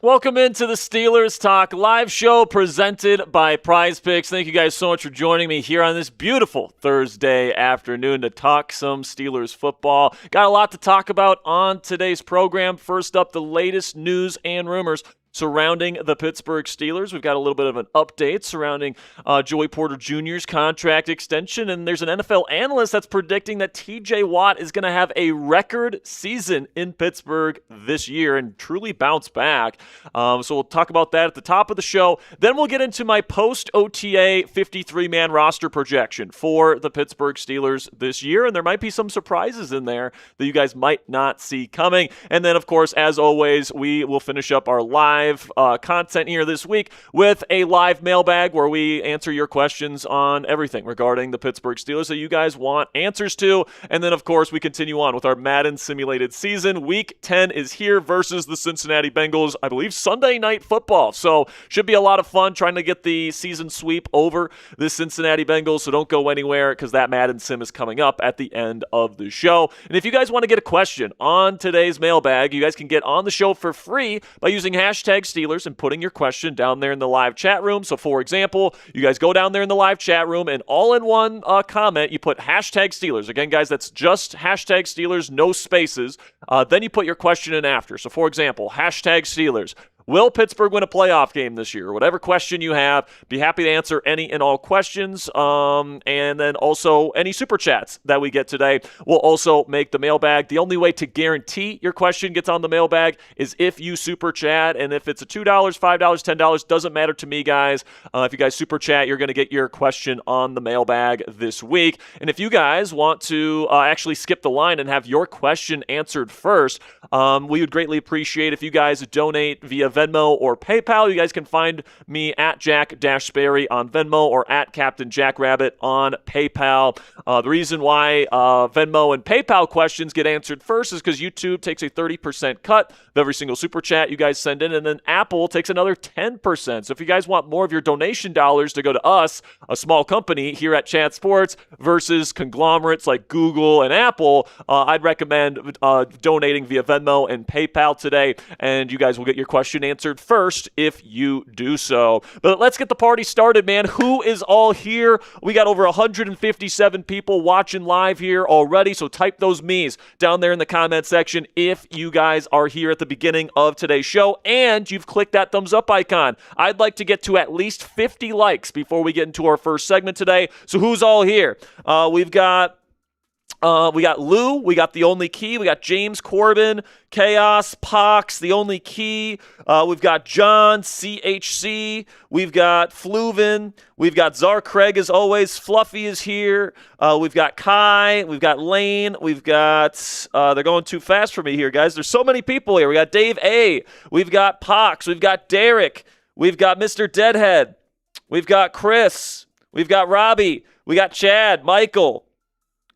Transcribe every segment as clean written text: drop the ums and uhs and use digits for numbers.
Welcome into the Steelers Talk live show presented by Prize Picks. Thank you guys so much for joining me here on this beautiful Thursday afternoon to talk some Steelers football. Got a lot to talk about on today's program. First up, the latest news and rumors surrounding the Pittsburgh Steelers. We've got a little bit of an update surrounding Joey Porter Jr.'s contract extension, and there's an NFL analyst that's predicting that TJ Watt is going to have a record season in Pittsburgh this year and truly bounce back. So we'll talk about that at the top of the show. Then we'll get into my post-OTA 53-man roster projection for the Pittsburgh Steelers this year, and there might be some surprises in there that you guys might not see coming. And then, of course, as always, we will finish up our live content here this week with a live mailbag where we answer your questions on everything regarding the Pittsburgh Steelers that you guys want answers to. And then, of course, we continue on with our Madden simulated season. Week 10 is here versus the Cincinnati Bengals, I believe, Sunday Night Football. So should be a lot of fun trying to get the season sweep over the Cincinnati Bengals. So don't go anywhere because that Madden sim is coming up at the end of the show. And if you guys want to get a question on today's mailbag, you guys can get on the show for free by using hashtag Steelers and putting your question down there in the live chat room. So, for example, you guys go down there in the live chat room and all in one comment, you put hashtag Steelers. Again, guys, that's just hashtag Steelers, no spaces. Then you put your question in after. So, for example, hashtag Steelers. Will Pittsburgh win a playoff game this year? Whatever question you have, be happy to answer any and all questions. And then also any super chats that we get today will also make the mailbag. The only way to guarantee your question gets on the mailbag is if you super chat. And if it's a $2, $5, $10, doesn't matter to me, guys. If you guys super chat, you're going to get your question on the mailbag this week. And if you guys want to actually skip the line and have your question answered first, we would greatly appreciate if you guys donate via Venmo or PayPal. You guys can find me at Jack-Sperry on Venmo or at Captain Jackrabbit on PayPal. The reason why Venmo and PayPal questions get answered first is because YouTube takes a 30% cut of every single super chat you guys send in, and then Apple takes another 10%. So if you guys want more of your donation dollars to go to us, a small company here at Chat Sports, versus conglomerates like Google and Apple, I'd recommend donating via Venmo and PayPal today, and you guys will get your question answered first if you do so. But let's get the party started, man. Who is all here? We got over 157 people watching live here already, so type those me's down there in the comment section if you guys are here at the beginning of today's show and you've clicked that thumbs up icon. I'd like to get to at least 50 likes before we get into our first segment today. So who's all here? We got Lou, we got The Only Key, we got James Corbin, Chaos, Pox, The Only Key, we've got John, CHC, we've got Fluvin, we've got Czar Craig as always, Fluffy is here, we've got Kai, we've got Lane, we've got, they're going too fast for me here, guys, there's so many people here, we got Dave A, we've got Pox, we've got Derek, we've got Mr. Deadhead, we've got Chris, we've got Robbie, we got Chad, Michael.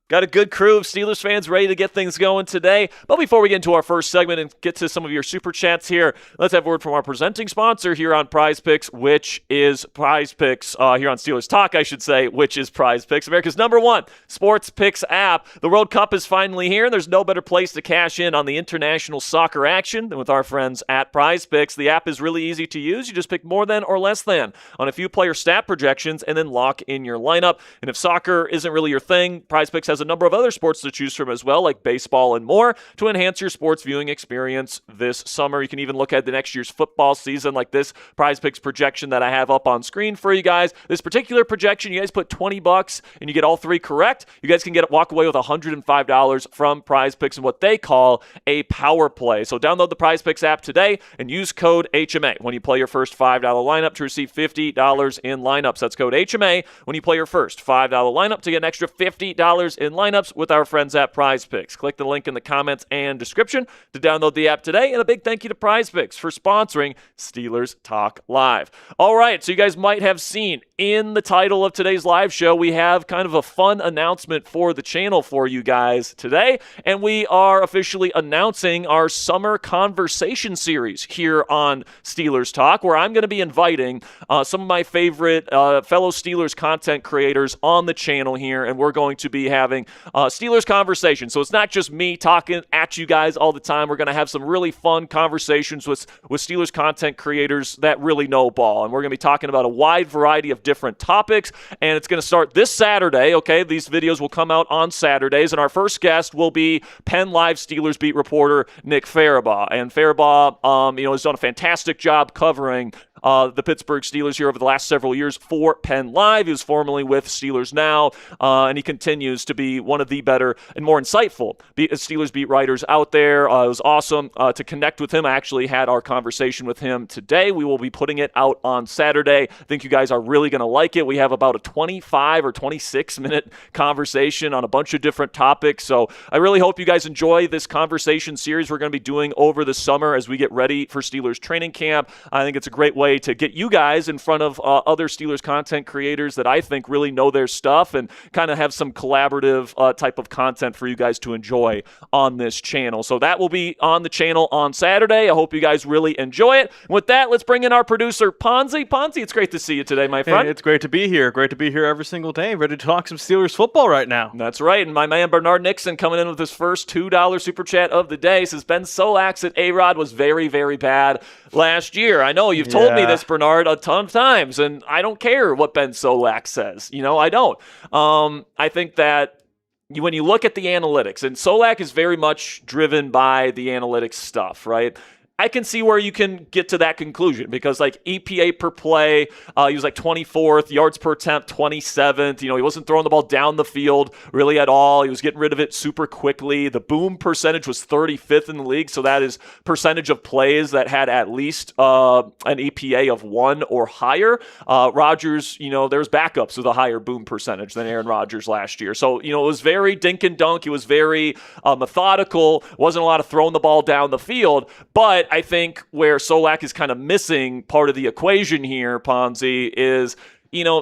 Got a good crew of Steelers fans ready to get things going today. But before we get into our first segment and get to some of your super chats here, let's have a word from our presenting sponsor here on Prize Picks, which is Prize Picks, here on Steelers Talk, I should say, which is Prize Picks, America's #1 sports picks app. The World Cup is finally here, and there's no better place to cash in on the international soccer action than with our friends at Prize Picks. The app is really easy to use. You just pick more than or less than on a few player stat projections and then lock in your lineup. And if soccer isn't really your thing, Prize Picks has a number of other sports to choose from as well, like baseball and more, to enhance your sports viewing experience this summer. You can even look at the next year's football season like this Prize Picks projection that I have up on screen for you guys. This particular projection, you guys put $20 and you get all three correct. You guys can walk away with $105 from Prize Picks and what they call a power play. So download the Prize Picks app today and use code HMA when you play your first $5 lineup to receive $50 in lineups. That's code HMA when you play your first $5 lineup to get an extra $50 in lineups with our friends at Prize Picks. Click the link in the comments and description to download the app today. And a big thank you to Prize Picks for sponsoring Steelers Talk Live. All right, so you guys might have seen in the title of today's live show, we have kind of a fun announcement for the channel for you guys today. And we are officially announcing our summer conversation series here on Steelers Talk, where I'm going to be inviting some of my favorite fellow Steelers content creators on the channel here. And we're going to be having having Steelers conversation. So it's not just me talking at you guys all the time. We're going to have some really fun conversations with Steelers content creators that really know ball. And we're going to be talking about a wide variety of different topics. And it's going to start this Saturday, okay? These videos will come out on Saturdays. And our first guest will be Penn Live Steelers beat reporter Nick Farabaugh. And Farabaugh, has done a fantastic job covering the Pittsburgh Steelers here over the last several years for Penn Live. He was formerly with Steelers Now, and he continues to be one of the better and more insightful Steelers beat writers out there. It was awesome to connect with him. I actually had our conversation with him today. We will be putting it out on Saturday. I think you guys are really going to like it. We have about a 25 or 26-minute conversation on a bunch of different topics, so I really hope you guys enjoy this conversation series we're going to be doing over the summer as we get ready for Steelers training camp. I think it's a great way to get you guys in front of other Steelers content creators that I think really know their stuff and kind of have some collaborative type of content for you guys to enjoy on this channel. So that will be on the channel on Saturday. I hope you guys really enjoy it. With that, let's bring in our producer, Ponzi. Ponzi, it's great to see you today, my friend. Hey, it's great to be here. Great to be here every single day. Ready to talk some Steelers football right now. That's right. And my man, Bernard Nixon, coming in with his first $2 super chat of the day, says Ben Solak's at A-Rod was very, very bad last year. I know you've told me this, Bernard, a ton of times, and I don't care what Ben Solak says. I don't. I think that when you look at the analytics, and Solak is very much driven by the analytics stuff, right? I can see where you can get to that conclusion because, like, EPA per play, he was like 24th, yards per attempt 27th. He wasn't throwing the ball down the field really at all. He was getting rid of it super quickly. The boom percentage was 35th in the league, so that is percentage of plays that had at least an EPA of 1 or higher. Rodgers, there's backups with a higher boom percentage than Aaron Rodgers last year. So, it was very dink and dunk. He was very methodical. Wasn't a lot of throwing the ball down the field, but I think where Solak is kind of missing part of the equation here, Ponzi, is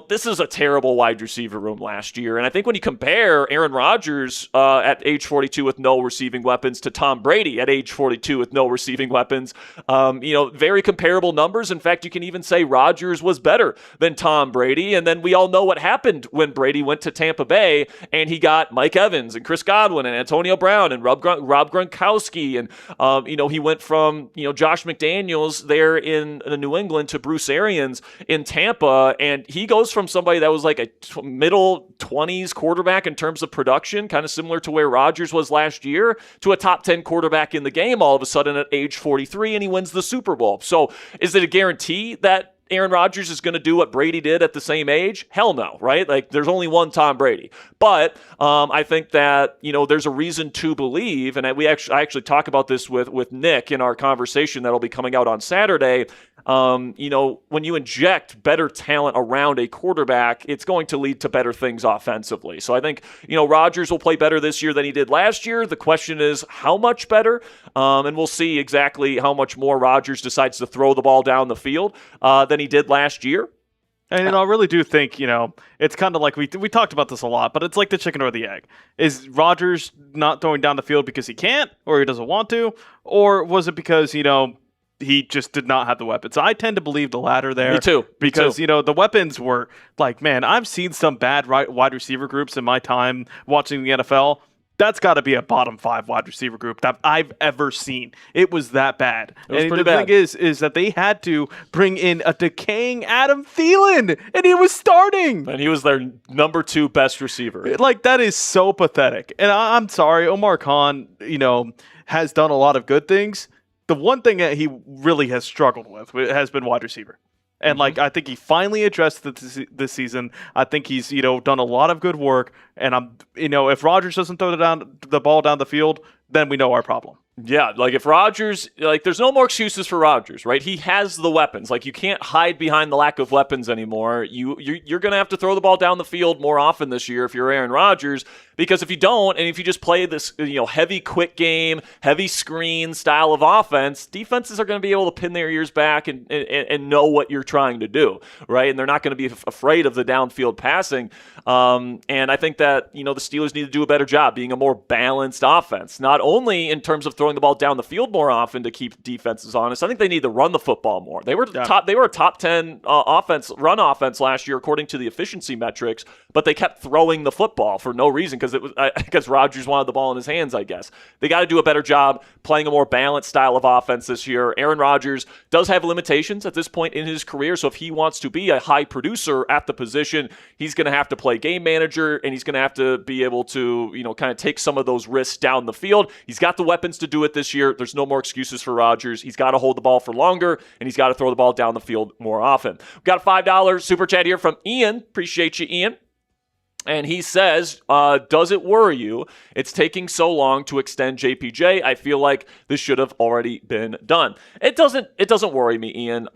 this is a terrible wide receiver room last year. And I think when you compare Aaron Rodgers at age 42 with no receiving weapons to Tom Brady at age 42 with no receiving weapons, very comparable numbers. In fact, you can even say Rodgers was better than Tom Brady. And then we all know what happened when Brady went to Tampa Bay and he got Mike Evans and Chris Godwin and Antonio Brown and Rob Gronkowski. And, he went from, Josh McDaniels there in New England to Bruce Arians in Tampa. And he goes from somebody that was like a middle 20s quarterback in terms of production, kind of similar to where Rodgers was last year, to a top 10 quarterback in the game all of a sudden at age 43, and he wins the Super Bowl. So is it a guarantee that Aaron Rodgers is going to do what Brady did at the same age? Hell no, right? Like, there's only one Tom Brady. But I think that, there's a reason to believe, and I actually talk about this with Nick in our conversation that'll be coming out on Saturday. When you inject better talent around a quarterback, it's going to lead to better things offensively. So I think, Rodgers will play better this year than he did last year. The question is how much better? And we'll see exactly how much more Rodgers decides to throw the ball down the field than he did last year. And I really do think, it's kind of like we talked about this a lot, but it's like the chicken or the egg. Is Rodgers not throwing down the field because he can't or he doesn't want to? Or was it because, he just did not have the weapons? I tend to believe the latter there. Me too. Because, the weapons were like, man, I've seen some bad wide receiver groups in my time watching the NFL. That's got to be a bottom 5 wide receiver group that I've ever seen. It was that bad. It was pretty bad. The thing is that they had to bring in a decaying Adam Thielen, and he was starting. And he was their number 2 best receiver. Like, that is so pathetic. And I'm sorry, Omar Khan, has done a lot of good things. The one thing that he really has struggled with has been wide receiver. And, I think he finally addressed it this season. I think he's, done a lot of good work. And if Rodgers doesn't throw the ball down the field, then we know our problem. Yeah, if Rodgers, there's no more excuses for Rodgers, right? He has the weapons. You can't hide behind the lack of weapons anymore. You're going to have to throw the ball down the field more often this year if you're Aaron Rodgers, because if you don't, and if you just play this, heavy quick game, heavy screen style of offense, defenses are going to be able to pin their ears back and know what you're trying to do, right? And they're not going to be afraid of the downfield passing. And I think that, the Steelers need to do a better job being a more balanced offense, not only in terms of throwing the ball down the field more often to keep defenses honest. I think they need to run the football more. They were a top 10 run offense last year according to the efficiency metrics, but they kept throwing the football for no reason because because Rodgers wanted the ball in his hands, I guess. They got to do a better job playing a more balanced style of offense this year. Aaron Rodgers does have limitations at this point in his career, so if he wants to be a high producer at the position, he's going to have to play game manager, and he's going to have to be able to, kind of take some of those risks down the field. He's got the weapons to do it this year. There's no more excuses for Rodgers. He's got to hold the ball for longer, and he's got to throw the ball down the field more often. We've got a $5 super chat here from Ian. Appreciate you, Ian. And he says, does it worry you it's taking so long to extend JPJ? I feel like this should have already been done. It doesn't worry me, Ian.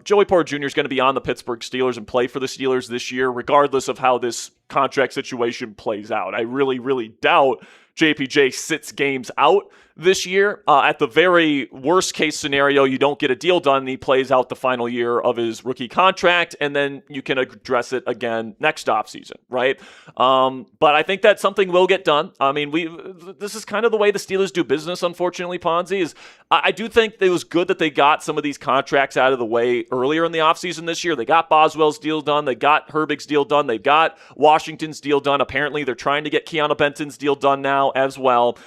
Joey Porter Jr. is going to be on the Pittsburgh Steelers and play for the Steelers this year, regardless of how this contract situation plays out. I really, really doubt JPJ sits games out this year. At the very worst case scenario, you don't get a deal done and he plays out the final year of his rookie contract, and then you can address it again next offseason, right? But I think that something will get done. I mean, this is kind of the way the Steelers do business, unfortunately, Ponzi, is I do think it was good that they got some of these contracts out of the way earlier in the offseason this year. They got Boswell's deal done. They got Herbig's deal done. They've got Washington's deal done. Apparently, they're trying to get Keanu Benton's deal done now as well.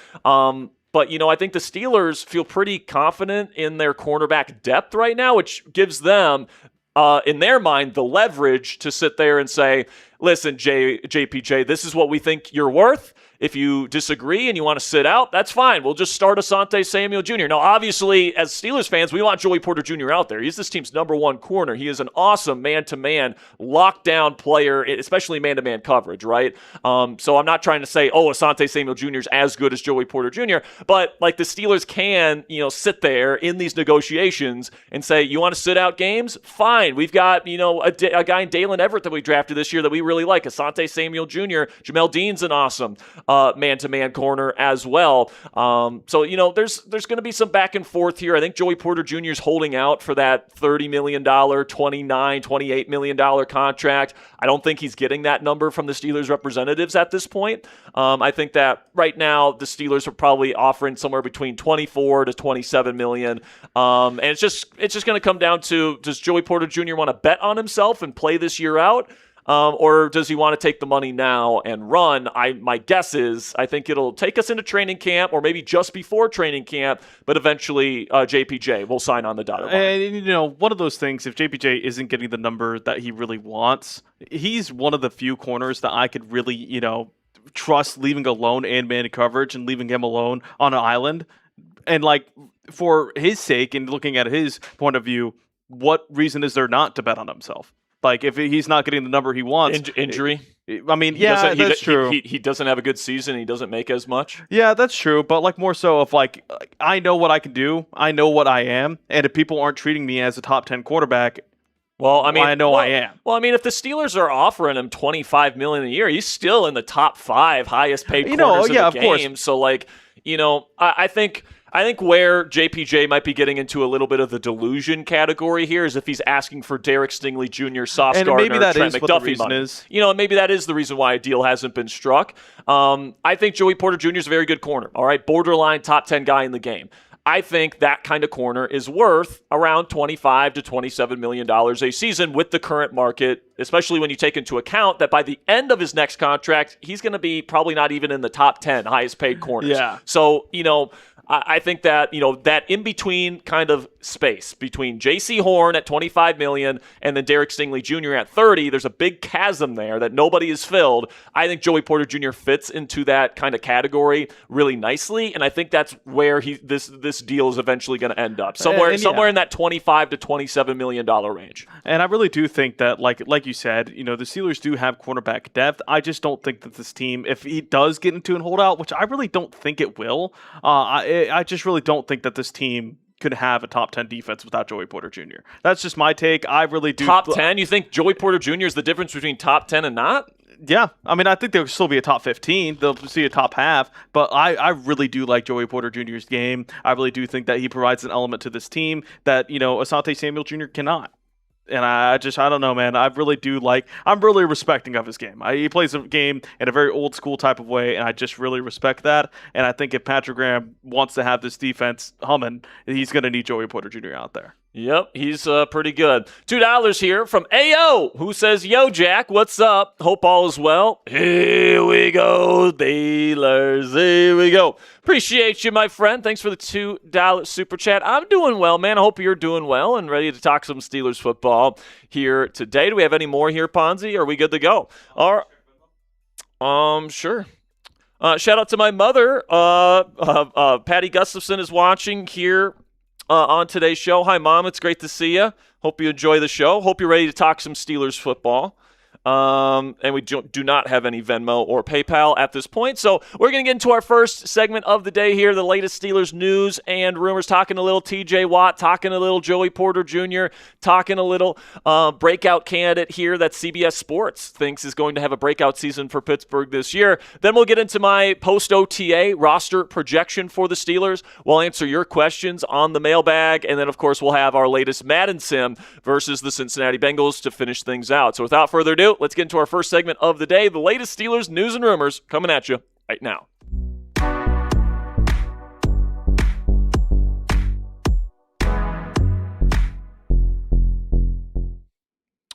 But, I think the Steelers feel pretty confident in their cornerback depth right now, which gives them, in their mind, the leverage to sit there and say, listen, JPJ, this is what we think you're worth. If you disagree and you want to sit out, that's fine. We'll just start Asante Samuel Jr. Now, obviously, as Steelers fans, we want Joey Porter Jr. out there. He's this team's number one corner. He is an awesome man-to-man, lockdown player, especially man-to-man coverage, right? So I'm not trying to say, Asante Samuel Jr. is as good as Joey Porter Jr., but like the Steelers can, sit there in these negotiations and say, you want to sit out games? Fine. We've got, a guy in Dalen Everett that we drafted this year that we really like, Asante Samuel Jr. Jamel Dean's an awesome man-to-man corner as well. So, there's going to be some back and forth here. I think Joey Porter Jr. is holding out for that $30 million, $28 million contract. I don't think he's getting that number from the Steelers representatives at this point. I think that right now the Steelers are probably offering somewhere between 24 to 27 million. And it's just going to come down to, does Joey Porter Jr. want to bet on himself and play this year out? Or does he want to take the money now and run? My guess is I think it'll take us into training camp or maybe just before training camp, but eventually JPJ will sign on the dotted line. And, one of those things, if JPJ isn't getting the number that he really wants, he's one of the few corners that I could really, trust leaving alone and man coverage and leaving him alone on an island. And, for his sake and looking at his point of view, what reason is there not to bet on himself? Like, if he's not getting the number he wants. Injury? I mean, that's true. He doesn't have a good season. He doesn't make as much. Yeah, that's true. But, more so of, I know what I can do. I know what I am. And if people aren't treating me as a top 10 quarterback, I know I am. Well, if the Steelers are offering him $25 million a year, he's still in the top 5 highest paid corners in the game. Course. So, I think where JPJ might be getting into a little bit of the delusion category here is if he's asking for Derek Stingley Jr., Sauce Gardner, Trent McDuffie money. Maybe that is the reason why a deal hasn't been struck. I think Joey Porter Jr. is a very good corner. All right, borderline top 10 guy in the game. I think that kind of corner is worth around $25 to $27 million a season with the current market, especially when you take into account that by the end of his next contract, he's going to be probably not even in the top 10 highest paid corners. Yeah. So, I think that, that in-between kind of space between J.C. Horn at $25 million and then Derek Stingley Jr. at $30, there's a big chasm there that nobody has filled. I think Joey Porter Jr. fits into that kind of category really nicely, and I think that's where this deal is eventually going to end up, somewhere in that $25 to $27 million range. And I really do think that, like you said, the Steelers do have cornerback depth. I just don't think that this team, if he does get into an holdout, which I really don't think it will, I just really don't think that this team could have a top 10 defense without Joey Porter Jr. That's just my take. I really do. Top 10? You think Joey Porter Jr. is the difference between top 10 and not? Yeah. I think they'll still be a top 15. They'll see a top half. But I really do like Joey Porter Jr.'s game. I really do think that he provides an element to this team that, Asante Samuel Jr. cannot. And I don't know, man. I'm really respecting of his game. He plays a game in a very old school type of way, and I just really respect that. And I think if Patrick Graham wants to have this defense humming, he's going to need Joey Porter Jr. out there. Yep, he's pretty good. $2 here from AO, who says, "Yo, Jack, what's up? Hope all is well. Here we go, Steelers. Here we go." Appreciate you, my friend. Thanks for the $2 super chat. I'm doing well, man. I hope you're doing well and ready to talk some Steelers football here today. Do we have any more here, Ponzi? Are we good to go? Sure. Shout out to my mother. Patty Gustafson is watching here on today's show. Hi, Mom. It's great to see you. Hope you enjoy the show. Hope you're ready to talk some Steelers football. And we do not have any Venmo or PayPal at this point. So we're going to get into our first segment of the day here, the latest Steelers news and rumors, talking a little TJ Watt, talking a little Joey Porter Jr., talking a little breakout candidate here that CBS Sports thinks is going to have a breakout season for Pittsburgh this year. Then we'll get into my post-OTA roster projection for the Steelers. We'll answer your questions on the mailbag. And then, of course, we'll have our latest Madden sim versus the Cincinnati Bengals to finish things out. So without further ado, let's get into our first segment of the day, the latest Steelers news and rumors coming at you right now.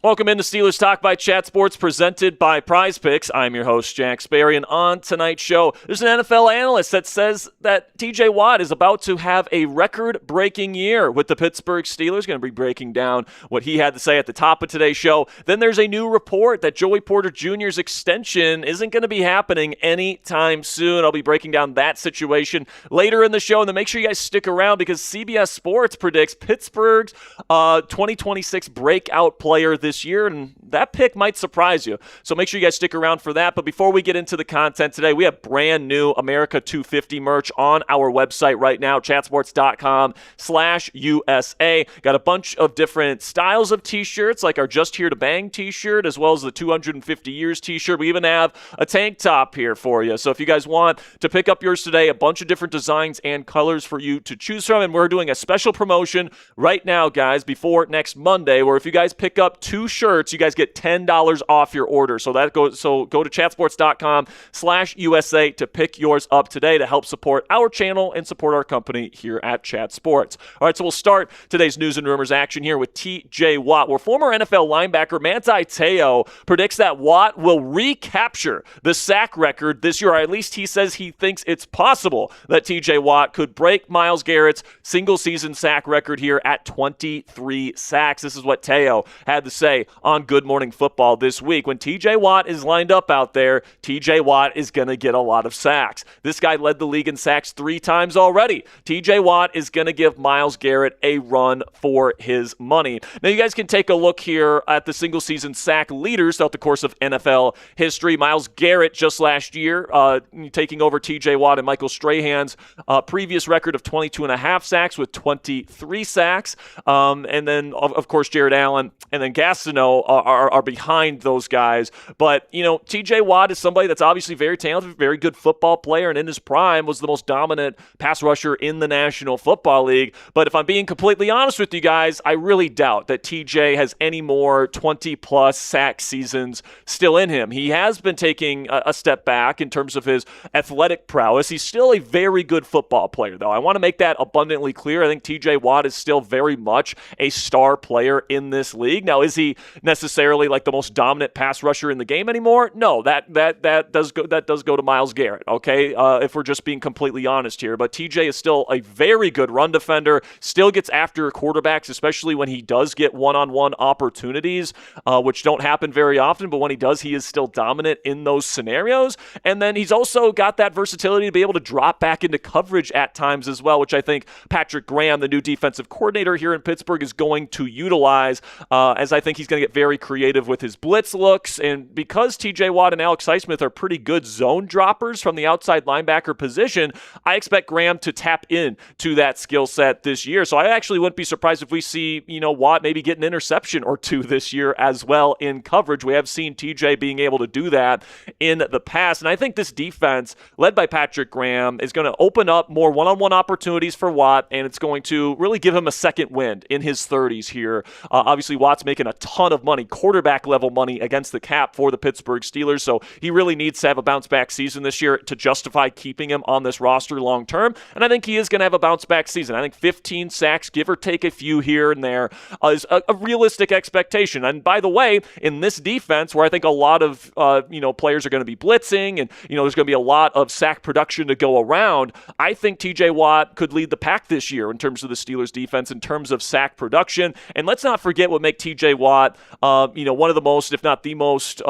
Welcome into Steelers Talk by Chat Sports, presented by Prize Picks. I'm your host, Jack Sperry, and on tonight's show, there's an NFL analyst that says that TJ Watt is about to have a record-breaking year with the Pittsburgh Steelers. Going to be breaking down what he had to say at the top of today's show. Then there's a new report that Joey Porter Jr.'s extension isn't going to be happening anytime soon. I'll be breaking down that situation later in the show, and then make sure you guys stick around because CBS Sports predicts Pittsburgh's 2026 breakout player this year, and that pick might surprise you. So make sure you guys stick around for that. But before we get into the content today, we have brand new America 250 merch on our website right now, chatsports.com/USA. Got a bunch of different styles of t-shirts, like our Just Here to Bang t-shirt, as well as the 250 Years t-shirt. We even have a tank top here for you. So if you guys want to pick up yours today, a bunch of different designs and colors for you to choose from. And we're doing a special promotion right now, guys, before next Monday, where if you guys pick up two shirts, you guys get $10 off your order. So go to chatsports.com/USA to pick yours up today to help support our channel and support our company here at Chat Sports. All right, so we'll start today's news and rumors action here with TJ Watt, where former NFL linebacker Manti Te'o predicts that Watt will recapture the sack record this year, or at least he says he thinks it's possible that TJ Watt could break Myles Garrett's single-season sack record here at 23 sacks. This is what Te'o had to say on Good Morning Football this week. When TJ Watt is lined up out there, TJ Watt is going to get a lot of sacks. This guy led the league in sacks 3 times already. TJ Watt is going to give Myles Garrett a run for his money. Now, you guys can take a look here at the single-season sack leaders throughout the course of NFL history. Myles Garrett just last year, taking over TJ Watt and Michael Strahan's previous record of 22.5 sacks with 23 sacks. And then, of course, Jared Allen and then Gastineau are behind those guys. But, TJ Watt is somebody that's obviously very talented, very good football player, and in his prime was the most dominant pass rusher in the National Football League. But if I'm being completely honest with you guys, I really doubt that TJ has any more 20-plus sack seasons still in him. He has been taking a step back in terms of his athletic prowess. He's still a very good football player, though. I want to make that abundantly clear. I think TJ Watt is still very much a star player in this league. Now, is he necessarily like the most dominant pass rusher in the game anymore? No, that does go to Myles Garrett, okay, if we're just being completely honest here. But TJ is still a very good run defender, still gets after quarterbacks, especially when he does get one-on-one opportunities, which don't happen very often, but when he does, he is still dominant in those scenarios. And then he's also got that versatility to be able to drop back into coverage at times as well, which I think Patrick Graham, the new defensive coordinator here in Pittsburgh, is going to utilize, as I think he's going to get very creative with his blitz looks. And because TJ Watt and Alex Highsmith are pretty good zone droppers from the outside linebacker position, I expect Graham to tap into that skill set this year. So I actually wouldn't be surprised if we see, Watt maybe get an interception or two this year as well in coverage. We have seen TJ being able to do that in the past. And I think this defense, led by Patrick Graham, is going to open up more one-on-one opportunities for Watt, and it's going to really give him a second wind in his 30s here. Obviously, Watt's making a ton of money, quarterback level money against the cap for the Pittsburgh Steelers. So he really needs to have a bounce back season this year to justify keeping him on this roster long term. And I think he is going to have a bounce back season. I think 15 sacks, give or take a few here and there, is a realistic expectation. And by the way, in this defense, where I think a lot of players are going to be blitzing, and there's going to be a lot of sack production to go around, I think T.J. Watt could lead the pack this year in terms of the Steelers defense, in terms of sack production. And let's not forget what makes T.J. Watt, one of the most, if not the most,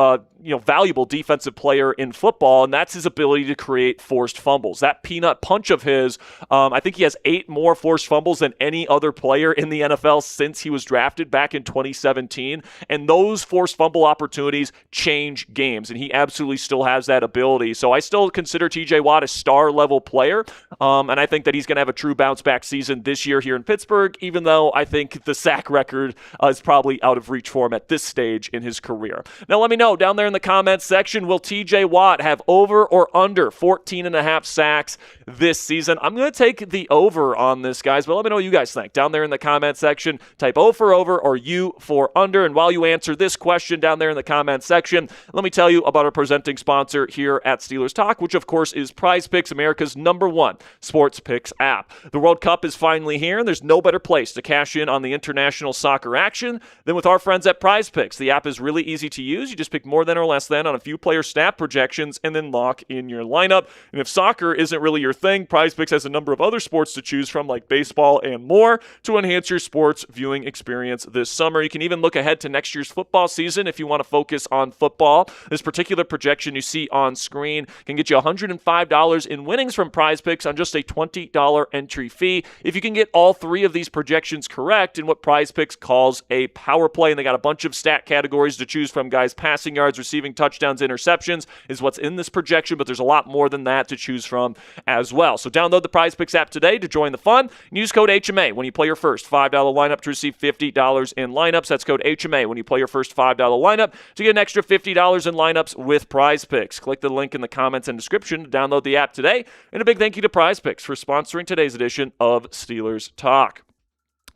valuable defensive player in football, and that's his ability to create forced fumbles. That peanut punch of his, I think he has 8 more forced fumbles than any other player in the NFL since he was drafted back in 2017, and those forced fumble opportunities change games, and he absolutely still has that ability. So I still consider T.J. Watt a star-level player, and I think that he's going to have a true bounce-back season this year here in Pittsburgh, even though I think the sack record is probably out of reach for him at this stage in his career. Now let me know down there in the comments section, will T.J. Watt have over or under 14.5 sacks this season? I'm going to take the over on this, guys, but let me know what you guys think. Down there in the comment section, type O for over or U for under. And while you answer this question down there in the comment section, let me tell you about our presenting sponsor here at Steelers Talk, which of course is Prize Picks, America's #1 sports picks app. The World Cup is finally here, and there's no better place to cash in on the international soccer action than with our friends at Prize Picks. The app is really easy to use. You just pick more than or less than on a few player snap projections and then lock in your lineup. And if soccer isn't really your thing, Prize Picks has a number of other sports to choose from, like baseball and more, to enhance your sports viewing experience this summer. You can even look ahead to next year's football season if you want to focus on football. This particular projection you see on screen can get you $105 in winnings from Prize Picks on just a $20 entry fee. If you can get all 3 of these projections correct in what Prize Picks calls a power play, and they got a bunch of stat categories to choose from, guys. Passing yards, receiving touchdowns, interceptions is what's in this projection, but there's a lot more than that to choose from as well. So download the Prize Picks app today to join the fun, and use code HMA when you play your first $5 lineup to receive $50 in lineups. That's code HMA when you play your first $5 lineup to get an extra $50 in lineups with Prize Picks. Click the link in the comments and description to download the app today. And a big thank you to Prize Picks for sponsoring today's edition of Steelers Talk.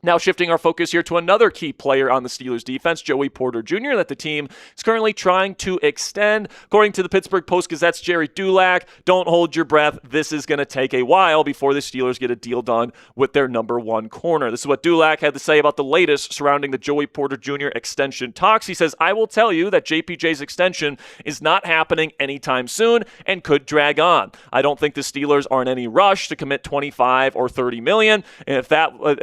Now shifting our focus here to another key player on the Steelers defense, Joey Porter Jr., that the team is currently trying to extend. According to the Pittsburgh Post-Gazette's Jerry Dulac, don't hold your breath. This is going to take a while before the Steelers get a deal done with their #1 corner. This is what Dulac had to say about the latest surrounding the Joey Porter Jr. extension talks. He says, I will tell you that JPJ's extension is not happening anytime soon and could drag on. I don't think the Steelers are in any rush to commit $25 or $30 million. And if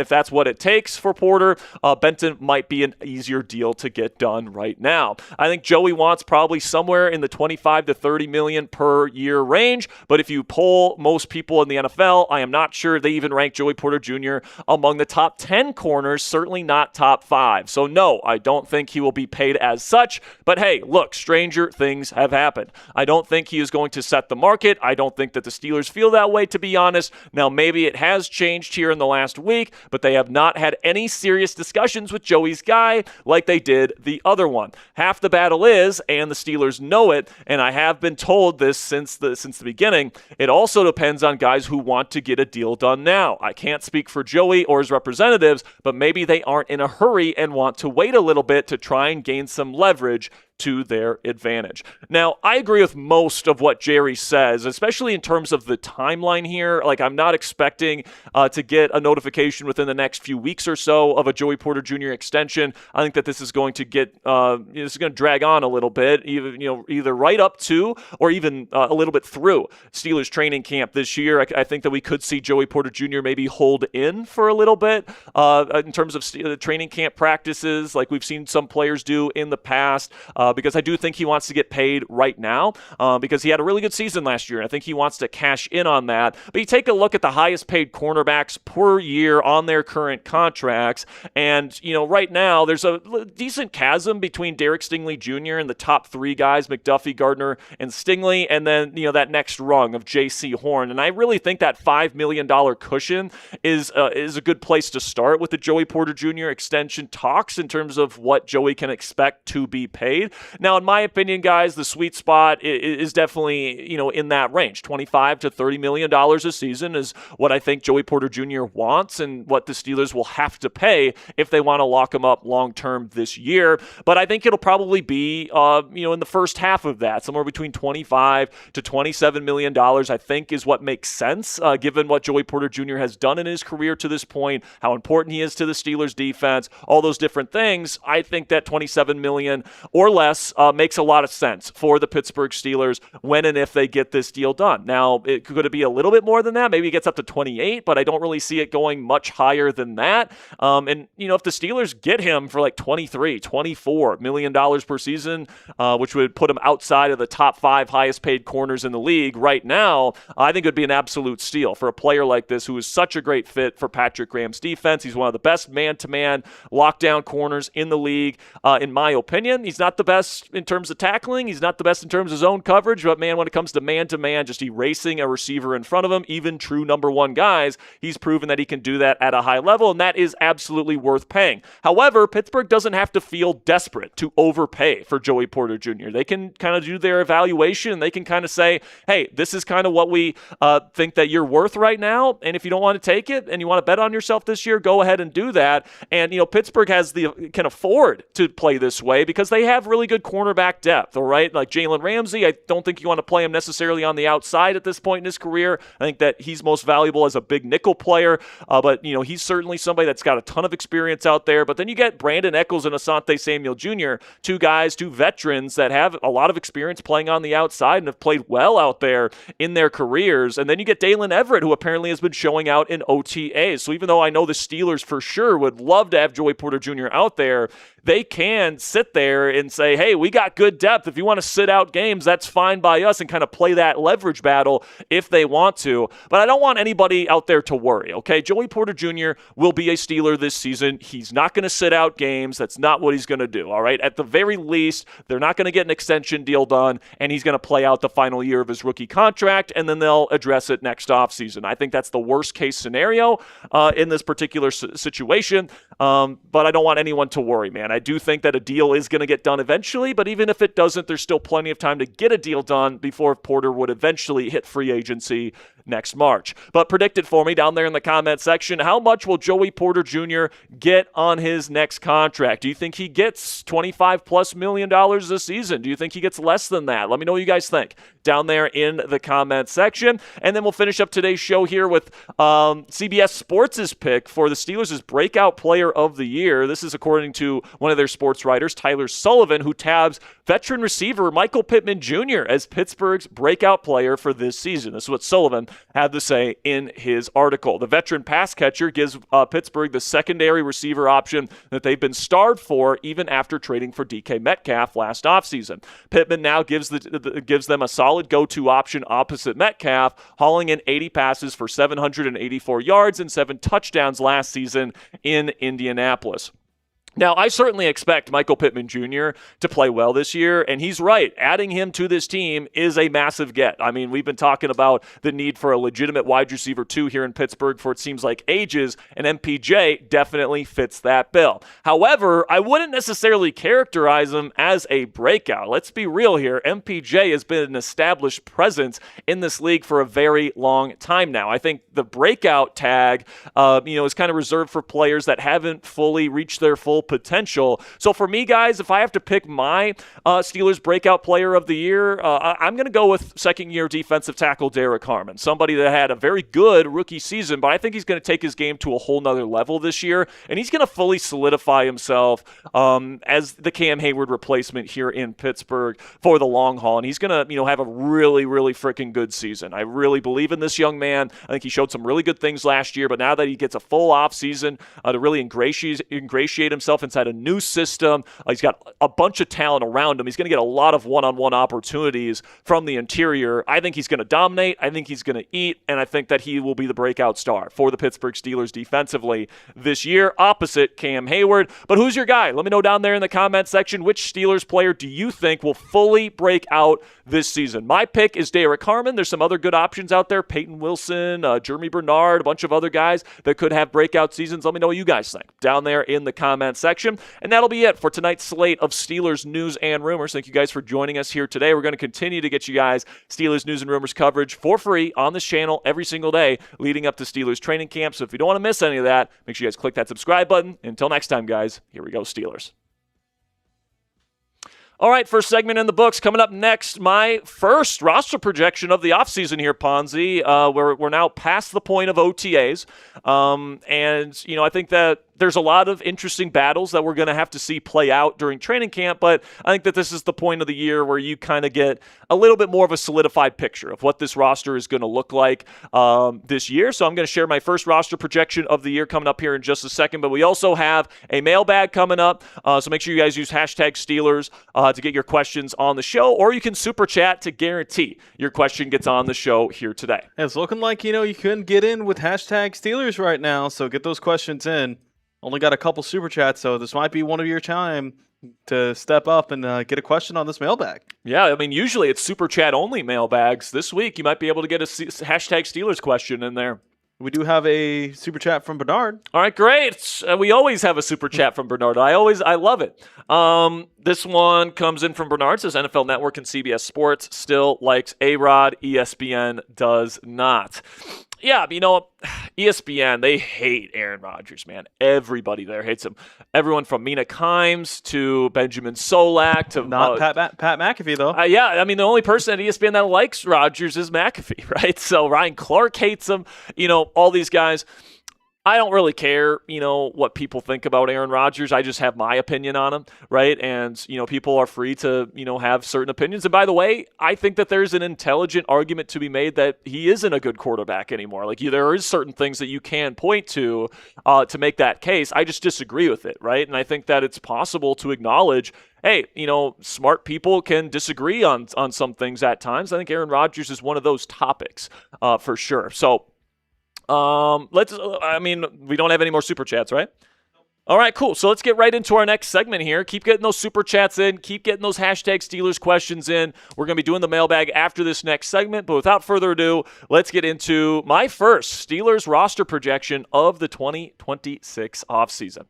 that's what it takes for Porter, Benton might be an easier deal to get done right now. I think Joey wants probably somewhere in the $25 to $30 million per year range, but if you poll most people in the NFL, I am not sure they even rank Joey Porter Jr. among the top 10 corners, certainly not top 5. So no, I don't think he will be paid as such, but hey, look, stranger things have happened. I don't think he is going to set the market. I don't think that the Steelers feel that way, to be honest. Now, maybe it has changed here in the last week, but they have not had any serious discussions with Joey's guy like they did the other one. Half the battle is, and the Steelers know it, and I have been told this since the beginning, it also depends on guys who want to get a deal done now. I can't speak for Joey or his representatives, but maybe they aren't in a hurry and want to wait a little bit to try and gain some leverage to their advantage. Now, I agree with most of what Jerry says, especially in terms of the timeline here. Like, I'm not expecting to get a notification within the next few weeks or so of a Joey Porter Jr. extension. I think that this is going to get, this is going to drag on a little bit, either right up to or even a little bit through Steelers training camp this year. I think that we could see Joey Porter Jr. maybe hold in for a little bit in terms of the training camp practices, like we've seen some players do in the past. Because I do think he wants to get paid right now because he had a really good season last year, and I think he wants to cash in on that. But you take a look at the highest paid cornerbacks per year on their current contracts, and right now there's a decent chasm between Derek Stingley Jr. and the top 3 guys, McDuffie, Gardner, and Stingley, and then that next rung of J.C. Horn. And I really think that $5 million cushion is a good place to start with the Joey Porter Jr. extension talks in terms of what Joey can expect to be paid. Now, in my opinion, guys, the sweet spot is definitely, in that range. $25 to $30 million a season is what I think Joey Porter Jr. wants and what the Steelers will have to pay if they want to lock him up long-term this year. But I think it'll probably be, in the first half of that, somewhere between $25 to $27 million, I think is what makes sense, given what Joey Porter Jr. has done in his career to this point, how important he is to the Steelers defense, all those different things. I think that $27 million or less makes a lot of sense for the Pittsburgh Steelers when and if they get this deal done. Now, could it be a little bit more than that? Maybe it gets up to 28, but I don't really see it going much higher than that. If the Steelers get him for like $23, $24 million per season, which would put him outside of the top 5 highest paid corners in the league right now, I think it would be an absolute steal for a player like this who is such a great fit for Patrick Graham's defense. He's one of the best man-to-man lockdown corners in the league, in my opinion. He's not the best in terms of tackling. He's not the best in terms of zone coverage, but man, when it comes to man-to-man, just erasing a receiver in front of him, even true number one guys, he's proven that he can do that at a high level, and that is absolutely worth paying. However, Pittsburgh doesn't have to feel desperate to overpay for Joey Porter Jr. They can kind of do their evaluation, and they can kind of say, hey, this is kind of what we think that you're worth right now, and if you don't want to take it and you want to bet on yourself this year, go ahead and do that. And, Pittsburgh can afford to play this way because they have really good cornerback depth, all right? Like Jalen Ramsey, I don't think you want to play him necessarily on the outside at this point in his career. I think that he's most valuable as a big nickel player, but, he's certainly somebody that's got a ton of experience out there. But then you get Brandon Echols and Asante Samuel Jr., two veterans that have a lot of experience playing on the outside and have played well out there in their careers. And then you get Dalen Everett, who apparently has been showing out in OTAs. So even though I know the Steelers for sure would love to have Joey Porter Jr. out there, they can sit there and say, hey, we got good depth. If you want to sit out games, that's fine by us, and kind of play that leverage battle if they want to. But I don't want anybody out there to worry, okay? Joey Porter Jr. will be a Steeler this season. He's not going to sit out games. That's not what he's going to do, all right? At the very least, they're not going to get an extension deal done, and he's going to play out the final year of his rookie contract, and then they'll address it next offseason. I think that's the worst-case scenario in this particular situation, but I don't want anyone to worry, man. I do think that a deal is going to get done eventually, but even if it doesn't, there's still plenty of time to get a deal done before Porter would eventually hit free agency next March. But predict it for me down there in the comment section. How much will Joey Porter Jr. get on his next contract? Do you think he gets $25+ million a season? Do you think he gets less than that? Let me know what you guys think down there in the comment section. And then we'll finish up today's show here with CBS Sports' pick for the Steelers' breakout player of the year. This is according to one of their sports writers, Tyler Sullivan, who tabs veteran receiver Michael Pittman Jr. as Pittsburgh's breakout player for this season. This is what Sullivan had to say in his article. The veteran pass catcher gives Pittsburgh the secondary receiver option that they've been starved for even after trading for DK Metcalf last offseason. Pittman now gives them a solid go-to option opposite Metcalf, hauling in 80 passes for 784 yards and 7 touchdowns last season in Indianapolis. Now, I certainly expect Michael Pittman Jr. to play well this year, and he's right. Adding him to this team is a massive get. I mean, we've been talking about the need for a legitimate wide receiver 2 here in Pittsburgh for it seems like ages, and MPJ definitely fits that bill. However, I wouldn't necessarily characterize him as a breakout. Let's be real here. MPJ has been an established presence in this league for a very long time now. I think the breakout tag, is kind of reserved for players that haven't fully reached their full potential. So for me, guys, if I have to pick my Steelers breakout player of the year, I'm going to go with second-year defensive tackle Derek Harmon, somebody that had a very good rookie season, but I think he's going to take his game to a whole nother level this year, and he's going to fully solidify himself as the Cam Hayward replacement here in Pittsburgh for the long haul, and he's going to have a really, really freaking good season. I really believe in this young man. I think he showed some really good things last year, but now that he gets a full offseason to really ingratiate himself inside a new system. He's got a bunch of talent around him. He's going to get a lot of one-on-one opportunities from the interior. I think he's going to dominate. I think he's going to eat, and I think that he will be the breakout star for the Pittsburgh Steelers defensively this year, opposite Cam Hayward. But who's your guy? Let me know down there in the comment section. Which Steelers player do you think will fully break out this season? My pick is Derek Harmon. There's some other good options out there. Peyton Wilson, Jeremy Bernard, a bunch of other guys that could have breakout seasons. Let me know what you guys think down there in the comment section. section. And that'll be it for tonight's slate of Steelers news and rumors. Thank you guys for joining us here today. We're going to continue to get you guys Steelers news and rumors coverage for free on this channel every single day leading up to Steelers training camp. So if you don't want to miss any of that, make sure you guys click that subscribe button. Until next time, guys, here we go, Steelers. All right, first segment in the books. Coming up next, my first roster projection of the offseason here, Ponzi. We're now past the point of OTAs. And, I think that there's a lot of interesting battles that we're going to have to see play out during training camp, but I think that this is the point of the year where you kind of get a little bit more of a solidified picture of what this roster is going to look like this year. So I'm going to share my first roster projection of the year coming up here in just a second, but we also have a mailbag coming up, so make sure you guys use hashtag Steelers to get your questions on the show, or you can super chat to guarantee your question gets on the show here today. It's looking like, you couldn't get in with hashtag Steelers right now, so get those questions in. Only got a couple super chats, so this might be one of your time to step up and get a question on this mailbag. Yeah, usually it's super chat only mailbags. This week, you might be able to get a hashtag Steelers question in there. We do have a super chat from Bernard. All right, great. We always have a super chat from Bernard. I love it. This one comes in from Bernard. Says NFL Network and CBS Sports still likes A-Rod. ESPN does not. Yeah, ESPN, they hate Aaron Rodgers, man. Everybody there hates him. Everyone from Mina Kimes to Benjamin Solak to... Not Pat McAfee, though. The only person at ESPN that likes Rodgers is McAfee, right? So Ryan Clark hates him. All these guys... I don't really care, what people think about Aaron Rodgers. I just have my opinion on him, right? And, people are free to, have certain opinions. And by the way, I think that there's an intelligent argument to be made that he isn't a good quarterback anymore. Like, there is certain things that you can point to make that case. I just disagree with it, right? And I think that it's possible to acknowledge, hey, smart people can disagree on some things at times. I think Aaron Rodgers is one of those topics for sure. So, we don't have any more super chats, right? All right, cool. So let's get right into our next segment here. Keep getting those super chats in. Keep getting those hashtag Steelers questions in. We're going to be doing the mailbag after this next segment. But without further ado, let's get into my first Steelers roster projection of the 2026 offseason.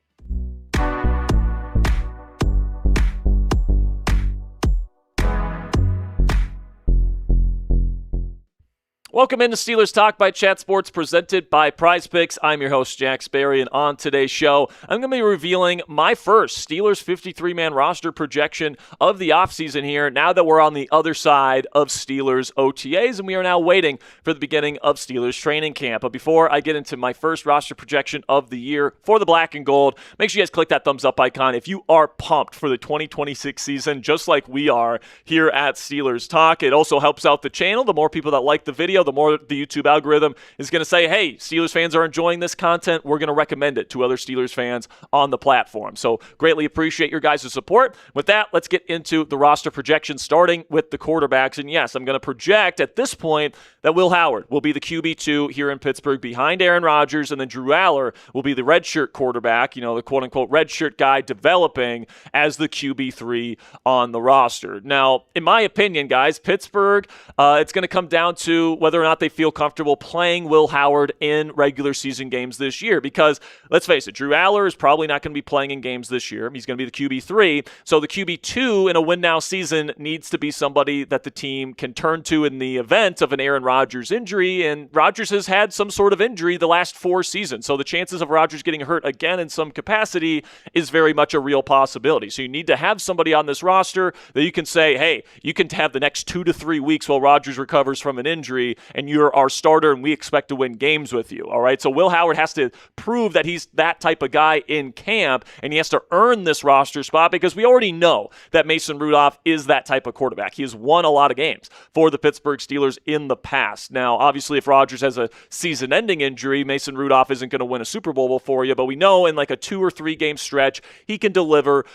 Welcome into Steelers Talk by Chat Sports, presented by Prize Picks. I'm your host, Jack Sperry, and on today's show, I'm going to be revealing my first Steelers 53-man roster projection of the offseason here, now that we're on the other side of Steelers OTAs, and we are now waiting for the beginning of Steelers training camp. But before I get into my first roster projection of the year for the black and gold, make sure you guys click that thumbs up icon if you are pumped for the 2026 season, just like we are here at Steelers Talk. It also helps out the channel. The more people that like the video, the more the YouTube algorithm is going to say, hey, Steelers fans are enjoying this content. We're going to recommend it to other Steelers fans on the platform. So greatly appreciate your guys' support. With that, let's get into the roster projection, starting with the quarterbacks. And yes, I'm going to project at this point that Will Howard will be the QB2 here in Pittsburgh behind Aaron Rodgers, and then Drew Aller will be the redshirt quarterback, the quote-unquote redshirt guy developing as the QB3 on the roster. Now, in my opinion, guys, Pittsburgh, it's going to come down to whether or not they feel comfortable playing Will Howard in regular season games this year. Because, let's face it, Drew Aller is probably not going to be playing in games this year. He's going to be the QB3. So the QB2 in a win-now season needs to be somebody that the team can turn to in the event of an Aaron Rodgers injury. And Rodgers has had some sort of injury the last 4 seasons. So the chances of Rodgers getting hurt again in some capacity is very much a real possibility. So you need to have somebody on this roster that you can say, hey, you can have the next 2 to 3 weeks while Rodgers recovers from an injury, and you're our starter, and we expect to win games with you, all right? So Will Howard has to prove that he's that type of guy in camp, and he has to earn this roster spot because we already know that Mason Rudolph is that type of quarterback. He has won a lot of games for the Pittsburgh Steelers in the past. Now, obviously, if Rodgers has a season-ending injury, Mason Rudolph isn't going to win a Super Bowl for you, but we know in like a 2 or 3 game stretch, he can deliver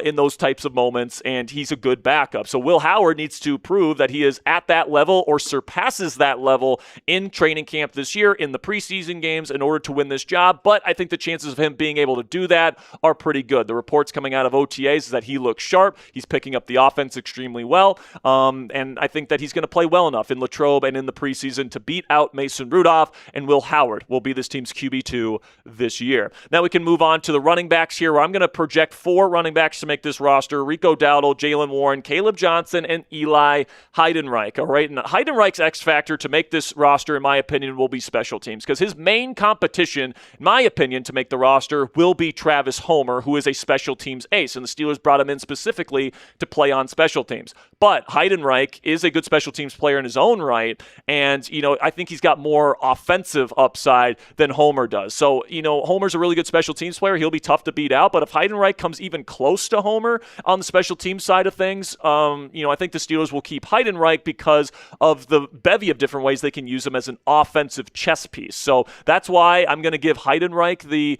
in those types of moments, and he's a good backup. So Will Howard needs to prove that he is at that level or surpasses that level in training camp this year in the preseason games in order to win this job, but I think the chances of him being able to do that are pretty good. The reports coming out of OTAs is that he looks sharp, he's picking up the offense extremely well, and I think that he's going to play well enough in Latrobe and in the preseason to beat out Mason Rudolph, and Will Howard will be this team's QB2 this year. Now we can move on to the running backs here, where I'm going to project 4 running backs to make this roster: Rico Dowdle, Jaylen Warren, Caleb Johnson, and Eli Heidenreich. All right, and Heidenreich's X factor to make this roster, in my opinion, will be special teams, because his main competition, in my opinion, to make the roster will be Travis Homer, who is a special teams ace, and the Steelers brought him in specifically to play on special teams. But Heidenreich is a good special teams player in his own right, and, I think he's got more offensive upside than Homer does. So, Homer's a really good special teams player. He'll be tough to beat out, but if Heidenreich comes even close to Homer on the special teams side of things, I think the Steelers will keep Heidenreich because of the bevy of different ways they can use him as an offensive chess piece. So that's why I'm going to give Heidenreich the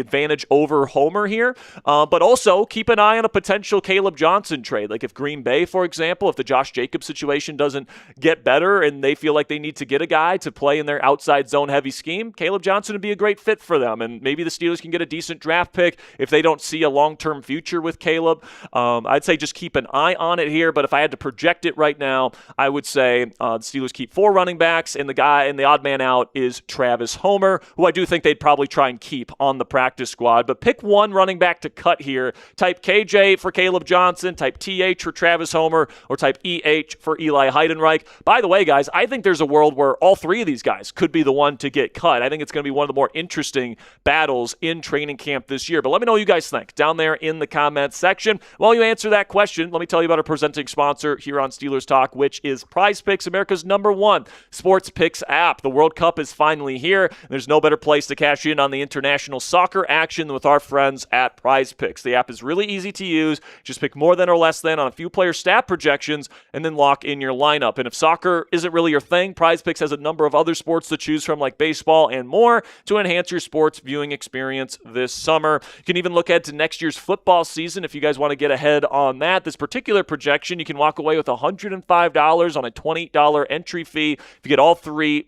advantage over Homer here. But also keep an eye on a potential Caleb Johnson trade. Like if Green Bay, for example, if the Josh Jacobs situation doesn't get better and they feel like they need to get a guy to play in their outside zone heavy scheme, Caleb Johnson would be a great fit for them. And maybe the Steelers can get a decent draft pick if they don't see a long-term future with Caleb. I'd say just keep an eye on it here. But if I had to project it right now, I would say the Steelers keep 4 running backs, and the odd man out is Travis Homer, who I do think they'd probably try and keep on the practice squad. But pick one running back to cut here. Type KJ for Caleb Johnson, type TH for Travis Homer, or type EH for Eli Heidenreich. By the way, guys, I think there's a world where all 3 of these guys could be the one to get cut. I think it's going to be one of the more interesting battles in training camp this year. But let me know what you guys think down there in the comments section. While you answer that question, let me tell you about our presenting sponsor here on Steelers Talk, which is Prize Picks, America's #1 sports picks app. The World Cup is finally here. There's no better place to cash in on the international soccer action than with our friends at Prize Picks. The app is really easy to use. Just pick more than or less than on a few player stat projections and then lock in your lineup. And if soccer isn't really your thing, Prize Picks has a number of other sports to choose from, like baseball and more, to enhance your sports viewing experience this summer. You can even look ahead to next year's football season if you guys want to get ahead on that. This particular projection, you can walk away with $105 on a $20 entry fee if you get all 3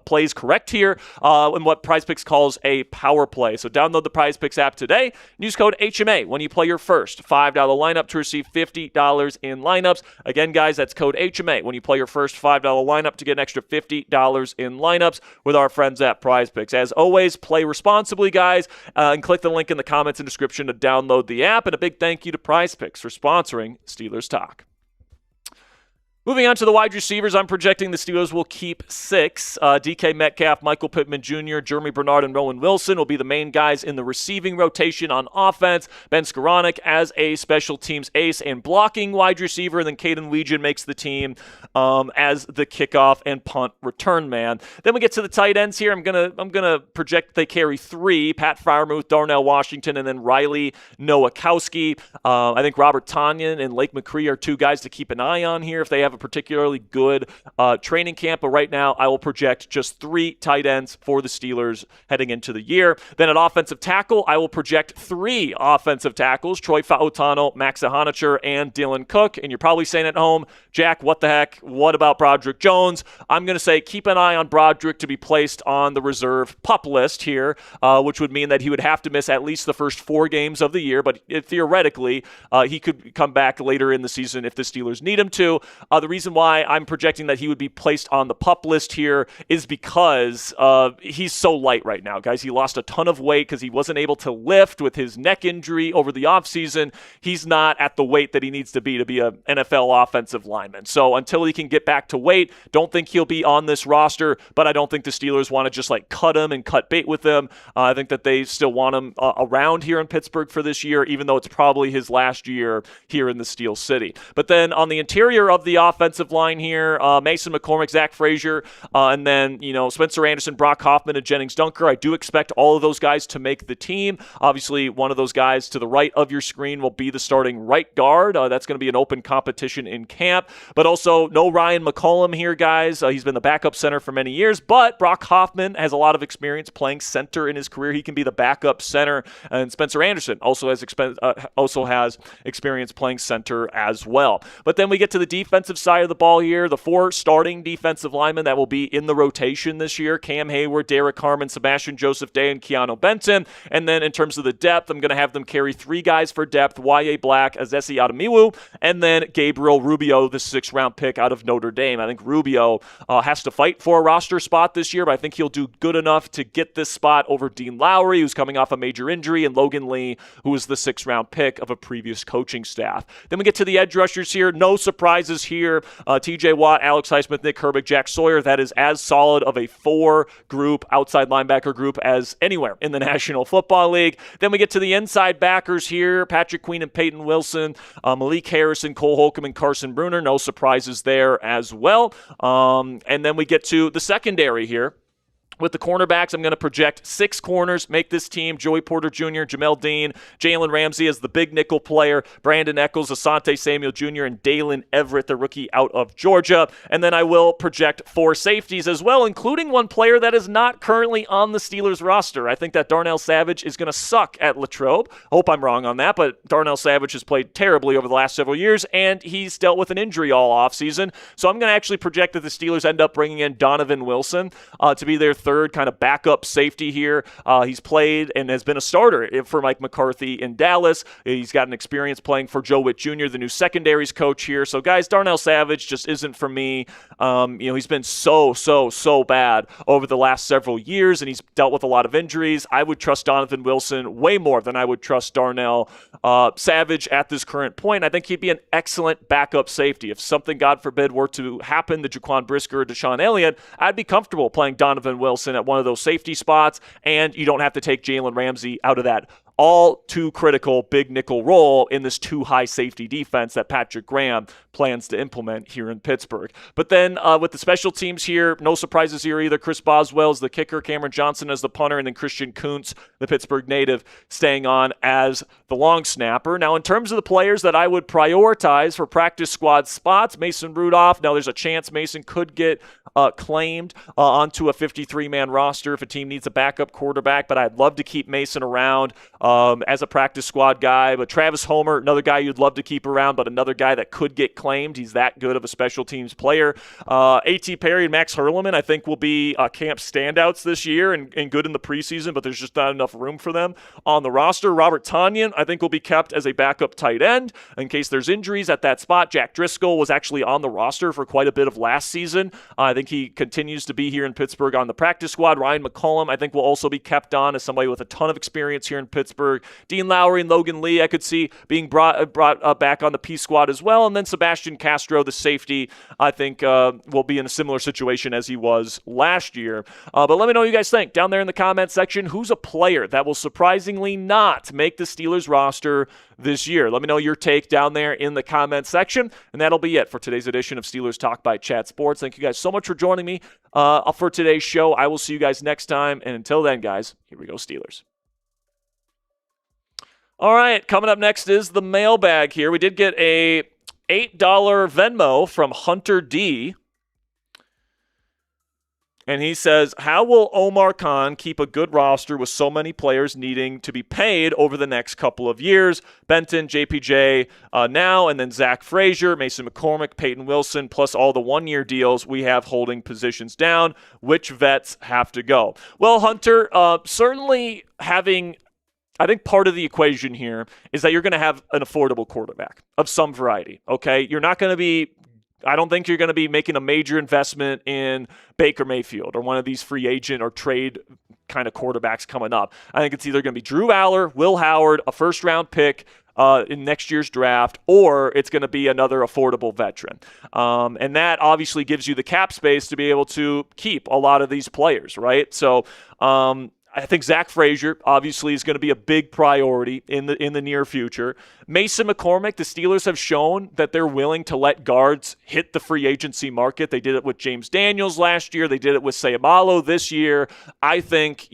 plays correct here in what Prize Picks calls a power play. So download the Prize Picks app today and use code HMA when you play your first $5 lineup to receive $50 in lineups. Again, guys, that's code HMA when you play your first $5 lineup to get an extra $50 in lineups with our friends at Prize Picks. As always, play responsibly, guys, and click the link in the comments and description to download the app. And a big thank you to Prize Picks for sponsoring Steelers Talk. Moving on to the wide receivers, I'm projecting the Steelers will keep 6. DK Metcalf, Michael Pittman Jr., Jeremy Bernard, and Rowan Wilson will be the main guys in the receiving rotation on offense. Ben Skoranek as a special teams ace and blocking wide receiver, and then Caden Weegan makes the team as the kickoff and punt return man. Then we get to the tight ends here. I'm gonna project they carry 3: Pat Freiermuth, Darnell Washington, and then Riley Nowakowski. I think Robert Tonyan and Lake McCree are 2 guys to keep an eye on here if they have a particularly good training camp. But right now, I will project just 3 tight ends for the Steelers heading into the year. Then at offensive tackle, I will project 3 offensive tackles: Troy Fautanu, Max Ahanicher, and Dylan Cook. And you're probably saying at home, Jack, what the heck? What about Broderick Jones? I'm going to say keep an eye on Broderick to be placed on the reserve PUP list here, which would mean that he would have to miss at least the first 4 games of the year. But theoretically, he could come back later in the season if the Steelers need him to. The reason why I'm projecting that he would be placed on the PUP list here is because he's so light right now, guys. He lost a ton of weight because he wasn't able to lift with his neck injury over the offseason. He's not at the weight that he needs to be an NFL offensive lineman. So until he can get back to weight, don't think he'll be on this roster, but I don't think the Steelers want to just cut him and cut bait with him. I think that they still want him around here in Pittsburgh for this year, even though it's probably his last year here in the Steel City. But then on the interior of the offensive line here, Mason McCormick, Zach Frazier, and then Spencer Anderson, Brock Hoffman, and Jennings Dunker. I do expect all of those guys to make the team. Obviously, one of those guys to the right of your screen will be the starting right guard. That's going to be an open competition in camp. But also, no Ryan McCollum here, guys. He's been the backup center for many years, but Brock Hoffman has a lot of experience playing center in his career. He can be the backup center. And Spencer Anderson also has experience playing center as well. But then we get to the defensive side of the ball here, the 4 starting defensive linemen that will be in the rotation this year, Cam Hayward, Derek Harmon, Sebastian Joseph Day, and Keanu Benton. And then in terms of the depth, I'm going to have them carry 3 guys for depth, Y.A. Black, Azesi Adamiwu, and then Gabriel Rubio, the 6th-round pick out of Notre Dame. I think Rubio has to fight for a roster spot this year, but I think he'll do good enough to get this spot over Dean Lowry, who's coming off a major injury, and Logan Lee, who was the 6th-round pick of a previous coaching staff. Then we get to the edge rushers here. No surprises here. TJ Watt, Alex Highsmith, Nick Herbig, Jack Sawyer. That is as solid of a 4-group outside linebacker group as anywhere in the National Football League. Then we get to the inside backers here. Patrick Queen and Peyton Wilson, Malik Harrison, Cole Holcomb, and Carson Bruner. No surprises there as well. And then we get to the secondary here. With the cornerbacks, I'm going to project 6 corners, make this team Joey Porter Jr., Jamel Dean, Jalen Ramsey as the big nickel player, Brandon Eccles, Asante Samuel Jr., and Dalen Everett, the rookie out of Georgia. And then I will project 4 safeties as well, including one player that is not currently on the Steelers roster. I think that Darnell Savage is going to suck at Latrobe. I hope I'm wrong on that, but Darnell Savage has played terribly over the last several years, and he's dealt with an injury all offseason. So I'm going to actually project that the Steelers end up bringing in Donovan Wilson to be their third kind of backup safety here. He's played and has been a starter for Mike McCarthy in Dallas. He's got an experience playing for Joe Witt Jr., the new secondaries coach here. So, guys, Darnell Savage just isn't for me. He's been so bad over the last several years, and he's dealt with a lot of injuries. I would trust Donovan Wilson way more than I would trust Darnell Savage at this current point. I think he'd be an excellent backup safety. If something, God forbid, were to happen to Jaquan Brisker or Deshaun Elliott, I'd be comfortable playing Donovan Wilson at one of those safety spots, and you don't have to take Jalen Ramsey out of that all too critical big nickel role in this too high safety defense that Patrick Graham plans to implement here in Pittsburgh. But then with the special teams here, no surprises here either. Chris Boswell is the kicker, Cameron Johnson as the punter, and then Christian Kuntz, the Pittsburgh native, staying on as the long snapper. Now, in terms of the players that I would prioritize for practice squad spots, Mason Rudolph. Now, there's a chance Mason could get claimed onto a 53-man roster if a team needs a backup quarterback, but I'd love to keep Mason around as a practice squad guy. But Travis Homer, another guy you'd love to keep around, but another guy that could get claimed. He's that good of a special teams player. A.T. Perry and Max Hurleman, I think, will be camp standouts this year and good in the preseason, but there's just not enough room for them on the roster. Robert Tonyan, I think, will be kept as a backup tight end in case there's injuries at that spot. Jack Driscoll was actually on the roster for quite a bit of last season. I think he continues to be here in Pittsburgh on the practice squad. Ryan McCollum, I think, will also be kept on as somebody with a ton of experience here in Pittsburgh. Dean Lowry and Logan Lee, I could see being brought back on the P squad as well. And then Sebastian Castro, the safety, I think will be in a similar situation as he was last year. But let me know what you guys think down there in the comment section. Who's a player that will surprisingly not make the Steelers roster this year? Let me know your take down there in the comment section. And that'll be it for today's edition of Steelers Talk by Chat Sports. Thank you guys so much for joining me for today's show. I will see you guys next time. And until then, guys, here we go, Steelers. All right, coming up next is the mailbag here. We did get a $8 Venmo from Hunter D. And he says, how will Omar Khan keep a good roster with so many players needing to be paid over the next couple of years? Benton, JPJ now, and then Zach Frazier, Mason McCormick, Peyton Wilson, plus all the one-year deals we have holding positions down. Which vets have to go? Well, Hunter, certainly having... I think part of the equation here is that you're going to have an affordable quarterback of some variety, okay? You're not going to be – I don't think you're going to be making a major investment in Baker Mayfield or one of these free agent or trade kind of quarterbacks coming up. I think it's either going to be Drew Aller, Will Howard, a first-round pick in next year's draft, or it's going to be another affordable veteran. And that obviously gives you the cap space to be able to keep a lot of these players, right? So I think Zach Frazier obviously is going to be a big priority in the near future. Mason McCormick, the Steelers have shown that they're willing to let guards hit the free agency market. They did it with James Daniels last year. They did it with Sayamalo this year. I think,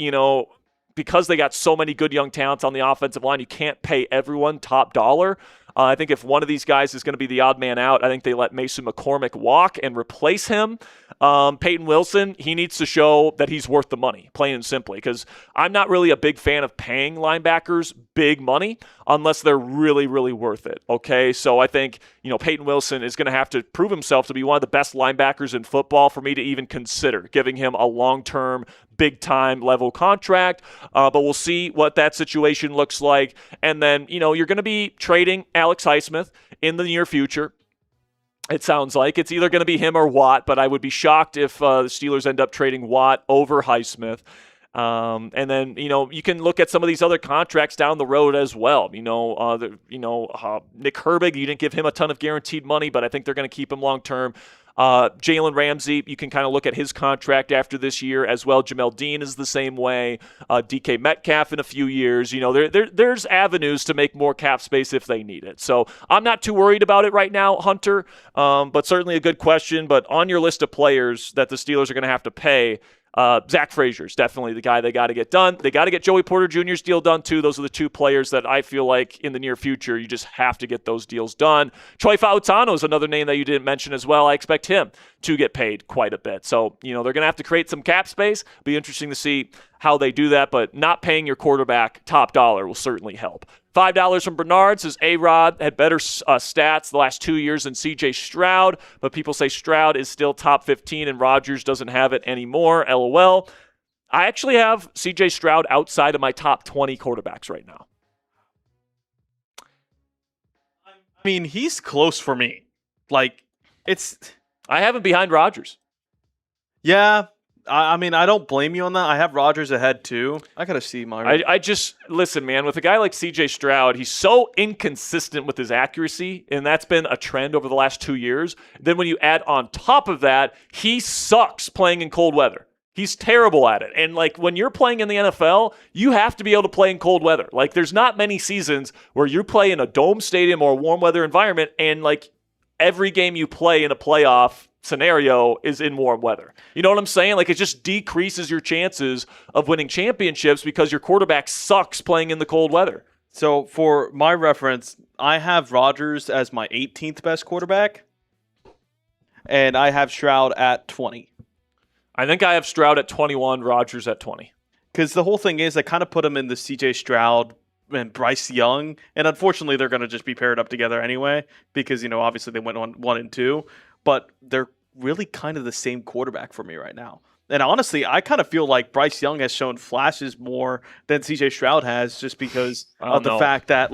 because they got so many good young talents on the offensive line, you can't pay everyone top dollar. I think if one of these guys is going to be the odd man out, I think they let Mason McCormick walk and replace him. Peyton Wilson, he needs to show that he's worth the money, plain and simply, because I'm not really a big fan of paying linebackers big money unless they're really, really worth it, okay? So I think, Peyton Wilson is going to have to prove himself to be one of the best linebackers in football for me to even consider giving him a long-term, big-time level contract, but we'll see what that situation looks like. And then, you're going to be trading Alex Highsmith in the near future. It sounds like it's either going to be him or Watt, but I would be shocked if the Steelers end up trading Watt over Highsmith. And then, you can look at some of these other contracts down the road as well. Nick Herbig, you didn't give him a ton of guaranteed money, but I think they're going to keep him long term. Jalen Ramsey, you can kind of look at his contract after this year as well. Jamel Dean is the same way. DK Metcalf in a few years. There's avenues to make more cap space if they need it. So I'm not too worried about it right now, Hunter, but certainly a good question. But on your list of players that the Steelers are going to have to pay, Zach Frazier is definitely the guy they got to get done. They got to get Joey Porter Jr.'s deal done too. Those are the two players that I feel like in the near future you just have to get those deals done. Troy Fautanu is another name that you didn't mention as well. I expect him to get paid quite a bit. So, they're going to have to create some cap space. Be interesting to see how they do that, but not paying your quarterback top dollar will certainly help. $5 from Bernard says A-Rod had better stats the last 2 years than C.J. Stroud, but people say Stroud is still top 15 and Rodgers doesn't have it anymore. LOL. I actually have C.J. Stroud outside of my top 20 quarterbacks right now. I mean, he's close for me. I have him behind Rodgers. Yeah. I mean, I don't blame you on that. I have Rodgers ahead, too. I got to see my... I just... Listen, man, with a guy like C.J. Stroud, he's so inconsistent with his accuracy, and that's been a trend over the last 2 years. Then when you add on top of that, he sucks playing in cold weather. He's terrible at it. And, when you're playing in the NFL, you have to be able to play in cold weather. There's not many seasons where you play in a dome stadium or a warm weather environment, and, every game you play in a playoff scenario is in warm weather. You know what I'm saying? It just decreases your chances of winning championships because your quarterback sucks playing in the cold weather. So for my reference, I have Rodgers as my 18th best quarterback, and I have Stroud at 20. I think I have Stroud at 21, Rodgers at 20. Because the whole thing is I kind of put him in the CJ Stroud and Bryce Young, and unfortunately they're going to just be paired up together anyway because, obviously they went on 1 and 2. But they're really kind of the same quarterback for me right now. And honestly, I kind of feel like Bryce Young has shown flashes more than CJ Stroud has just because of the fact that,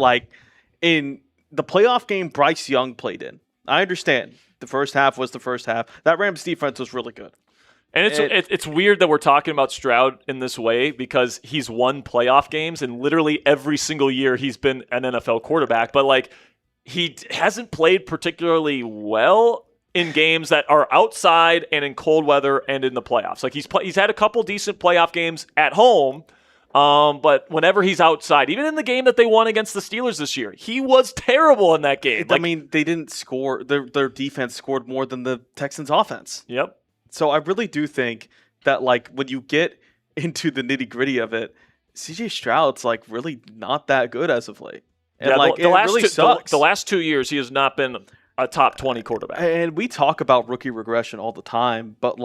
in the playoff game Bryce Young played in, I understand the first half was the first half. That Rams defense was really good. And it's weird that we're talking about Stroud in this way because he's won playoff games, and literally every single year he's been an NFL quarterback. But, he hasn't played particularly well in games that are outside and in cold weather and in the playoffs. He's had a couple decent playoff games at home, but whenever he's outside, even in the game that they won against the Steelers this year, he was terrible in that game. I mean, they didn't score. Their defense scored more than the Texans' offense. Yep. So I really do think that, when you get into the nitty-gritty of it, CJ Stroud's, really not that good as of late. And, it really sucks. The last 2 years, he has not been a top 20 quarterback. And we talk about rookie regression all the time, but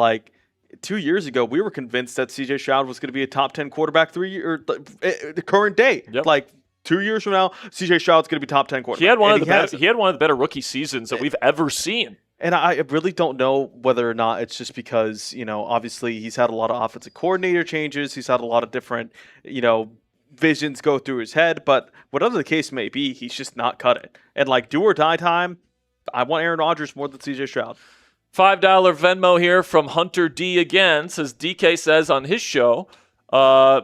2 years ago, we were convinced that CJ Stroud was going to be a top 10 quarterback the current day. Yep. 2 years from now, CJ Stroud's going to be top 10 quarterback. He had one of the better rookie seasons that we've ever seen. And I really don't know whether or not it's just because, obviously he's had a lot of offensive coordinator changes. He's had a lot of different, visions go through his head. But whatever the case may be, he's just not cut it. And do or die time, I want Aaron Rodgers more than CJ Stroud. $5 Venmo here from Hunter D again. Says DK says on his show,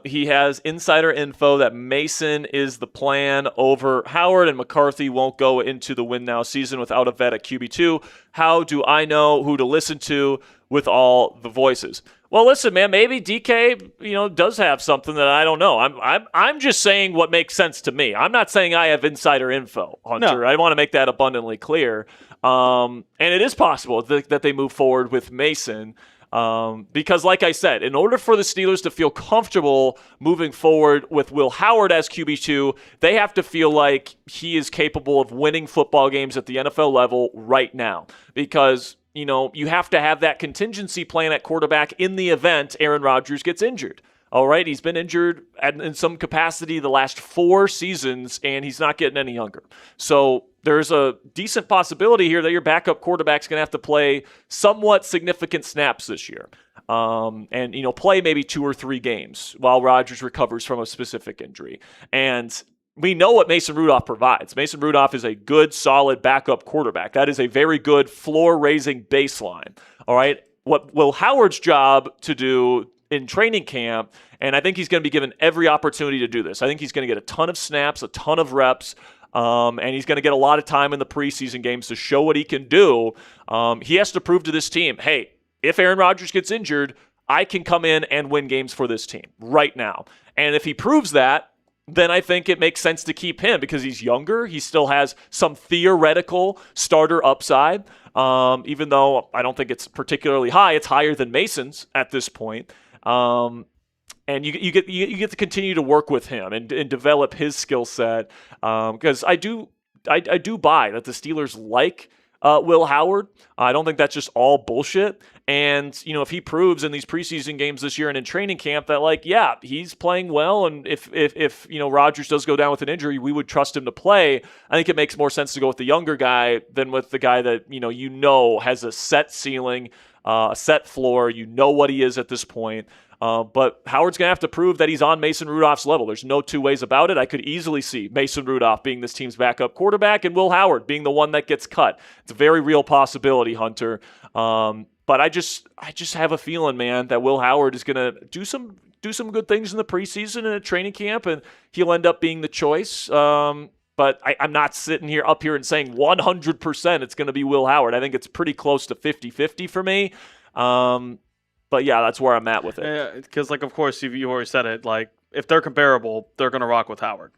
he has insider info that Mason is the plan over Howard and McCarthy won't go into the win now season without a vet at QB2. How do I know who to listen to with all the voices? Well, listen, man, maybe DK, does have something that I don't know. I'm just saying what makes sense to me. I'm not saying I have insider info, Hunter. No. I want to make that abundantly clear. And it is possible that they move forward with Mason. Because like I said, in order for the Steelers to feel comfortable moving forward with Will Howard as QB2, they have to feel like he is capable of winning football games at the NFL level right now. Because, you have to have that contingency plan at quarterback in the event Aaron Rodgers gets injured. All right, he's been injured in some capacity the last 4 seasons, and he's not getting any younger. So there's a decent possibility here that your backup quarterback's going to have to play somewhat significant snaps this year. And play maybe 2 or 3 games while Rodgers recovers from a specific injury. And we know what Mason Rudolph provides. Mason Rudolph is a good, solid backup quarterback. That is a very good floor-raising baseline. All right, what Will Howard's job to do in training camp, and I think he's going to be given every opportunity to do this. I think he's going to get a ton of snaps, a ton of reps, and he's going to get a lot of time in the preseason games to show what he can do. He has to prove to this team, hey, if Aaron Rodgers gets injured, I can come in and win games for this team right now. And if he proves that, then I think it makes sense to keep him because he's younger. He still has some theoretical starter upside, even though I don't think it's particularly high. It's higher than Mason's at this point. And you get to continue to work with him and develop his skill set. Because I do buy that the Steelers like Will Howard. I don't think that's just all bullshit. And, if he proves in these preseason games this year and in training camp that, he's playing well, and if Rodgers does go down with an injury, we would trust him to play, I think it makes more sense to go with the younger guy than with the guy that, has a set ceiling, a set floor. You know what he is at this point. But Howard's going to have to prove that he's on Mason Rudolph's level. There's no 2 ways about it. I could easily see Mason Rudolph being this team's backup quarterback and Will Howard being the one that gets cut. It's a very real possibility, Hunter. But I just have a feeling, man, that Will Howard is going to do some good things in the preseason and at training camp, and he'll end up being the choice. But I'm not sitting up here and saying 100% it's going to be Will Howard. I think it's pretty close to 50-50 for me. But yeah, that's where I'm at with it. Because, of course, you already said it. If they're comparable, they're going to rock with Howard.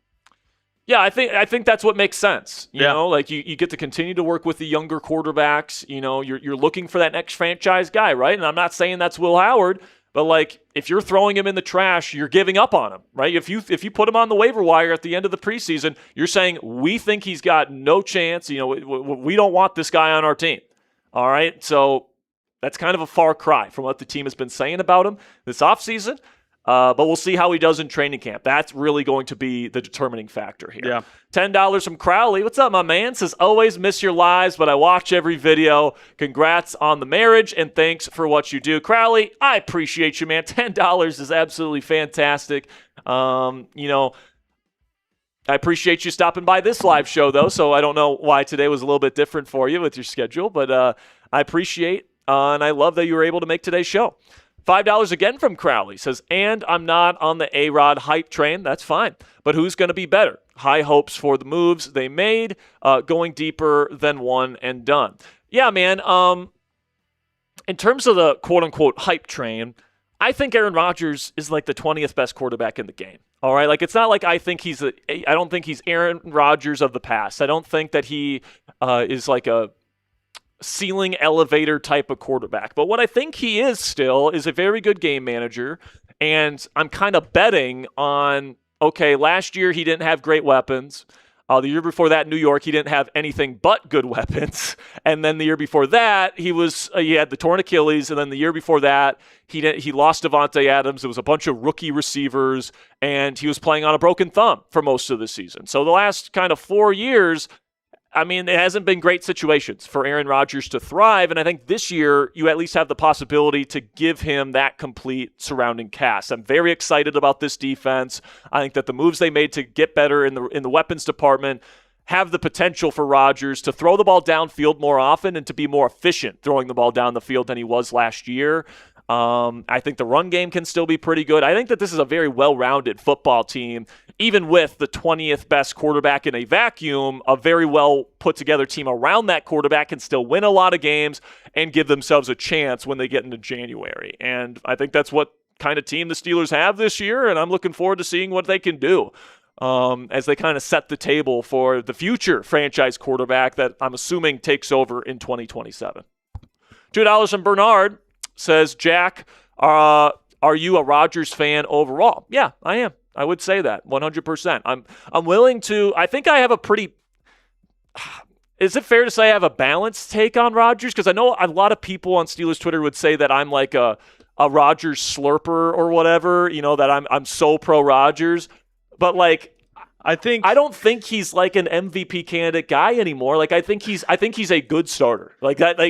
Yeah, I think that's what makes sense. You know, you get to continue to work with the younger quarterbacks. You're looking for that next franchise guy, right? And I'm not saying that's Will Howard, but if you're throwing him in the trash, you're giving up on him, right? If you put him on the waiver wire at the end of the preseason, you're saying we think he's got no chance. We don't want this guy on our team. All right, so that's kind of a far cry from what the team has been saying about him this offseason. But we'll see how he does in training camp. That's really going to be the determining factor here. Yeah. $10 from Crowley. What's up, my man? Says, always miss your lives, but I watch every video. Congrats on the marriage, and thanks for what you do. Crowley, I appreciate you, man. $10 is absolutely fantastic. I appreciate you stopping by this live show, though, so I don't know why today was a little bit different for you with your schedule, but I appreciate and I love that you were able to make today's show. $5 again from Crowley. Says, and I'm not on the A-Rod hype train. That's fine. But who's going to be better? High hopes for the moves they made, going deeper than one and done. Yeah, man. In terms of the quote-unquote hype train, I think Aaron Rodgers is the 20th best quarterback in the game. All right? It's not like I don't think he's Aaron Rodgers of the past. I don't think that he is a ceiling elevator type of quarterback. But what I think he is still is a very good game manager. And I'm kind of betting on, last year he didn't have great weapons. The year before that, New York, he didn't have anything but good weapons. And then the year before that, he had the torn Achilles. And then the year before that, he lost Devontae Adams. It was a bunch of rookie receivers, and he was playing on a broken thumb for most of the season. So the last kind of 4 years, it hasn't been great situations for Aaron Rodgers to thrive, and I think this year you at least have the possibility to give him that complete surrounding cast. I'm very excited about this defense. I think that the moves they made to get better in the weapons department have the potential for Rodgers to throw the ball downfield more often and to be more efficient throwing the ball down the field than he was last year. I think the run game can still be pretty good. I think that this is a very well-rounded football team. Even with the 20th best quarterback in a vacuum, a very well put-together team around that quarterback can still win a lot of games and give themselves a chance when they get into January. And I think that's what kind of team the Steelers have this year, and I'm looking forward to seeing what they can do as they kind of set the table for the future franchise quarterback that I'm assuming takes over in 2027. $2 from Bernard. says, Jack, are you a Rodgers fan overall? Yeah, I am. I would say that 100%. I'm willing to. I think I have a pretty. Is it fair to say I have a balanced take on Rodgers? Because I know a lot of people on Steelers Twitter would say that I'm like a Rodgers slurper or whatever. That I'm so pro Rodgers, but like. I don't think he's like an MVP candidate guy anymore. Like I think he's a good starter. Like that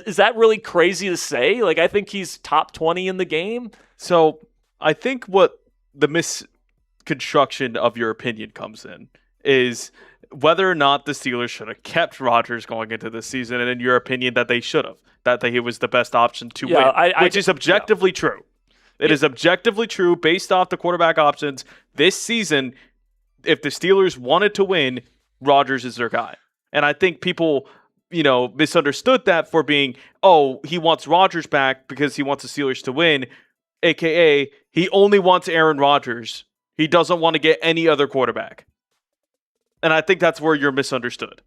is that really crazy to say? Like I think he's top 20 in the game. So I think what the misconstruction of your opinion comes in is whether or not the Steelers should have kept Rodgers going into this season, and in your opinion that they should have, that he was the best option to win, which is objectively true. It is objectively true based off the quarterback options this season. If the Steelers wanted to win, Rodgers is their guy. And I think people, misunderstood that for being, he wants Rodgers back because he wants the Steelers to win, a.k.a. he only wants Aaron Rodgers. He doesn't want to get any other quarterback. And I think that's where you're misunderstood.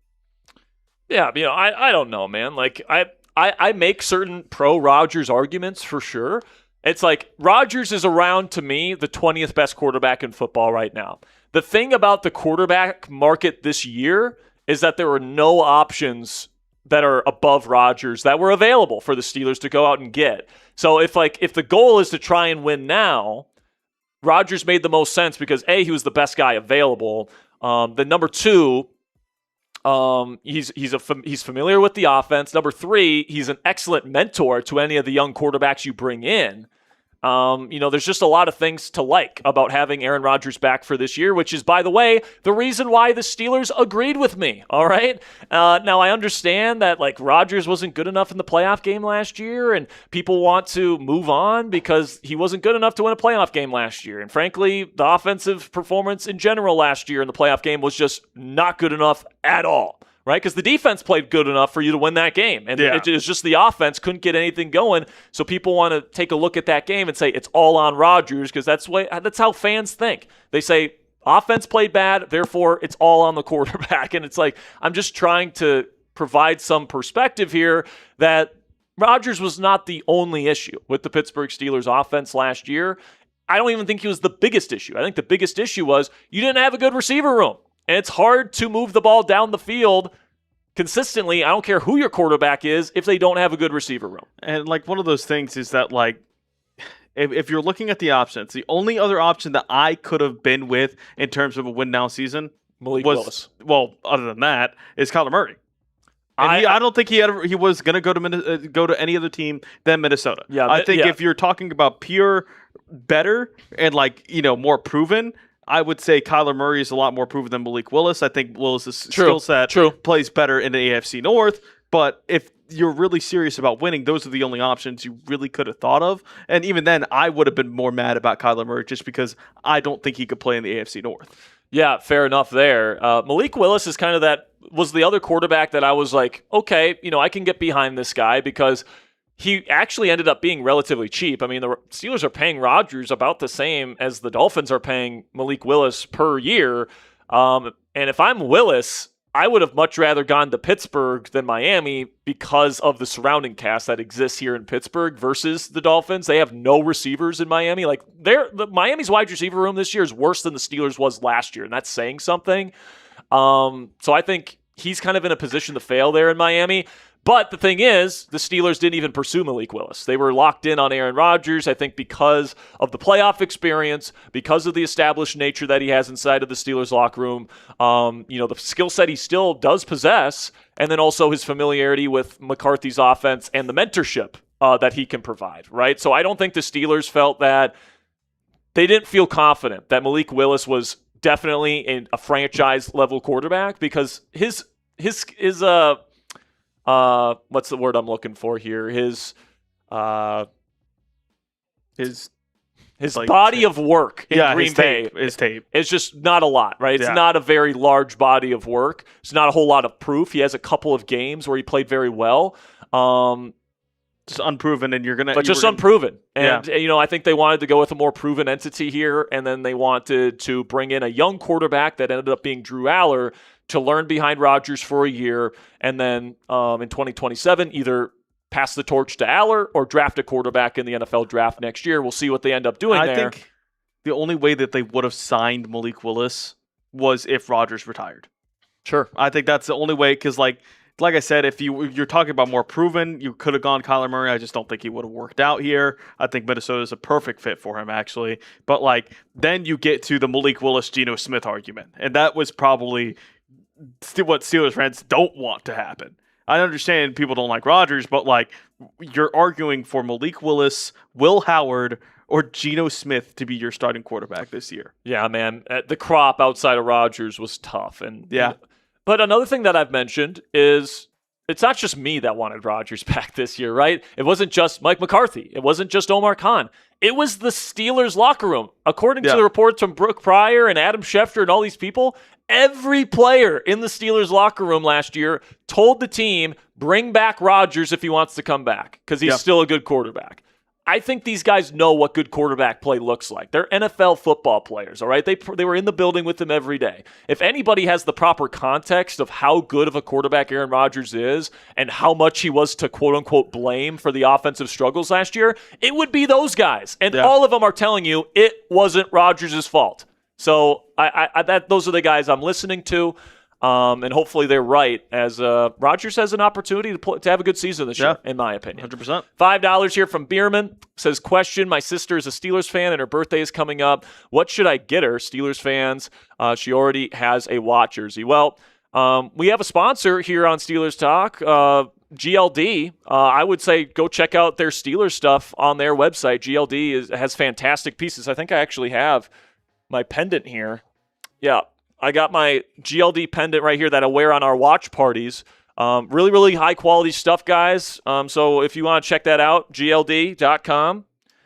Yeah, I don't know, man. Like, I make certain pro-Rodgers arguments for sure. It's like Rodgers is around, to me, the 20th best quarterback in football right now. The thing about the quarterback market this year is that there were no options that are above Rodgers that were available for the Steelers to go out and get. So if the goal is to try and win now, Rodgers made the most sense because A, he was the best guy available. Then number two, he's familiar with the offense. Number three, he's an excellent mentor to any of the young quarterbacks you bring in. There's just a lot of things to like about having Aaron Rodgers back for this year, which is, by the way, the reason why the Steelers agreed with me. All right. Now I understand that like Rodgers wasn't good enough in the playoff game last year, and people want to move on because he wasn't good enough to win a playoff game last year. And frankly, the offensive performance in general last year in the playoff game was just not good enough at all. Right, because the defense played good enough for you to win that game. And it was just the offense couldn't get anything going. So people want to take a look at that game and say it's all on Rodgers because that's how fans think. They say offense played bad, therefore it's all on the quarterback. And it's like I'm just trying to provide some perspective here that Rodgers was not the only issue with the Pittsburgh Steelers offense last year. I don't even think he was the biggest issue. I think the biggest issue was you didn't have a good receiver room. And it's hard to move the ball down the field consistently. I don't care who your quarterback is if they don't have a good receiver room. And like one of those things is that like if you're looking at the options, the only other option that I could have been with in terms of a win now season Malik Willis. Well, other than that, is Kyler Murray. And I don't think he was going to go to any other team than Minnesota. Yeah, I think if you're talking about pure better and more proven, I would say Kyler Murray is a lot more proven than Malik Willis. I think Willis' skill set plays better in the AFC North. But if you're really serious about winning, those are the only options you really could have thought of. And even then, I would have been more mad about Kyler Murray just because I don't think he could play in the AFC North. Yeah, fair enough there. Malik Willis is kind of was the other quarterback that I was like, okay, I can get behind this guy because he actually ended up being relatively cheap. I mean, the Steelers are paying Rodgers about the same as the Dolphins are paying Malik Willis per year. And if I'm Willis, I would have much rather gone to Pittsburgh than Miami because of the surrounding cast that exists here in Pittsburgh versus the Dolphins. They have no receivers in Miami. Like Miami's wide receiver room this year is worse than the Steelers was last year, and that's saying something. So I think he's kind of in a position to fail there in Miami. But the thing is, the Steelers didn't even pursue Malik Willis. They were locked in on Aaron Rodgers, I think because of the playoff experience, because of the established nature that he has inside of the Steelers locker room, the skill set he still does possess, and then also his familiarity with McCarthy's offense and the mentorship that he can provide, right? So I don't think the Steelers felt that they didn't feel confident that Malik Willis was definitely a franchise-level quarterback because his what's the word I'm looking for here? His body of work in Green Bay. His tape. It's just not a lot, right? It's not a very large body of work. It's not a whole lot of proof. He has a couple of games where he played very well. Just unproven, and unproven. And, I think they wanted to go with a more proven entity here, and then they wanted to bring in a young quarterback that ended up being Drew Aller to learn behind Rodgers for a year, and then in 2027 either pass the torch to Aller or draft a quarterback in the NFL draft next year. We'll see what they end up doing there. I think the only way that they would have signed Malik Willis was if Rodgers retired. Sure. I think that's the only way because, like I said, if you're talking about more proven, you could have gone Kyler Murray. I just don't think he would have worked out here. I think Minnesota is a perfect fit for him, actually. But, like, then you get to the Malik Willis, Geno Smith argument. And that was probably what Steelers fans don't want to happen. I understand people don't like Rodgers, but, like, you're arguing for Malik Willis, Will Howard, or Geno Smith to be your starting quarterback this year. Yeah, man. The crop outside of Rodgers was tough. Yeah. But another thing that I've mentioned is it's not just me that wanted Rodgers back this year, right? It wasn't just Mike McCarthy. It wasn't just Omar Khan. It was the Steelers locker room. According to the reports from Brooke Pryor and Adam Schefter and all these people, every player in the Steelers locker room last year told the team, bring back Rodgers if he wants to come back because he's still a good quarterback. I think these guys know what good quarterback play looks like. They're NFL football players, all right? They were in the building with him every day. If anybody has the proper context of how good of a quarterback Aaron Rodgers is and how much he was to quote-unquote blame for the offensive struggles last year, it would be those guys. And all of them are telling you it wasn't Rodgers' fault. So those are the guys I'm listening to. And hopefully they're right, as Rodgers has an opportunity to have a good season this year, in my opinion. 100%. $5 here from Bierman. Says, question, my sister is a Steelers fan and her birthday is coming up. What should I get her? Steelers fans, she already has a watch jersey. Well, we have a sponsor here on Steelers Talk, GLD. I would say go check out their Steelers stuff on their website. GLD has fantastic pieces. I think I actually have my pendant here. Yeah. I got my GLD pendant right here that I wear on our watch parties. Really, really high-quality stuff, guys. So if you want to check that out, gld.com.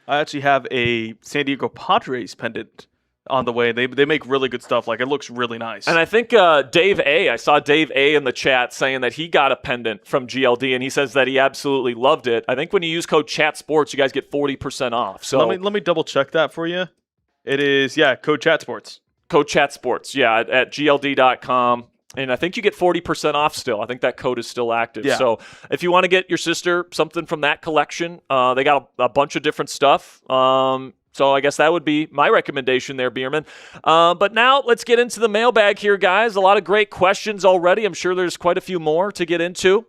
I actually have a San Diego Padres pendant on the way. They make really good stuff. Like, it looks really nice. And I think Dave A., I saw Dave A. in the chat saying that he got a pendant from GLD, and he says that he absolutely loved it. I think when you use code CHATSPORTS, you guys get 40% off. So let me double-check that for you. It is, code CHATSPORTS. Code ChatSports, at gld.com. And I think you get 40% off still. I think that code is still active. Yeah. So if you want to get your sister something from that collection, they got a bunch of different stuff. So I guess that would be my recommendation there, Bierman. But now let's get into the mailbag here, guys. A lot of great questions already. I'm sure there's quite a few more to get into.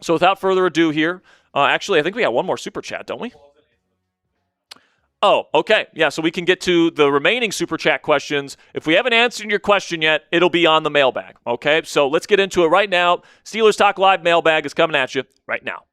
So without further ado here, actually, I think we got one more super chat, don't we? Oh, okay. Yeah, so we can get to the remaining Super Chat questions. If we haven't answered your question yet, it'll be on the mailbag, okay? So let's get into it right now. Steelers Talk Live mailbag is coming at you right now.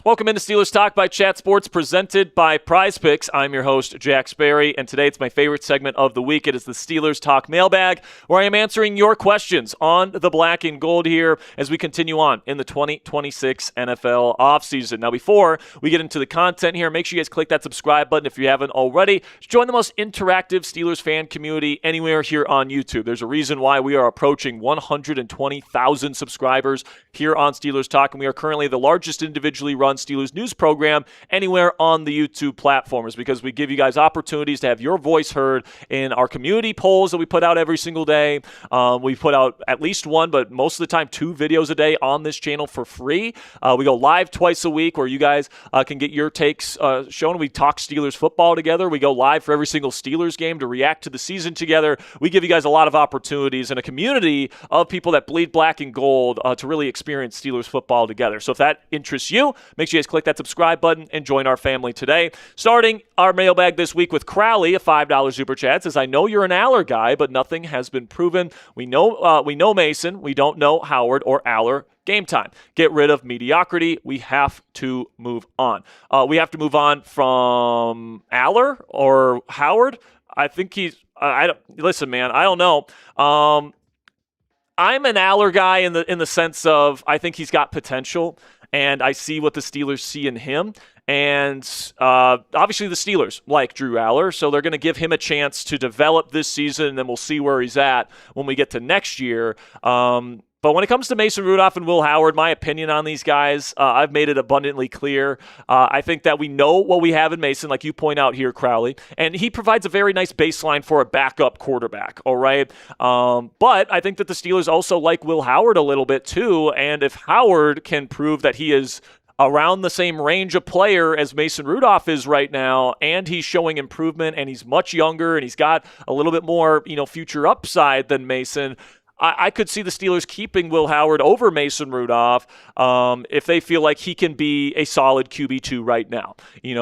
Welcome into Steelers Talk by Chat Sports, presented by Prize Picks. I'm your host, Jack Sperry, and today it's my favorite segment of the week. It is the Steelers Talk Mailbag, where I am answering your questions on the black and gold here as we continue on in the 2026 NFL offseason. Now, before we get into the content here, make sure you guys click that subscribe button if you haven't already. Join the most interactive Steelers fan community anywhere here on YouTube. There's a reason why we are approaching 120,000 subscribers here on Steelers Talk, and we are currently the largest individually run Steelers news program anywhere on the YouTube platform, is because we give you guys opportunities to have your voice heard in our community polls that we put out every single day. We put out at least one, but most of the time 2 videos a day on this channel for free. We go live twice a week where you guys can get your takes shown. We talk Steelers football together. We go live for every single Steelers game to react to the season together. We give you guys a lot of opportunities and a community of people that bleed black and gold to really experience Steelers football together. So if that interests you, make sure you guys click that subscribe button and join our family today. Starting our mailbag this week with Crowley, a $5 super chat, says, I know you're an Aller guy, but nothing has been proven. We know Mason. We don't know Howard or Aller. Game time. Get rid of mediocrity. We have to move on. We have to move on from Aller or Howard. I think he's listen, man, I don't know. I'm an Aller guy in the sense of I think he's got potential, and I see what the Steelers see in him. And obviously the Steelers like Drew Aller, so they're going to give him a chance to develop this season, and then we'll see where he's at when we get to next year. But when it comes to Mason Rudolph and Will Howard, my opinion on these guys, I've made it abundantly clear. I think that we know what we have in Mason, like you point out here, Crowley, and he provides a very nice baseline for a backup quarterback, all right? But I think that the Steelers also like Will Howard a little bit too, and if Howard can prove that he is around the same range of player as Mason Rudolph is right now, and he's showing improvement, and he's much younger, and he's got a little bit more, future upside than Mason, I could see the Steelers keeping Will Howard over Mason Rudolph if they feel like he can be a solid QB2 right now.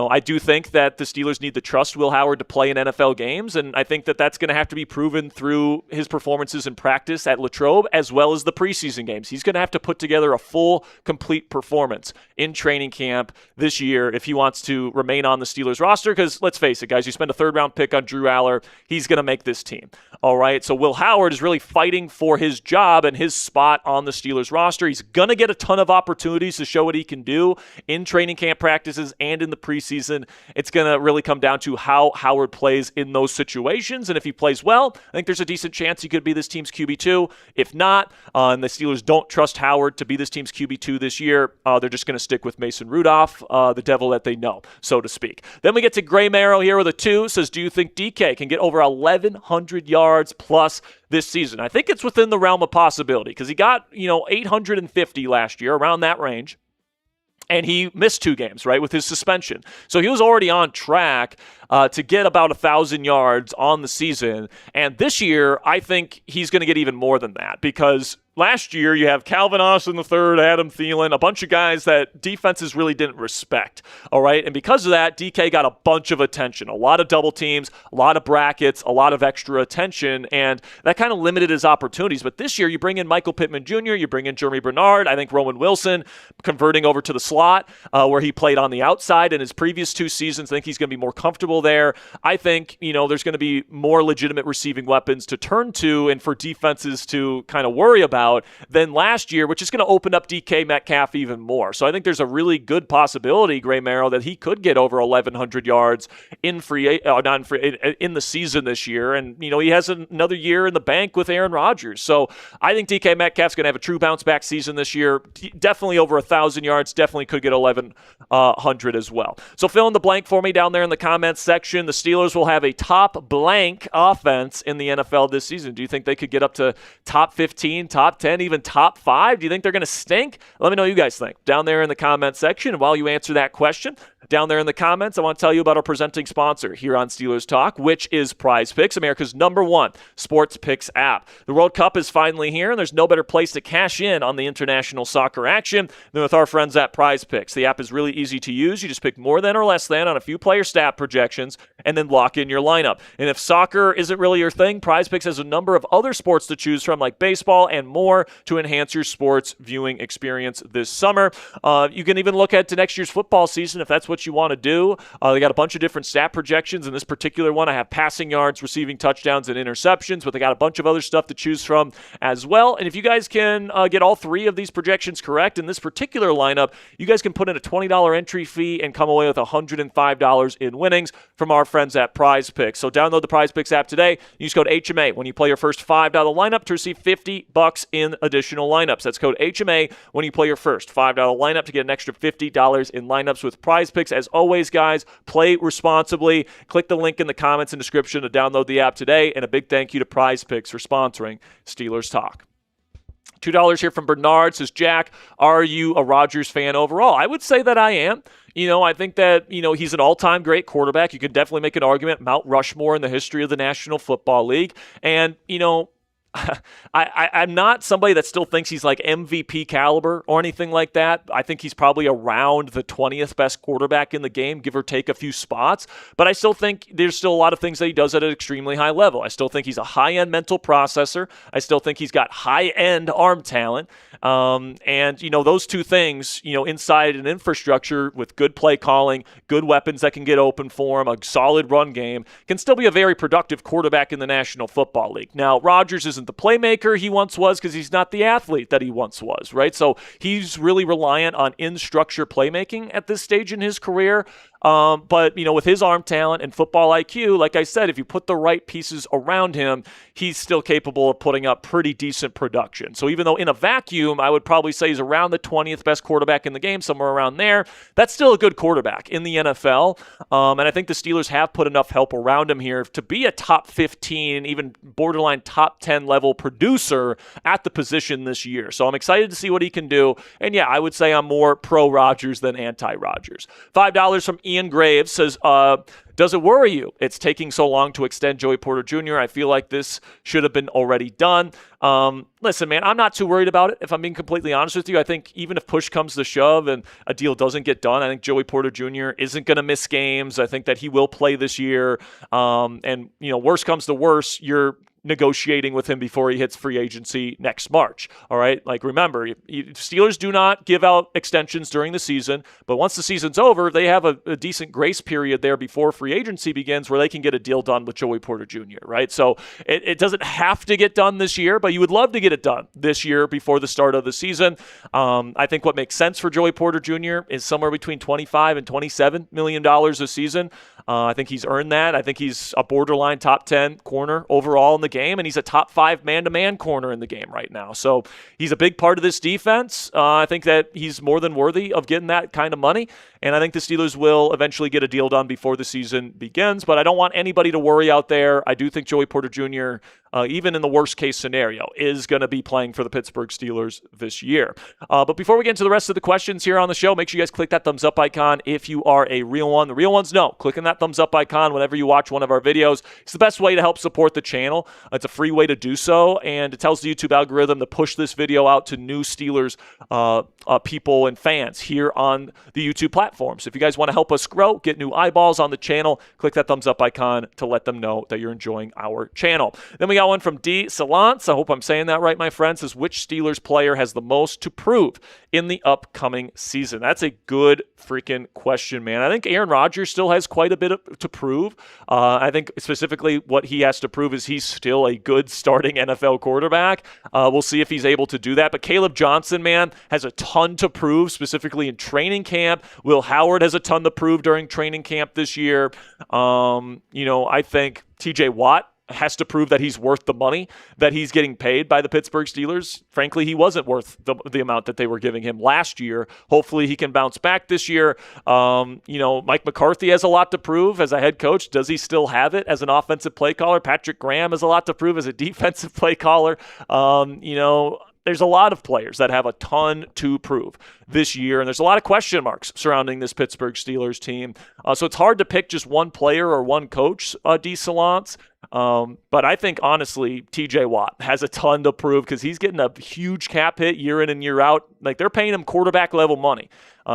I do think that the Steelers need to trust Will Howard to play in NFL games, and I think that that's going to have to be proven through his performances in practice at Latrobe as well as the preseason games. He's going to have to put together a full, complete performance in training camp this year if he wants to remain on the Steelers roster, because let's face it, guys, you spend a third-round pick on Drew Aller, he's going to make this team. All right, so Will Howard is really fighting for his job and his spot on the Steelers roster. He's going to get a ton of opportunities to show what he can do in training camp practices and in the preseason. It's going to really come down to how Howard plays in those situations, and if he plays well, I think there's a decent chance he could be this team's QB2. If not, and the Steelers don't trust Howard to be this team's QB2 this year, they're just going to stick with Mason Rudolph, the devil that they know, so to speak. Then we get to Gray Marrow here with a 2, says, do you think DK can get over 1,100 yards plus this season? I think it's within the realm of possibility because he got, 850 last year, around that range. And he missed 2 games, right, with his suspension. So he was already on track to get about 1,000 yards on the season. And this year, I think he's going to get even more than that because last year you have Calvin Austin III, Adam Thielen, a bunch of guys that defenses really didn't respect, all right? And because of that, DK got a bunch of attention, a lot of double teams, a lot of brackets, a lot of extra attention, and that kind of limited his opportunities. But this year, you bring in Michael Pittman Jr., you bring in Jeremy Bernard, I think Roman Wilson converting over to the slot where he played on the outside in his previous 2 seasons. I think he's going to be more comfortable there. I think, there's going to be more legitimate receiving weapons to turn to and for defenses to kind of worry about than last year, which is going to open up DK Metcalf even more. So I think there's a really good possibility, Gray Marrow, that he could get over 1,100 yards in the season this year. And, he has another year in the bank with Aaron Rodgers. So I think DK Metcalf's going to have a true bounce back season this year. Definitely over 1,000 yards, definitely could get 1,100 as well. So fill in the blank for me down there in the comments section. The Steelers will have a top blank offense in the NFL this season. Do you think they could get up to top 15, top 10, even top 5? Do you think they're going to stink? Let me know what you guys think down there in the comment section. And while you answer that question, down there in the comments, I want to tell you about our presenting sponsor here on Steelers Talk, which is Prize Picks, America's #1 sports picks app. The World Cup is finally here, and there's no better place to cash in on the international soccer action than with our friends at Prize Picks. The app is really easy to use. You just pick more than or less than on a few player stat projections and then lock in your lineup. And if soccer isn't really your thing, Prize Picks has a number of other sports to choose from, like baseball and more, to enhance your sports viewing experience this summer. You can even look ahead to next year's football season if that's what you want to do. They got a bunch of different stat projections. In this particular one, I have passing yards, receiving touchdowns, and interceptions, but they got a bunch of other stuff to choose from as well. And if you guys can get all 3 of these projections correct in this particular lineup, you guys can put in a $20 entry fee and come away with $105 in winnings from our friends at Prize Picks. So download the Prize Picks app today. Use code HMA when you play your first $5 lineup to receive $50 in additional lineups. That's code HMA when you play your first $5 lineup to get an extra $50 in lineups with Prize Picks. As always, guys, play responsibly. Click the link in the comments and description to download the app today. And a big thank you to Prize Picks for sponsoring Steelers Talk. $2 here from Bernard says, Jack, are you a Rodgers fan overall? I would say that I am. I think that, he's an all-time great quarterback. You could definitely make an argument, Mount Rushmore in the history of the National Football League. And, I'm not somebody that still thinks he's like MVP caliber or anything like that. I think he's probably around the 20th best quarterback in the game, give or take a few spots. But I still think there's still a lot of things that he does at an extremely high level. I still think he's a high-end mental processor. I still think he's got high-end arm talent. And those 2 things, inside an infrastructure with good play calling, good weapons that can get open for him, a solid run game, can still be a very productive quarterback in the National Football League. Now, Rodgers is isn't the playmaker he once was because he's not the athlete that he once was, right? So he's really reliant on in-structure playmaking at this stage in his career. But, with his arm talent and football IQ, like I said, if you put the right pieces around him, he's still capable of putting up pretty decent production. So even though in a vacuum, I would probably say he's around the 20th best quarterback in the game, somewhere around there, that's still a good quarterback in the NFL. And I think the Steelers have put enough help around him here to be a top 15, even borderline top 10 level producer at the position this year. So I'm excited to see what he can do. And yeah, I would say I'm more pro Rodgers than anti Rodgers. $5 from Ian Graves says, does it worry you it's taking so long to extend Joey Porter Jr.? I feel like this should have been already done. Listen, man, I'm not too worried about it, if I'm being completely honest with you. I think even if push comes to shove and a deal doesn't get done, I think Joey Porter Jr. isn't going to miss games. I think that he will play this year. And worst comes to worst, you're negotiating with him before he hits free agency next March. All right. Like, remember, Steelers do not give out extensions during the season, but once the season's over, they have a decent grace period there before free agency begins where they can get a deal done with Joey Porter Jr. Right. So it doesn't have to get done this year, but you would love to get it done this year before the start of the season. I think what makes sense for Joey Porter Jr. is somewhere between $25 and $27 million a season. I think he's earned that. I think he's a borderline top 10 corner overall in the game, and he's a top 5 man-to-man corner in the game right now. So he's a big part of this defense. I think that he's more than worthy of getting that kind of money, and I think the Steelers will eventually get a deal done before the season begins, but I don't want anybody to worry out there. I do think Joey Porter Jr., even in the worst-case scenario, is going to be playing for the Pittsburgh Steelers this year. But before we get into the rest of the questions here on the show, make sure you guys click that thumbs up icon if you are a real one. The real ones know. Clicking that thumbs up icon whenever you watch one of our videos, it's the best way to help support the channel. It's a free way to do so, and it tells the YouTube algorithm to push this video out to new Steelers people and fans here on the YouTube platform. So if you guys want to help us grow, get new eyeballs on the channel, click that thumbs up icon to let them know that you're enjoying our channel. Then we got one from D. Salance. I hope I'm saying that right, my friend. Says, which Steelers player has the most to prove in the upcoming season? That's a good freaking question, man. I think Aaron Rodgers still has quite a bit to prove. I think specifically what he has to prove is he's still a good starting NFL quarterback. We'll see if he's able to do that. But Caleb Johnson, man, has a ton to prove, specifically in training camp. Will Howard has a ton to prove during training camp this year. I think TJ Watt has to prove that he's worth the money that he's getting paid by the Pittsburgh Steelers. Frankly, he wasn't worth the amount that they were giving him last year. Hopefully he can bounce back this year. Mike McCarthy has a lot to prove as a head coach. Does he still have it as an offensive play caller? Patrick Graham has a lot to prove as a defensive play caller. There's a lot of players that have a ton to prove this year, and there's a lot of question marks surrounding this Pittsburgh Steelers team. So it's hard to pick just one player or one coach, D. Salance. But I think, honestly, TJ Watt has a ton to prove because he's getting a huge cap hit year in and year out. Like, they're paying him quarterback level money.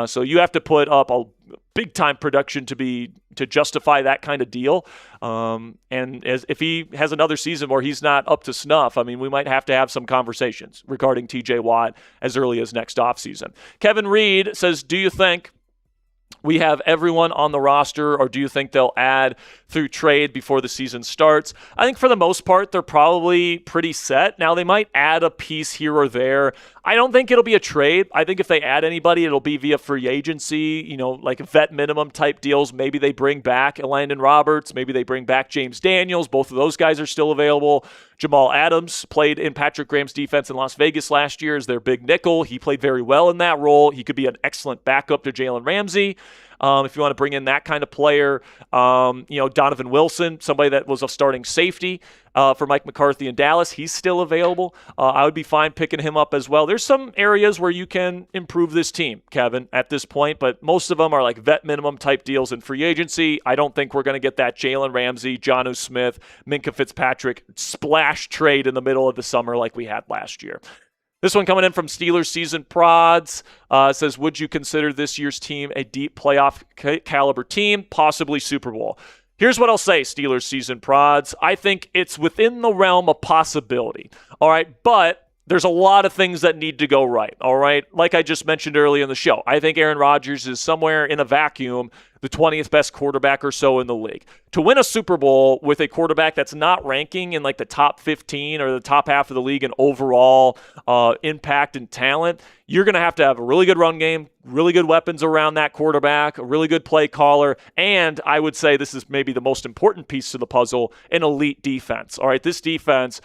So you have to put up a big time production to justify that kind of deal. If he has another season where he's not up to snuff, I mean, we might have to have some conversations regarding TJ Watt as early as next offseason. Kevin Reed says, do you think we have everyone on the roster, or do you think they'll add through trade before the season starts? I think for the most part, they're probably pretty set. Now, they might add a piece here or there. I don't think it'll be a trade. I think if they add anybody, it'll be via free agency, like vet minimum type deals. Maybe they bring back Landon Roberts. Maybe they bring back James Daniels. Both of those guys are still available. Jamal Adams played in Patrick Graham's defense in Las Vegas last year as their big nickel. He played very well in that role. He could be an excellent backup to Jalen Ramsey. If you want to bring in that kind of player, Donovan Wilson, somebody that was a starting safety for Mike McCarthy in Dallas, he's still available. I would be fine picking him up as well. There's some areas where you can improve this team, Kevin, at this point, but most of them are like vet minimum type deals in free agency. I don't think we're going to get that Jalen Ramsey, Jonnu Smith, Minkah Fitzpatrick splash trade in the middle of the summer like we had last year. This one coming in from Steelers Season Prods says, would you consider this year's team a deep playoff caliber team, possibly Super Bowl? Here's what I'll say, Steelers Season Prods. I think it's within the realm of possibility. All right, but there's a lot of things that need to go right, all right? Like I just mentioned earlier in the show, I think Aaron Rodgers is somewhere in a vacuum the 20th best quarterback or so in the league. To win a Super Bowl with a quarterback that's not ranking in like the top 15 or the top half of the league in overall impact and talent, you're going to have a really good run game, really good weapons around that quarterback, a really good play caller, and I would say this is maybe the most important piece to the puzzle, an elite defense. All right, this defense,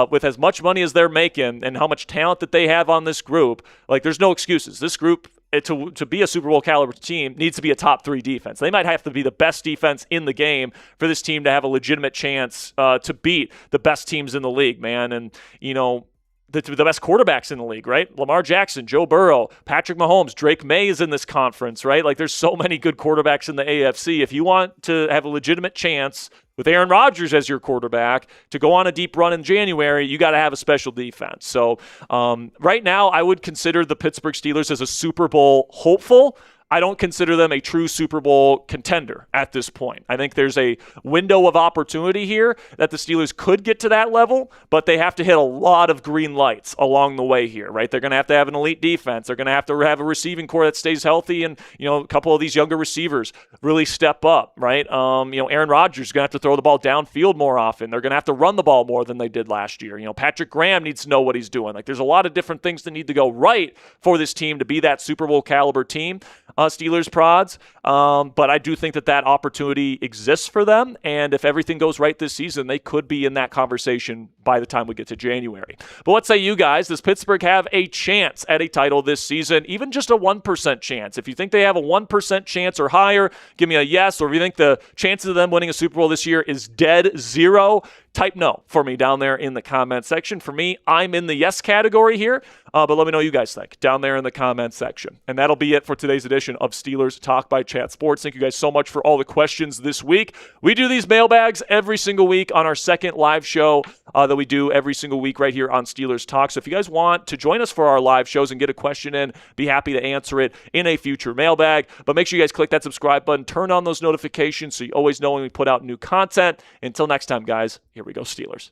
with as much money as they're making and how much talent that they have on this group, like there's no excuses. This group, to be a Super Bowl caliber team, needs to be a top 3 defense. They might have to be the best defense in the game for this team to have a legitimate chance to beat the best teams in the league, man. And, you know, the best quarterbacks in the league, right? Lamar Jackson, Joe Burrow, Patrick Mahomes, Drake May is in this conference, right? Like there's so many good quarterbacks in the AFC. If you want to have a legitimate chance with Aaron Rodgers as your quarterback to go on a deep run in January, you got to have a special defense. So right now, I would consider the Pittsburgh Steelers as a Super Bowl hopeful. I don't consider them a true Super Bowl contender at this point. I think there's a window of opportunity here that the Steelers could get to that level, but they have to hit a lot of green lights along the way here, right? They're going to have an elite defense. They're going to have a receiving core that stays healthy, and, you know, a couple of these younger receivers really step up, right? You know, Aaron Rodgers is going to have to throw the ball downfield more often. They're going to have to run the ball more than they did last year. You know, Patrick Graham needs to know what he's doing. Like, there's a lot of different things that need to go right for this team to be that Super Bowl caliber team. Steelers prods, but I do think that opportunity exists for them, and if everything goes right this season, they could be in that conversation by the time we get to January. But what say you guys? Does Pittsburgh have a chance at a title this season, even just a 1% chance? If you think they have a 1% chance or higher, give me a yes, or if you think the chances of them winning a Super Bowl this year is dead zero, type no for me down there in the comment section. For me, I'm in the yes category here, but let me know what you guys think down there in the comment section. And that'll be it for today's edition of Steelers Talk by Chat Sports. Thank you guys so much for all the questions this week. We do these mailbags every single week on our second live show that we do every single week right here on Steelers Talk. So if you guys want to join us for our live shows and get a question in, be happy to answer it in a future mailbag. But make sure you guys click that subscribe button, turn on those notifications so you always know when we put out new content. Until next time, guys, here we go, Steelers.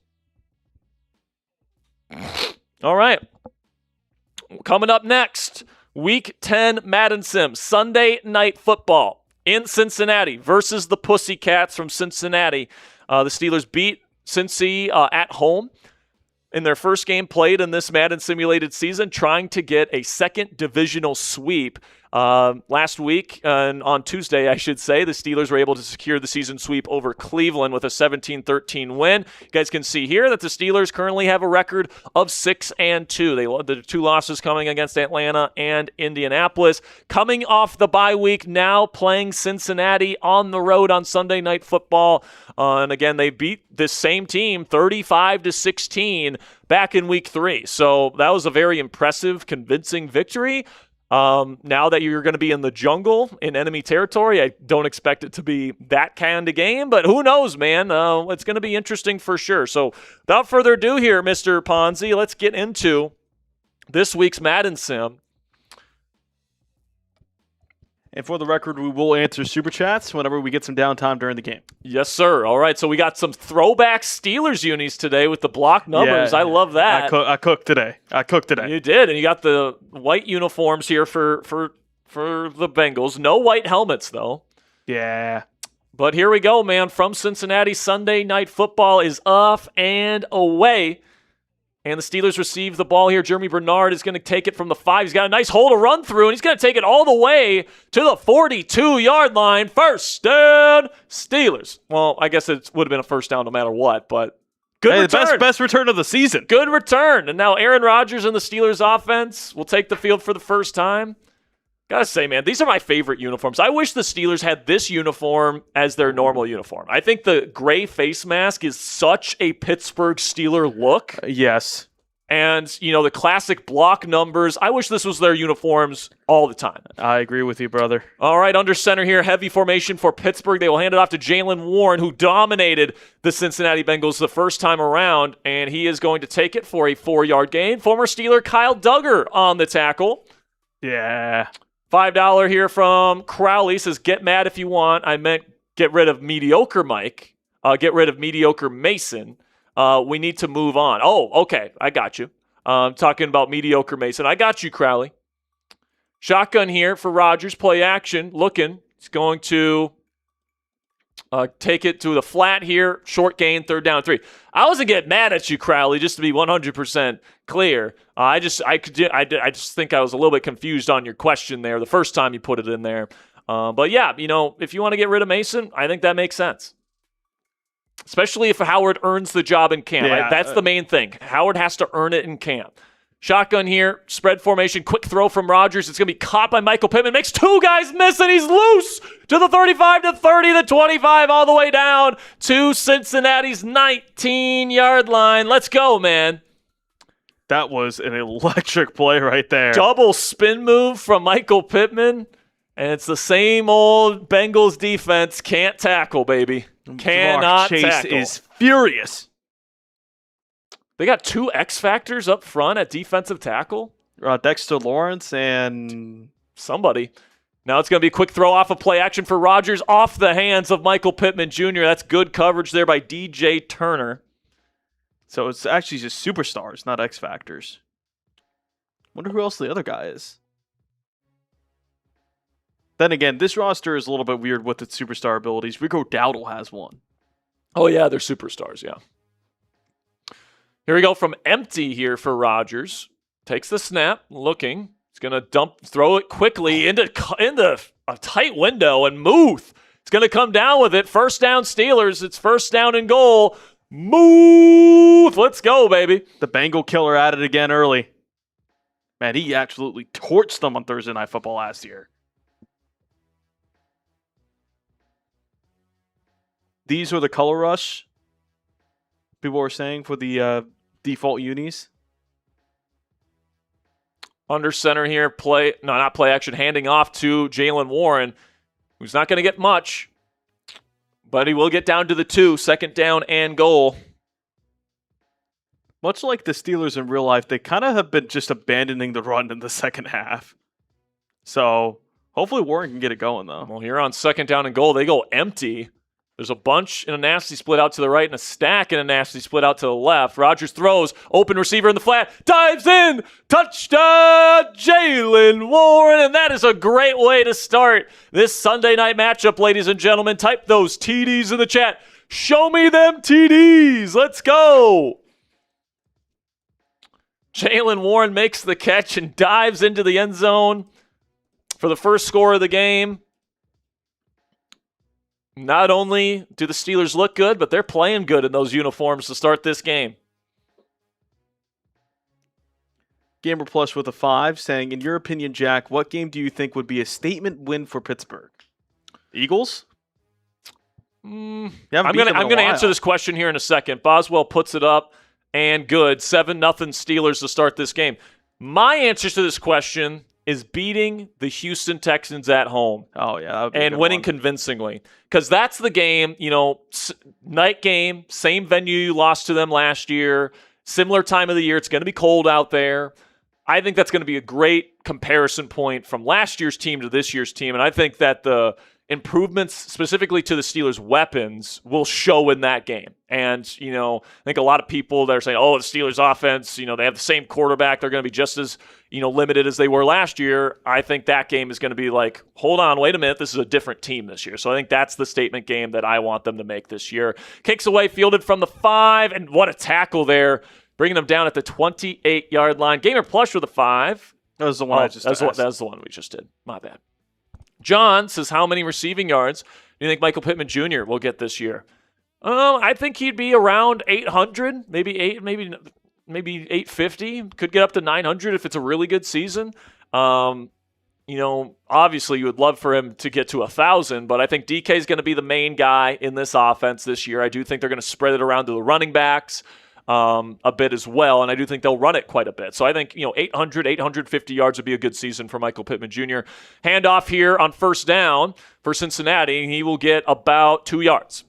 All right. Coming up next, Week 10 Madden Sim, Sunday Night Football in Cincinnati versus the Pussycats from Cincinnati. The Steelers beat Cincy at home in their first game played in this Madden simulated season, trying to get a second divisional sweep. Last week, on Tuesday, I should say, the Steelers were able to secure the season sweep over Cleveland with a 17-13 win. You guys can see here that the Steelers currently have a record of 6-2. They led the 2 losses coming against Atlanta and Indianapolis. Coming off the bye week, now playing Cincinnati on the road on Sunday Night Football. And again, they beat this same team 35-16 back in Week 3. So that was a very impressive, convincing victory. Now that you're going to be in the jungle in enemy territory, I don't expect it to be that kind of game, but who knows, man? It's going to be interesting for sure. So without further ado here, Mr. Ponzi, let's get into this week's Madden Sim. And for the record, we will answer Super Chats whenever we get some downtime during the game. Yes, sir. All right, so we got some throwback Steelers unis today with the block numbers. Yeah, I love that. I cooked today. You did, and you got the white uniforms here for the Bengals. No white helmets, though. Yeah. But here we go, man. From Cincinnati, Sunday Night Football is off and away. And the Steelers receive the ball here. Jeremy Bernard is going to take it from the 5. He's got a nice hole to run through, and he's going to take it all the way to the 42-yard line. First down, Steelers. Well, I guess it would have been a first down no matter what, but good return. Best return of the season. Good return. And now Aaron Rodgers and the Steelers offense will take the field for the first time. Gotta say, man, these are my favorite uniforms. I wish the Steelers had this uniform as their normal uniform. I think the gray face mask is such a Pittsburgh Steeler look. Yes. And, you know, the classic block numbers. I wish this was their uniforms all the time. I agree with you, brother. All right, under center here, heavy formation for Pittsburgh. They will hand it off to Jaylen Warren, who dominated the Cincinnati Bengals the first time around, and he is going to take it for a 4-yard gain. Former Steeler Kyle Duggar on the tackle. Yeah. $5 here from Crowley says, get mad if you want. I meant get rid of mediocre Mike. Get rid of mediocre Mason. We need to move on. Oh, okay. I got you. talking about mediocre Mason. I got you, Crowley. Shotgun here for Rodgers. Play action. Looking. He's going to take it to the flat here. Short gain, 3rd down 3. I wasn't getting mad at you, Crowley, just to be 100% clear. I just think I was a little bit confused on your question there the first time you put it in there. But yeah, if you want to get rid of Mason, I think that makes sense. Especially if Howard earns the job in camp. Yeah, right? That's the main thing. Howard has to earn it in camp. Shotgun here, spread formation, quick throw from Rodgers. It's going to be caught by Michael Pittman. Makes 2 guys miss, and he's loose to the 35, to 30, to 25, all the way down to Cincinnati's 19-yard line. Let's go, man. That was an electric play right there. Double spin move from Michael Pittman, and it's the same old Bengals defense. Can't tackle, baby. Cannot Chase tackle. is furious. They got 2 X factors up front at defensive tackle. Dexter Lawrence and somebody. Now it's going to be a quick throw off of play action for Rodgers off the hands of Michael Pittman Jr. That's good coverage there by DJ Turner. So it's actually just superstars, not X factors. Wonder who else the other guy is. Then again, this roster is a little bit weird with its superstar abilities. Rico Dowdle has one. Oh yeah, they're superstars, yeah. Here we go from empty here for Rodgers. Takes the snap, looking. He's going to throw it quickly into a tight window, and Muth is going to come down with it. 1st down Steelers. It's 1st down and goal. Muth, let's go, baby. The Bengal killer at it again early. Man, he absolutely torched them on Thursday Night Football last year. These are the color rush people were saying for the default unis. Under center here, not play action, handing off to Jaylen Warren, who's not going to get much, but he will get down to the 2, 2nd down and goal. Much like the Steelers in real life, they kind of have been just abandoning the run in the second half. So hopefully Warren can get it going, though. Well, here on 2nd down and goal, they go empty. There's a bunch in a nasty split out to the right and a stack in a nasty split out to the left. Rodgers throws, open receiver in the flat, dives in, touchdown, Jaylen Warren. And that is a great way to start this Sunday night matchup, ladies and gentlemen. Type those TDs in the chat. Show me them TDs. Let's go. Jaylen Warren makes the catch and dives into the end zone for the first score of the game. Not only do the Steelers look good, but they're playing good in those uniforms to start this game. Gamer Plus with a 5 saying, in your opinion, Jack, what game do you think would be a statement win for Pittsburgh? Eagles? I'm going to answer this question here in a second. Boswell puts it up, and good. 7-0 Steelers to start this game. My answer to this question is beating the Houston Texans at home. Oh, yeah. And winning convincingly. Because that's the game, night game, same venue you lost to them last year, similar time of the year. It's going to be cold out there. I think that's going to be a great comparison point from last year's team to this year's team. And I think that the improvements specifically to the Steelers' weapons will show in that game. And, I think a lot of people that are saying, oh, the Steelers' offense, they have the same quarterback. They're going to be just as, limited as they were last year. I think that game is going to be like, hold on, wait a minute. This is a different team this year. So I think that's the statement game that I want them to make this year. Kicks away, fielded from the 5, and what a tackle there, bringing them down at the 28-yard line. Gamer Plush with a 5. That was the one I just asked. That's the one we just did. My bad. John says, how many receiving yards do you think Michael Pittman Jr. will get this year? I think he'd be around 800, maybe 850. Could get up to 900 if it's a really good season. Obviously you would love for him to get to 1,000, but I think DK is going to be the main guy in this offense this year. I do think they're going to spread it around to the running backs a bit as well, and I do think they'll run it quite a bit. So I think 800, 850 yards would be a good season for Michael Pittman Jr. Handoff here on 1st down for Cincinnati, and he will get about 2 yards.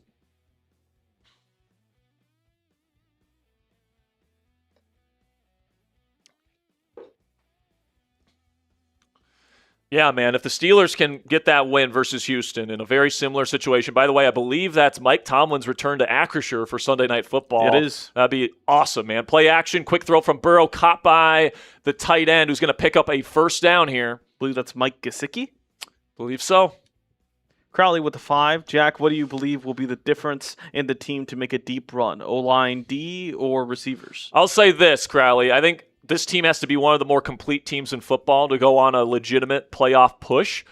Yeah, man. If the Steelers can get that win versus Houston in a very similar situation, by the way, I believe that's Mike Tomlin's return to Acrisure for Sunday Night Football. It is. That'd be awesome, man. Play action, quick throw from Burrow, caught by the tight end who's going to pick up a first down here. I believe that's Mike Gesicki. Believe so. Crowley with the 5. Jack, what do you believe will be the difference in the team to make a deep run? O-line, D, or receivers? I'll say this, Crowley. I think this team has to be one of the more complete teams in football to go on a legitimate playoff push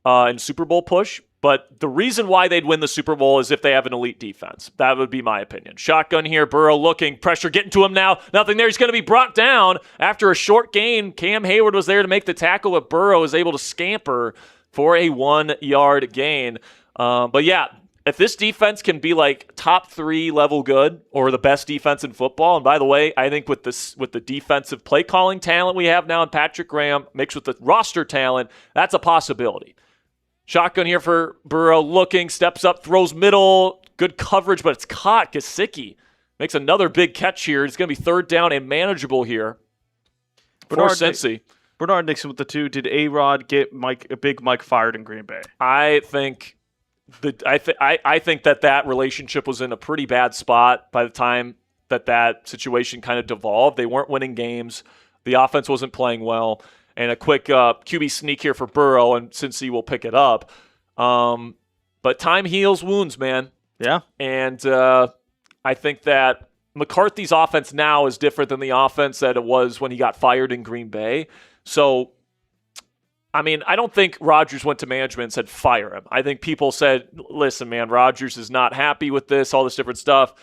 and Super Bowl push. But the reason why they'd win the Super Bowl is if they have an elite defense. That would be my opinion. Shotgun here, Burrow looking, pressure getting to him now. Nothing there. He's going to be brought down after a short gain. Cam Hayward was there to make the tackle, but Burrow is able to scamper for a 1-yard gain. But yeah, if this defense can be like top 3 level good or the best defense in football, and by the way, I think with the defensive play calling talent we have now in Patrick Graham mixed with the roster talent, that's a possibility. Shotgun here for Burrow, looking, steps up, throws middle, good coverage, but it's caught. Gesicki makes another big catch here. It's going to be third down and manageable here for Cincy. Bernard Nixon with the 2. Did A-Rod get Big Mike fired in Green Bay? I think that relationship was in a pretty bad spot by the time that situation kind of devolved. They weren't winning games. The offense wasn't playing well. And a quick QB sneak here for Burrow, and Cincy will pick it up. But time heals wounds, man. Yeah. And I think that McCarthy's offense now is different than the offense that it was when he got fired in Green Bay. So, I mean, I don't think Rodgers went to management and said, fire him. I think people said, listen, man, Rodgers is not happy with this, all this different stuff.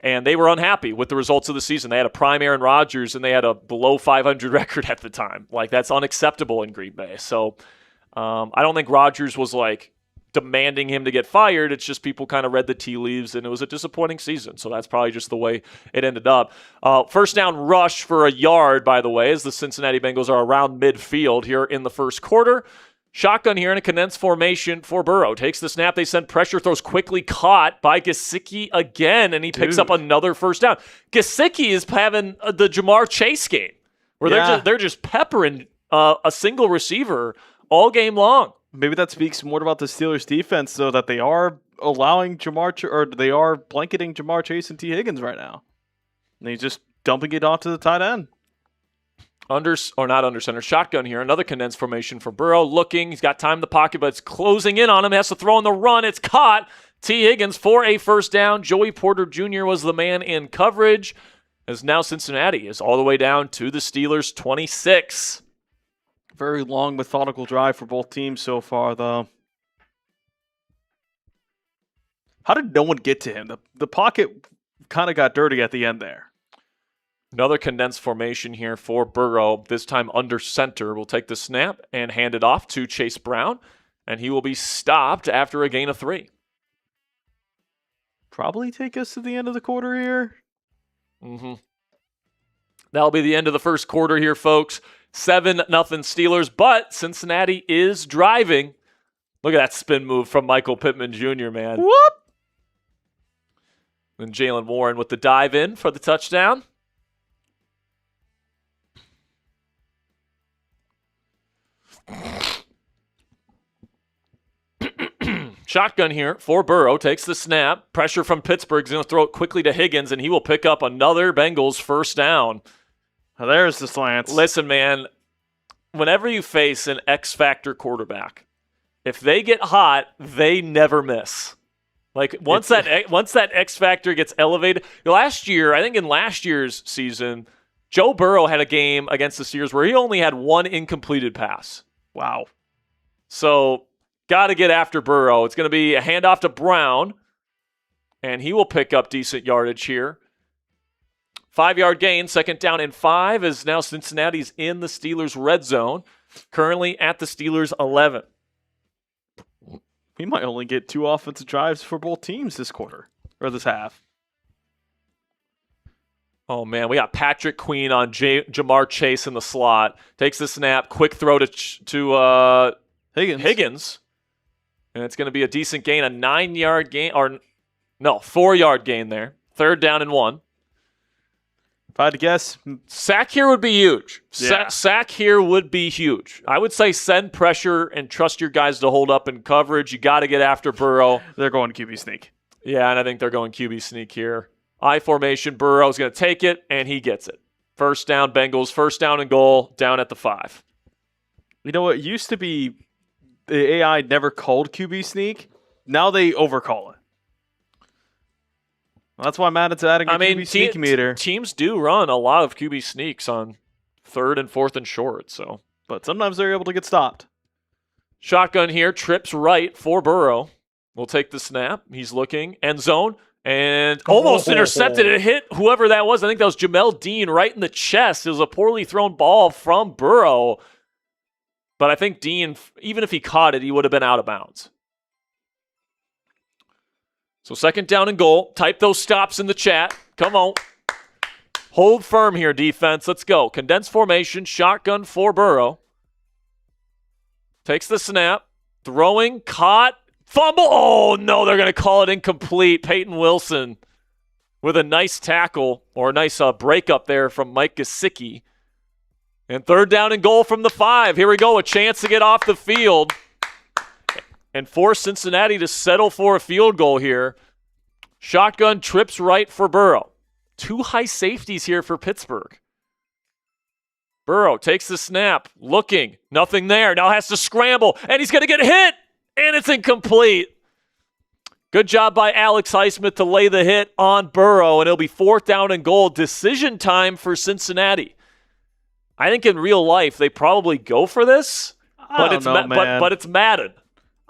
And they were unhappy with the results of the season. They had a prime Aaron Rodgers, and they had a below 500 record at the time. Like, that's unacceptable in Green Bay. So, I don't think Rodgers was, like, demanding him to get fired. It's just people kind of read the tea leaves, and it was a disappointing season. So that's probably just the way it ended up. First down rush for a yard, by the way, as the Cincinnati Bengals are around midfield here in the first quarter. Shotgun here in a condensed formation for Burrow. Takes the snap. They send pressure. Throws quickly caught by Gesicki again, and he picks up another first down. Gesicki is having the Jamar Chase game where they're just peppering a single receiver all game long. Maybe that speaks more about the Steelers' defense, though, that they are allowing they are blanketing Jamar Chase and T. Higgins right now. And he's just dumping it onto the tight end. Not under center. Shotgun here. Another condensed formation for Burrow. Looking. He's got time in the pocket, but it's closing in on him. Has to throw on the run. It's caught. T. Higgins for a first down. Joey Porter Jr. was the man in coverage. As now Cincinnati is all the way down to the Steelers' 26. Very long, methodical drive for both teams so far, though. How did no one get to him? The pocket kind of got dirty at the end there. Another condensed formation here for Burrow, this time under center. Will take the snap and hand it off to Chase Brown, and he will be stopped after a gain of 3. Probably take us to the end of the quarter here. Mm-hmm. That'll be the end of the first quarter here, folks. 7-0 Steelers, but Cincinnati is driving. Look at that spin move from Michael Pittman Jr., man. Whoop! And Jaylen Warren with the dive in for the touchdown. Shotgun here for Burrow. Takes the snap. Pressure from Pittsburgh. He's going to throw it quickly to Higgins, and he will pick up another Bengals first down. Now there's the slants. Listen, man, whenever you face an X-Factor quarterback, if they get hot, they never miss. Like, once that X-Factor gets elevated. Last year, I think in last year's season, Joe Burrow had a game against the Steelers where he only had 1 incompleted pass. Wow. So, got to get after Burrow. It's going to be a handoff to Brown, and he will pick up decent yardage here. 5-yard gain, second down and 5, as now Cincinnati's in the Steelers' red zone, currently at the Steelers' 11. We might only get 2 offensive drives for both teams this quarter, or this half. Oh, man, we got Patrick Queen on Jamar Chase in the slot. Takes the snap, quick throw to Higgins. And it's going to be a decent gain, a 9-yard gain, 4-yard gain there. Third down and 1. If I had to guess, sack here would be huge. Yeah. Sack here would be huge. I would say send pressure and trust your guys to hold up in coverage. You got to get after Burrow. they're going QB sneak. Yeah, and I think they're going QB sneak here. I formation, Burrow's going to take it, and he gets it. First down, Bengals. First down and goal, down at the 5. You know what? It used to be the AI never called QB sneak. Now they overcall it. That's why Madden's adding a QB sneak meter. Teams do run a lot of QB sneaks on 3rd and 4th and short. But sometimes they're able to get stopped. Shotgun here, trips right for Burrow. We'll take the snap. He's looking. End zone. And almost intercepted it. Hit whoever that was. I think that was Jamel Dean right in the chest. It was a poorly thrown ball from Burrow. But I think Dean, even if he caught it, he would have been out of bounds. So 2nd down and goal. Type those stops in the chat. Come on. Hold firm here, defense. Let's go. Condensed formation. Shotgun for Burrow. Takes the snap. Throwing. Caught. Fumble. Oh, no. They're going to call it incomplete. Peyton Wilson with a nice tackle or a nice breakup there from Mike Gesicki. And 3rd down and goal from the 5. Here we go. A chance to get off the field and force Cincinnati to settle for a field goal here. Shotgun trips right for Burrow. 2 high safeties here for Pittsburgh. Burrow takes the snap, looking, nothing there. Now has to scramble, and he's going to get hit, and it's incomplete. Good job by Alex Highsmith to lay the hit on Burrow, and it'll be 4th down and goal. Decision time for Cincinnati. I think in real life they probably go for this, but it's Madden.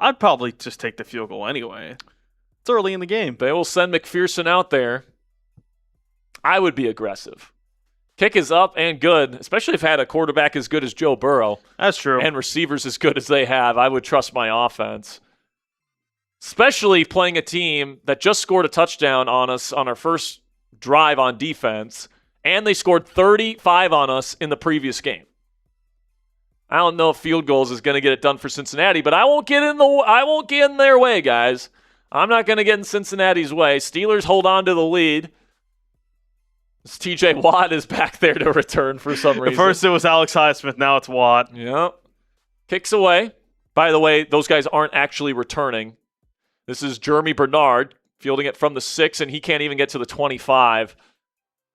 I'd probably just take the field goal anyway. It's early in the game. They will send McPherson out there. I would be aggressive. Kick is up and good, especially if I had a quarterback as good as Joe Burrow. That's true. And receivers as good as they have. I would trust my offense. Especially playing a team that just scored a touchdown on us on our first drive on defense, and they scored 35 on us in the previous game. I don't know if field goals is going to get it done for Cincinnati, but I won't get in their way, guys. I'm not going to get in Cincinnati's way. Steelers hold on to the lead. This TJ Watt is back there to return for some reason. At first it was Alex Highsmith, now it's Watt. Yep. Kicks away. By the way, those guys aren't actually returning. This is Jeremy Bernard fielding it from the 6, and he can't even get to the 25.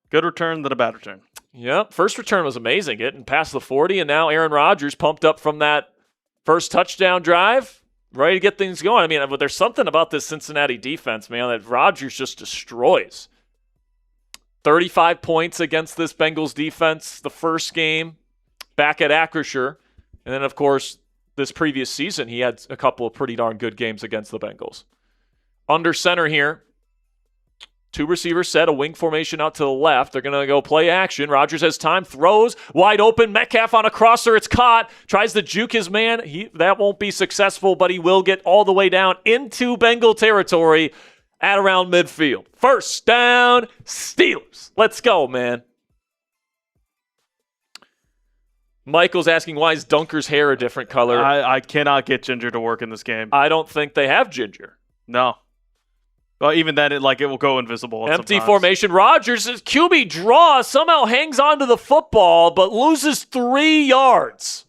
Good return than a bad return. Yep. First return was amazing, getting past the 40, and now Aaron Rodgers pumped up from that first touchdown drive, ready to get things going. I mean, but there's something about this Cincinnati defense, man, that Rodgers just destroys. 35 points against this Bengals defense the first game back at Acrisure. And then, of course, this previous season, he had a couple of pretty darn good games against the Bengals. Under center here. 2 receivers set, a wing formation out to the left. They're going to go play action. Rodgers has time, throws, wide open. Metcalf on a crosser. It's caught. Tries to juke his man. That won't be successful, but he will get all the way down into Bengal territory at around midfield. First down, Steelers. Let's go, man. Michael's asking, why is Dunker's hair a different color? I cannot get Ginger to work in this game. I don't think they have Ginger. No. Well, even then, it will go invisible. Empty formation. Rodgers' QB draw somehow hangs onto the football, but loses 3 yards.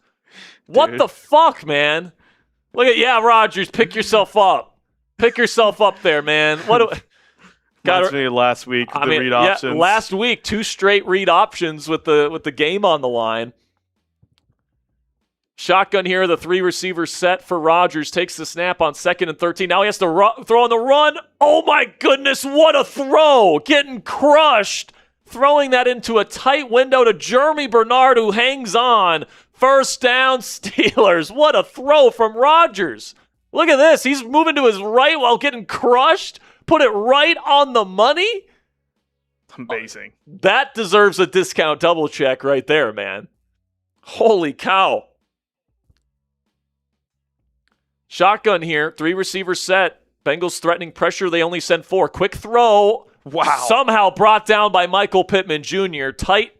What the fuck, man? Look at Rodgers. Pick yourself up. Pick yourself up there, man. Got me last week. Read options. Yeah, last week 2 straight read options with the game on the line. Shotgun here, the 3 receivers set for Rodgers. Takes the snap on 2nd and 13. Now he has to throw on the run. Oh my goodness, what a throw! Getting crushed. Throwing that into a tight window to Jeremy Bernard, who hangs on. First down, Steelers. What a throw from Rodgers. Look at this. He's moving to his right while getting crushed. Put it right on the money. Amazing. That deserves a discount double check right there, man. Holy cow. Shotgun here, 3 receivers set. Bengals threatening pressure. They only send 4. Quick throw. Wow. Somehow brought down by Michael Pittman Jr. Tight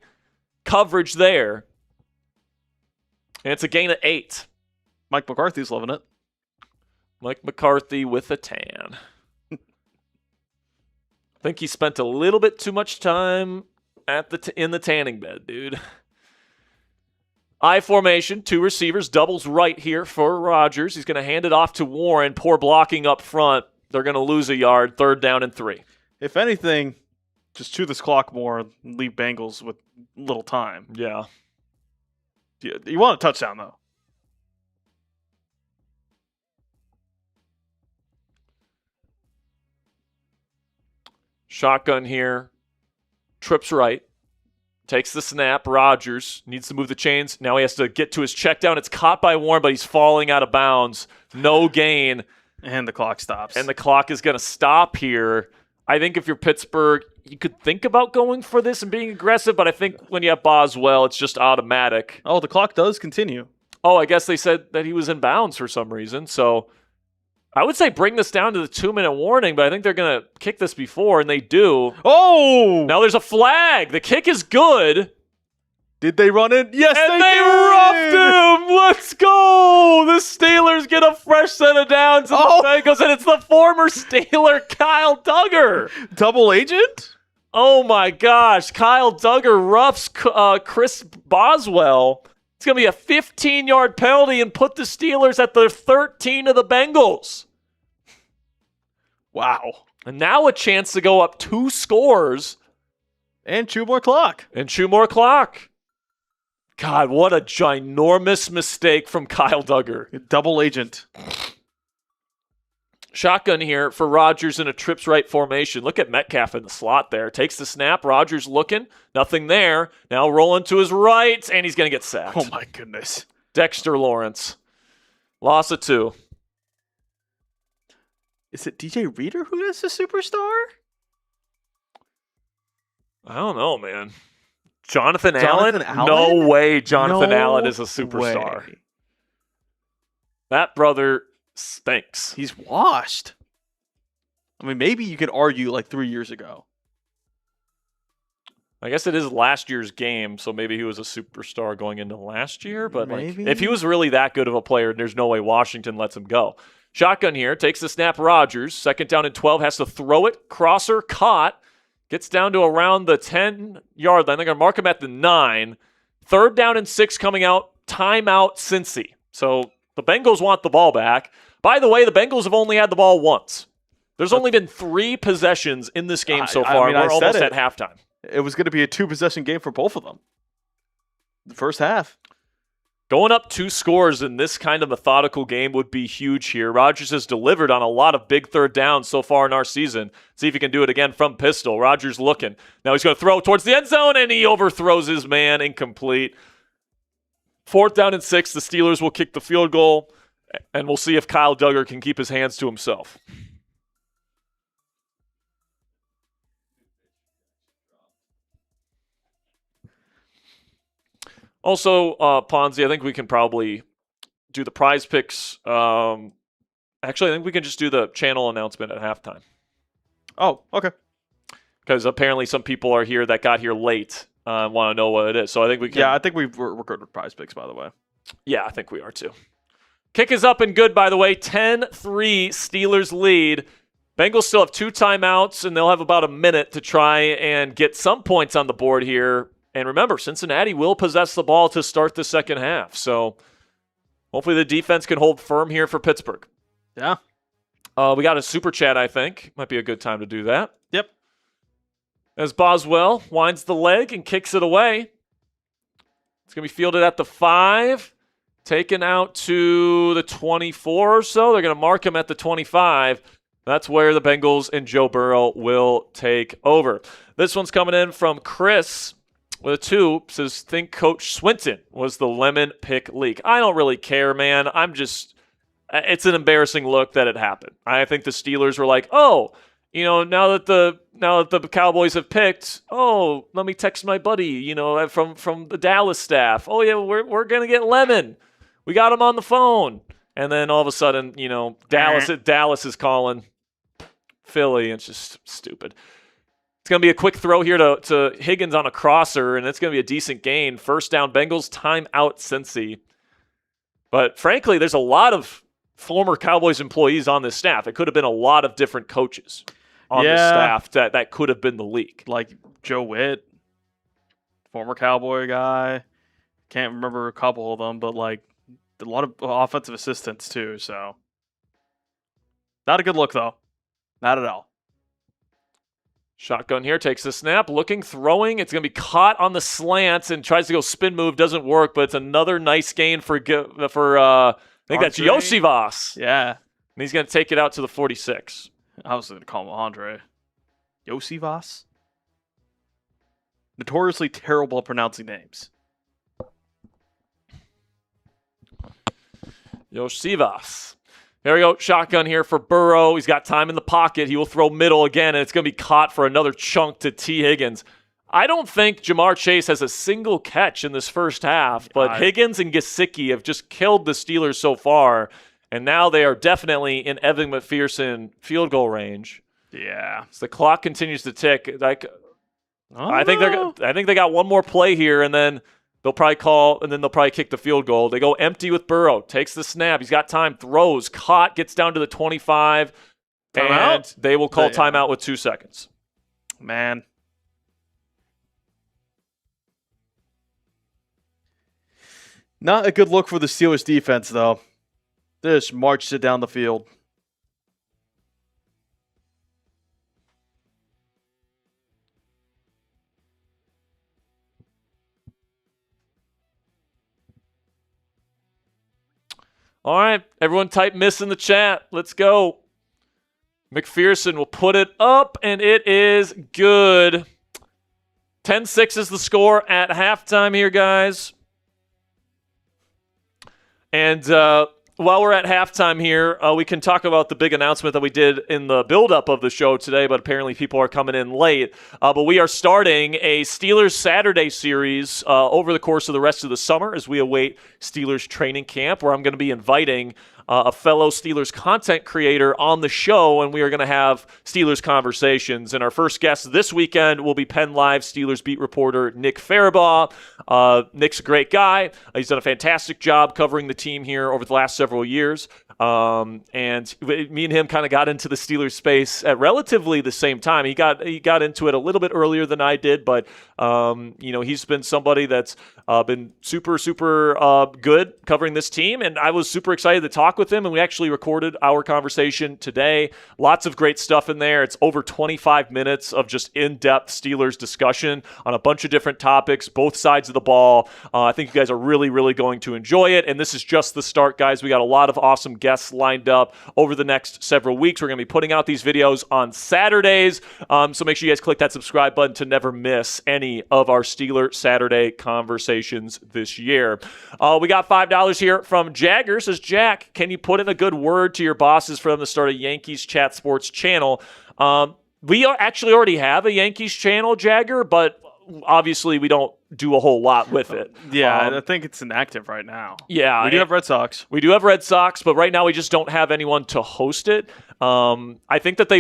coverage there. And it's a gain of 8. Mike McCarthy's loving it. Mike McCarthy with a tan. I think he spent a little bit too much time in the tanning bed, dude. I formation, 2 receivers, doubles right here for Rodgers. He's going to hand it off to Warren. Poor blocking up front. They're going to lose a yard. 3rd down and 3. If anything, just chew this clock more and leave Bengals with little time. Yeah. You want a touchdown, though. Shotgun here. Trips right. Takes the snap. Rodgers needs to move the chains. Now he has to get to his check down. It's caught by Warren, but he's falling out of bounds. No gain. And the clock stops. And the clock is going to stop here. I think if you're Pittsburgh, you could think about going for this and being aggressive, but I think when you have Boswell, it's just automatic. Oh, the clock does continue. Oh, I guess they said that he was in bounds for some reason. So I would say bring this down to the 2-minute warning, but I think they're going to kick this before, and they do. Oh! Now there's a flag. The kick is good. Did they run it? Yes, and they roughed did! him. Let's go. The Steelers get a fresh set of downs. And the Bengals, and it's the former Steeler, Kyle Duggar. Double agent? Oh, my gosh. Kyle Duggar roughs Chris Boswell. It's going to be a 15-yard penalty and put the Steelers at the 13 of the Bengals. Wow. And now a chance to go up 2 scores. And chew more clock. God, what a ginormous mistake from Kyle Duggar. Double agent. Shotgun here for Rodgers in a trips right formation. Look at Metcalf in the slot there. Takes the snap. Rodgers looking. Nothing there. Now rolling to his right, and he's going to get sacked. Oh, my goodness. Dexter Lawrence. Loss of 2. Is it DJ Reader who is the superstar? I don't know, man. Jonathan Allen? Allen? No way Jonathan Allen is a superstar. Way. That brother stinks. He's washed. I mean, maybe you could argue like 3 years ago. I guess it is last year's game, so maybe he was a superstar going into last year. But like, if he was really that good of a player, there's no way Washington lets him go. Shotgun here, takes the snap. Rodgers, 2nd down and 12, has to throw it. Crosser caught. Gets down to around the 10-yard line. They're going to mark him at the 9. 3rd down and 6 coming out. Timeout, Cincy. So the Bengals want the ball back. By the way, the Bengals have only had the ball once. There's only been 3 possessions in this game so far. We're almost at halftime. It was going to be a 2-possession game for both of them. The first half. Going up 2 scores in this kind of methodical game would be huge here. Rodgers has delivered on a lot of big 3rd downs so far in our season. See if he can do it again from pistol. Rodgers looking. Now he's going to throw towards the end zone, and he overthrows his man. Incomplete. 4th down and 6. The Steelers will kick the field goal, and we'll see if Kyle Duggar can keep his hands to himself. Also, Ponzi, I think we can probably do the prize picks. Actually, I think we can just do the channel announcement at halftime. Oh, okay. Because apparently some people are here that got here late want to know what it is. So I think we can. Yeah, I think we're good with prize picks, by the way. Yeah, I think we are too. Kick is up and good, by the way. 10-3 Steelers lead. Bengals still have 2 timeouts, and they'll have about a minute to try and get some points on the board here. And remember, Cincinnati will possess the ball to start the second half. So hopefully the defense can hold firm here for Pittsburgh. Yeah. We got a super chat, I think. Might be a good time to do that. Yep. As Boswell winds the leg and kicks it away. It's going to be fielded at the 5. Taken out to the 24 or so. They're going to mark him at the 25. That's where the Bengals and Joe Burrow will take over. This one's coming in from Chris. With a 2, says, think Coach Swinton was the lemon pick leak. I don't really care, man. It's an embarrassing look that it happened. I think the Steelers were like, oh, now that the Cowboys have picked, oh, let me text my buddy, from the Dallas staff. Oh yeah, we're gonna get lemon. We got him on the phone, and then all of a sudden, Dallas is calling Philly. It's just stupid. It's going to be a quick throw here to Higgins on a crosser, and it's going to be a decent gain. 1st down, Bengals, timeout, Cincy. But frankly, there's a lot of former Cowboys employees on this staff. It could have been a lot of different coaches on the staff that could have been the leak. Like Joe Witt. former Cowboy guy. Can't remember a couple of them, but like a lot of offensive assistants too. So not a good look though. Not at all. Shotgun here, takes the snap, looking, throwing. It's going to be caught on the slant and tries to go spin move. Doesn't work, but it's another nice gain for I think that's Yosivas. Yeah. And he's going to take it out to the 46. I was going to call him Andre. Yosivas? Notoriously terrible at pronouncing names. Yosivas. There we go. Shotgun here for Burrow. He's got time in the pocket. He will throw middle again, and it's going to be caught for another chunk to T. Higgins. I don't think Jamar Chase has a single catch in this first half, but Higgins and Gesicki have just killed the Steelers so far, and now they are definitely in Evan McPherson field goal range. Yeah. So the clock continues to tick. I think they got one more play here, and then they'll probably kick the field goal. They go empty with Burrow. Takes the snap. He's got time. Throws. Caught. Gets down to the 25. And they will call timeout with 2 seconds. Man. Not a good look for the Steelers defense, though. They just marched it down the field. All right, everyone type miss in the chat. Let's go. McPherson will put it up, and it is good. 10-6 is the score at halftime here, guys. And while we're at halftime here, we can talk about the big announcement that we did in the build-up of the show today, but apparently people are coming in late. But we are starting a Steelers Saturday series over the course of the rest of the summer as we await Steelers training camp, where I'm going to be inviting a fellow Steelers content creator on the show, and we are going to have Steelers conversations. And our first guest this weekend will be Penn Live Steelers beat reporter Nick Faribaugh. Nick's a great guy. He's done a fantastic job covering the team here over the last several years. And me and him kind of got into the Steelers space at relatively the same time. He got into it a little bit earlier than I did, but he's been somebody that's been super good covering this team, and I was super excited to talk with him. And we actually recorded our conversation today. Lots of great stuff in there. It's over 25 minutes of just in-depth Steelers discussion on a bunch of different topics, both sides of the ball. I think you guys are really going to enjoy it. And this is just the start, guys. We got a lot of awesome guests lined up over the next several weeks. We're going to be putting out these videos on Saturdays. So make sure you guys click that subscribe button to never miss any of our Steeler Saturday conversations this year. We got $5 here from Jagger. Says, Jack, can you put in a good word to your bosses for them to start a Yankees Chat Sports channel? We actually already have a Yankees channel, Jagger, but obviously we don't do a whole lot with it. Yeah, I think it's inactive right now. Yeah. We do have Red Sox. We do have Red Sox, but right now we just don't have anyone to host it. I think that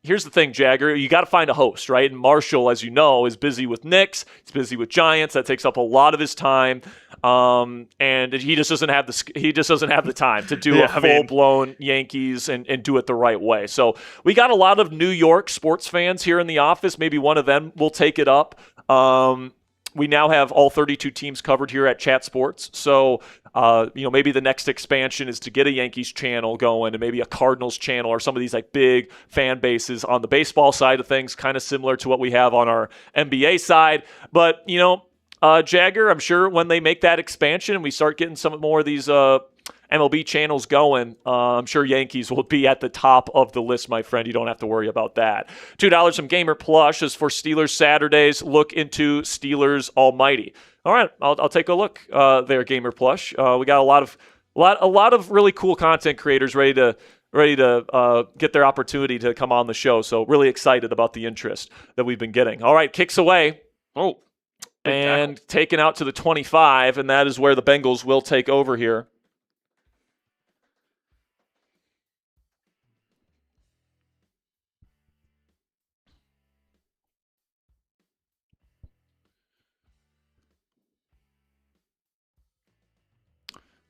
here's the thing, Jagger. You got to find a host, right? And Marshall, as you know, is busy with Knicks. He's busy with Giants. That takes up a lot of his time. And he just doesn't have the time to do a full-blown Yankees and do it the right way. So we got a lot of New York sports fans here in the office. Maybe one of them will take it up. We now have all 32 teams covered here at Chat Sports. So, maybe the next expansion is to get a Yankees channel going and maybe a Cardinals channel or some of these like big fan bases on the baseball side of things, kind of similar to what we have on our NBA side. But, Jagger, I'm sure when they make that expansion and we start getting some more of these MLB channels going, I'm sure Yankees will be at the top of the list, my friend. You don't have to worry about that. $2 from Gamer Plush is for Steelers Saturdays. Look into Steelers Almighty. All right, I'll take a look there, Gamer Plush. We got a lot of really cool content creators ready to get their opportunity to come on the show. So really excited about the interest that we've been getting. All right, kicks away. And taken out to the 25, and that is where the Bengals will take over here.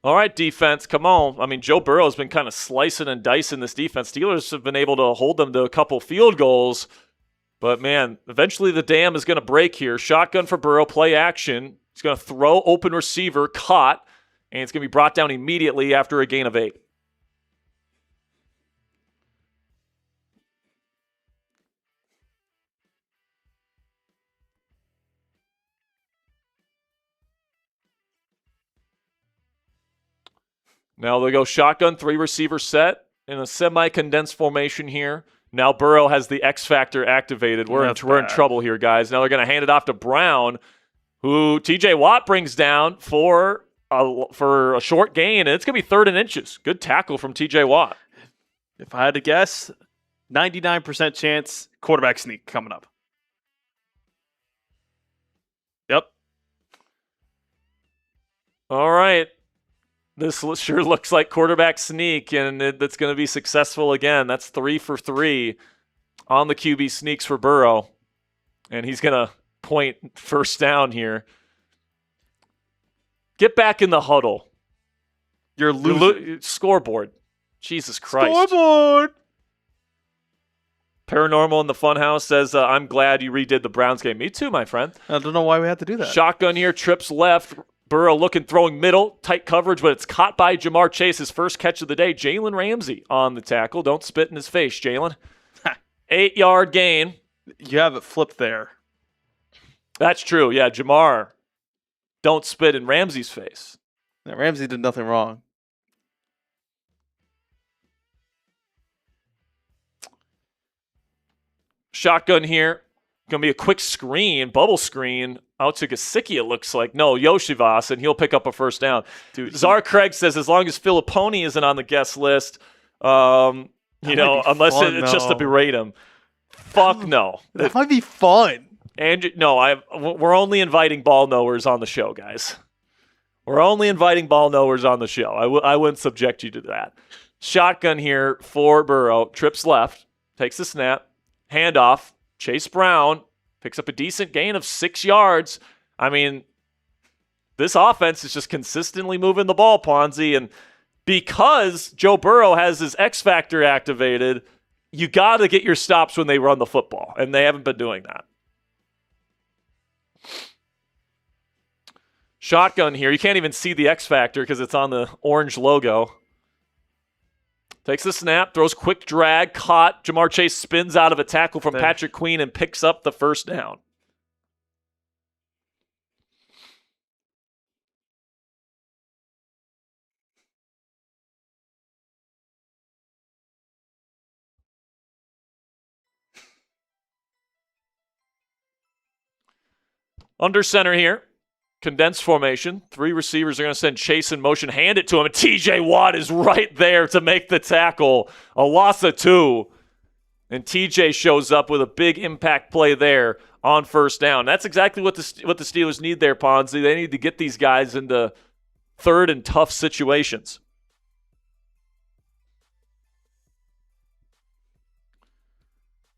All right, defense, come on. I mean, Joe Burrow has been kind of slicing and dicing this defense. Steelers have been able to hold them to a couple field goals, But, man, eventually the dam is going to break here. Shotgun for Burrow, play action. He's going to throw, open receiver, caught, and it's going to be brought down immediately after a gain of 8. Now they go shotgun, 3-receiver set in a semi-condensed formation here. Now Burrow has the X factor activated. We're in trouble here, guys. Now they're going to hand it off to Brown, who TJ Watt brings down for a short gain, and it's going to be 3rd and inches. Good tackle from TJ Watt. If I had to guess, 99% chance quarterback sneak coming up. Yep. All right. This sure looks like quarterback sneak, and that's going to be successful again. That's 3 for 3 on the QB sneaks for Burrow. And he's going to point first down here. Get back in the huddle. You're losing. Scoreboard. Jesus Christ. Scoreboard! Paranormal in the Funhouse says, I'm glad you redid the Browns game. Me too, my friend. I don't know why we had to do that. Shotgun here, trips left. Burrow looking, throwing middle, tight coverage, but it's caught by Jamar Chase, his first catch of the day. Jalen Ramsey on the tackle. Don't spit in his face, Jalen. 8-yard gain. You have it flipped there. That's true. Yeah, Jamar. Don't spit in Ramsey's face. Now, Ramsey did nothing wrong. Shotgun here. Going to be a quick screen, bubble screen, out to Gesicki, it looks like. No, Yoshivas, and he'll pick up a first down. Dude, Czar Craig says as long as Filipponi isn't on the guest list, unless it's just to berate him. Fuck no. That might be fun. And no, we're only inviting ball knowers on the show, guys. We're only inviting ball knowers on the show. I wouldn't subject you to that. Shotgun here for Burrow. Trips left, takes the snap, handoff. Chase Brown picks up a decent gain of 6 yards. I mean, this offense is just consistently moving the ball, Ponzi. And because Joe Burrow has his X factor activated, you got to get your stops when they run the football. And they haven't been doing that. Shotgun here. You can't even see the X factor because it's on the orange logo. Takes the snap, throws quick drag, caught. Jamar Chase spins out of a tackle from Patrick Queen and picks up the first down. Under center here. Condensed formation. 3 receivers are going to send Chase in motion, hand it to him, and TJ Watt is right there to make the tackle. A loss of 2. And TJ shows up with a big impact play there on first down. That's exactly what the Steelers need there, Ponzi. They need to get these guys into third and tough situations.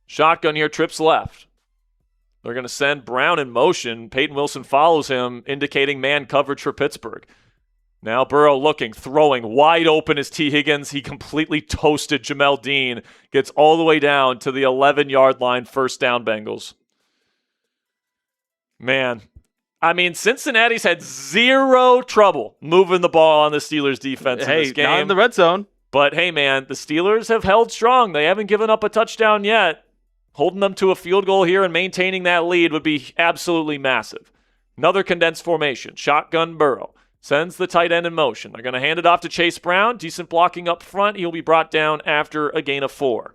Shotgun here, trips left. They're going to send Brown in motion. Peyton Wilson follows him, indicating man coverage for Pittsburgh. Now Burrow looking, throwing, wide open is T. Higgins. He completely toasted Jamel Dean. Gets all the way down to the 11-yard line, first down Bengals. Man, I mean, Cincinnati's had 0 trouble moving the ball on the Steelers' defense in this game. Not in the red zone. But, hey, man, the Steelers have held strong. They haven't given up a touchdown yet. Holding them to a field goal here and maintaining that lead would be absolutely massive. Another condensed formation. Shotgun Burrow. Sends the tight end in motion. They're going to hand it off to Chase Brown. Decent blocking up front. He'll be brought down after a gain of 4.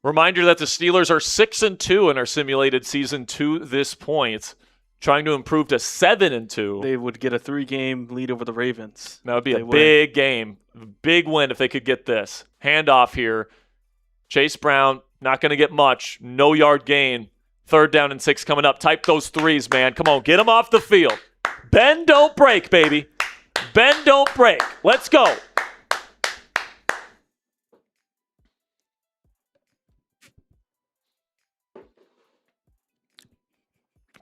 Reminder that the Steelers are 6-2 in our simulated season to this point. Trying to improve to 7-2. They would get a 3-game lead over the Ravens. That would be a big game. Big win if they could get this. Handoff here. Chase Brown, not going to get much. No yard gain. 3rd down and 6 coming up. Type those threes, man. Come on, get them off the field. Bend, don't break, baby. Bend, don't break. Let's go.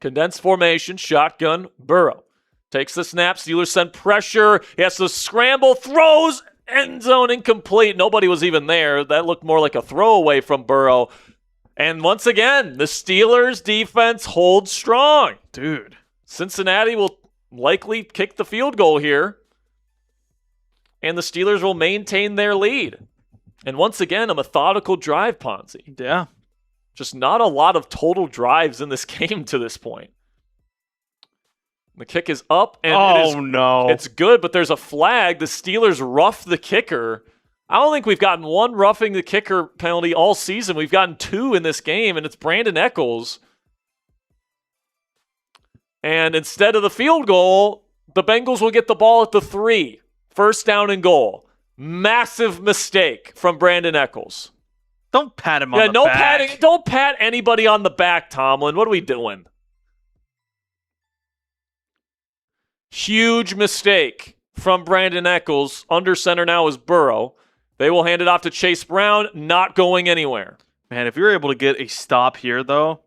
Condensed formation, shotgun, Burrow. Takes the snap. Steelers send pressure. He has to scramble. Throws. End zone incomplete. Nobody was even there. That looked more like a throwaway from Burrow. And once again, the Steelers defense holds strong. Dude. Cincinnati will likely kick the field goal here. And the Steelers will maintain their lead. And once again, a methodical drive, Ponzi. Yeah. Just not a lot of total drives in this game to this point. The kick is up, and it's good, but there's a flag. The Steelers rough the kicker. I don't think we've gotten one roughing the kicker penalty all season. We've gotten 2 in this game, and it's Brandon Echols. And instead of the field goal, the Bengals will get the ball at the 3. First down and goal. Massive mistake from Brandon Echols. Don't pat him on the back. Patting. Don't pat anybody on the back, Tomlin. What are we doing? Huge mistake from Brandon Echols. Under center now is Burrow. They will hand it off to Chase Brown, not going anywhere. Man, if you're able to get a stop here, though,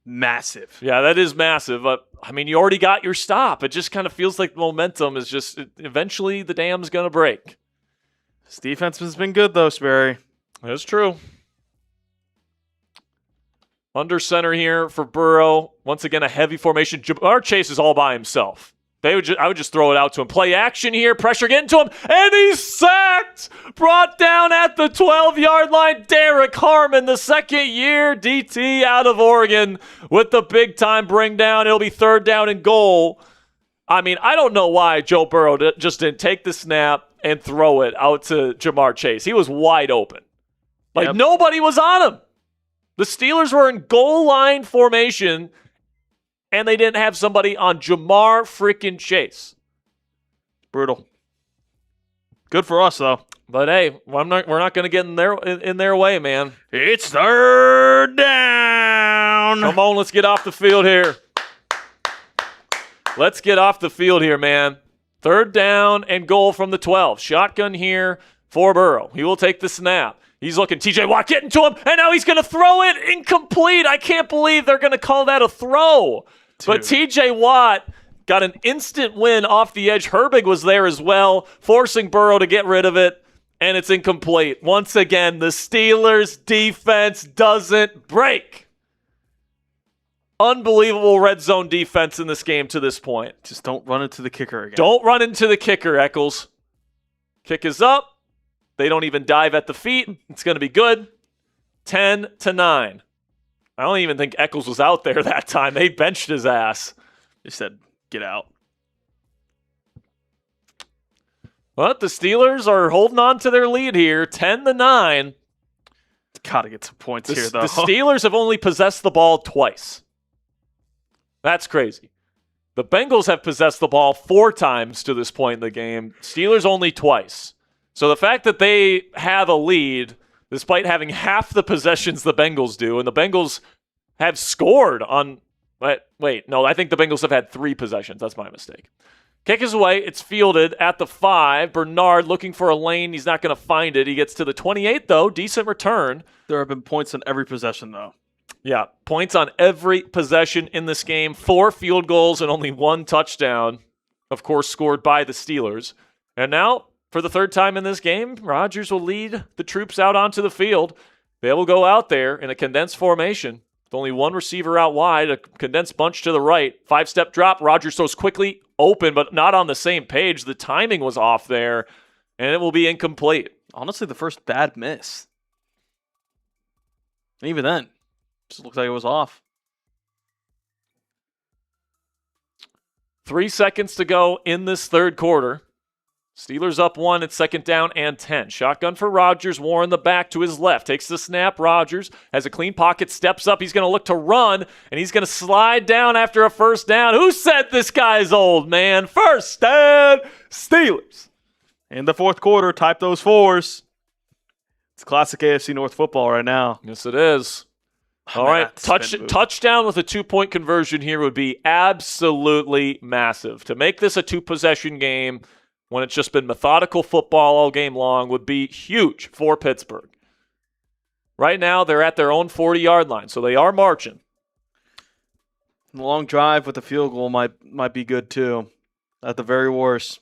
massive. Yeah, that is massive. I mean, you already got your stop. It just kind of feels like momentum is just eventually the dam's going to break. This defense has been good, though, Sperry. That's true. Under center here for Burrow. Once again, a heavy formation. Jamar Chase is all by himself. I would just throw it out to him. Play action here. Pressure getting to him. And he's sacked. Brought down at the 12-yard line. Derek Harmon, the second-year DT out of Oregon with the big-time bring down. It'll be third down and goal. I mean, I don't know why Joe Burrow just didn't take the snap and throw it out to Jamar Chase. He was wide open. Nobody was on him. The Steelers were in goal line formation, and they didn't have somebody on Jamar freaking Chase. Brutal. Good for us, though. But hey, we're not going to get in their way, man. It's third down. Come on, let's get off the field here. Let's get off the field here, man. Third down and goal from the 12. Shotgun here for Burrow. He will take the snap. He's looking. TJ Watt getting to him, and now he's going to throw it incomplete. I can't believe they're going to call that a throw. Dude. But TJ Watt got an instant win off the edge. Herbig was there as well, forcing Burrow to get rid of it, and it's incomplete. Once again, the Steelers' defense doesn't break. Unbelievable red zone defense in this game to this point. Just don't run into the kicker again. Don't run into the kicker, Echols. Kick is up. They don't even dive at the feet. It's going to be good. 10-9. I don't even think Echols was out there that time. They benched his ass. They said, get out. But the Steelers are holding on to their lead here. 10-9. Got to get some points here, though. The Steelers have only possessed the ball twice. That's crazy. The Bengals have possessed the ball 4 times to this point in the game. Steelers only twice. So the fact that they have a lead, despite having half the possessions the Bengals do, and the Bengals have scored on... Wait, no, I think the Bengals have had 3 possessions. That's my mistake. Kick is away. It's fielded at the 5. Bernard looking for a lane. He's not going to find it. He gets to the 28, though. Decent return. There have been points on every possession, though. Yeah, points on every possession in this game. 4 field goals and only 1 touchdown, of course, scored by the Steelers. And now, for the 3rd time in this game, Rodgers will lead the troops out onto the field. They will go out there in a condensed formation with only 1 receiver out wide, a condensed bunch to the right. 5-step drop. Rodgers throws quickly, open, but not on the same page. The timing was off there, and it will be incomplete. Honestly, the first bad miss. And even then, just looks like it was off. 3 seconds to go in this 3rd quarter. Steelers up 1 at 2nd down and 10. Shotgun for Rodgers. Warren the back to his left. Takes the snap. Rodgers has a clean pocket. Steps up. He's going to look to run. And he's going to slide down after a 1st down. Who said this guy's old, man? 1st down, Steelers. In the 4th quarter, type those 4s. It's classic AFC North football right now. Yes, it is. All right, touchdown with a 2-point conversion here would be absolutely massive. To make this a 2-possession game when it's just been methodical football all game long would be huge for Pittsburgh. Right now, they're at their own 40-yard line, so they are marching. The long drive with the field goal might be good too. At the very worst.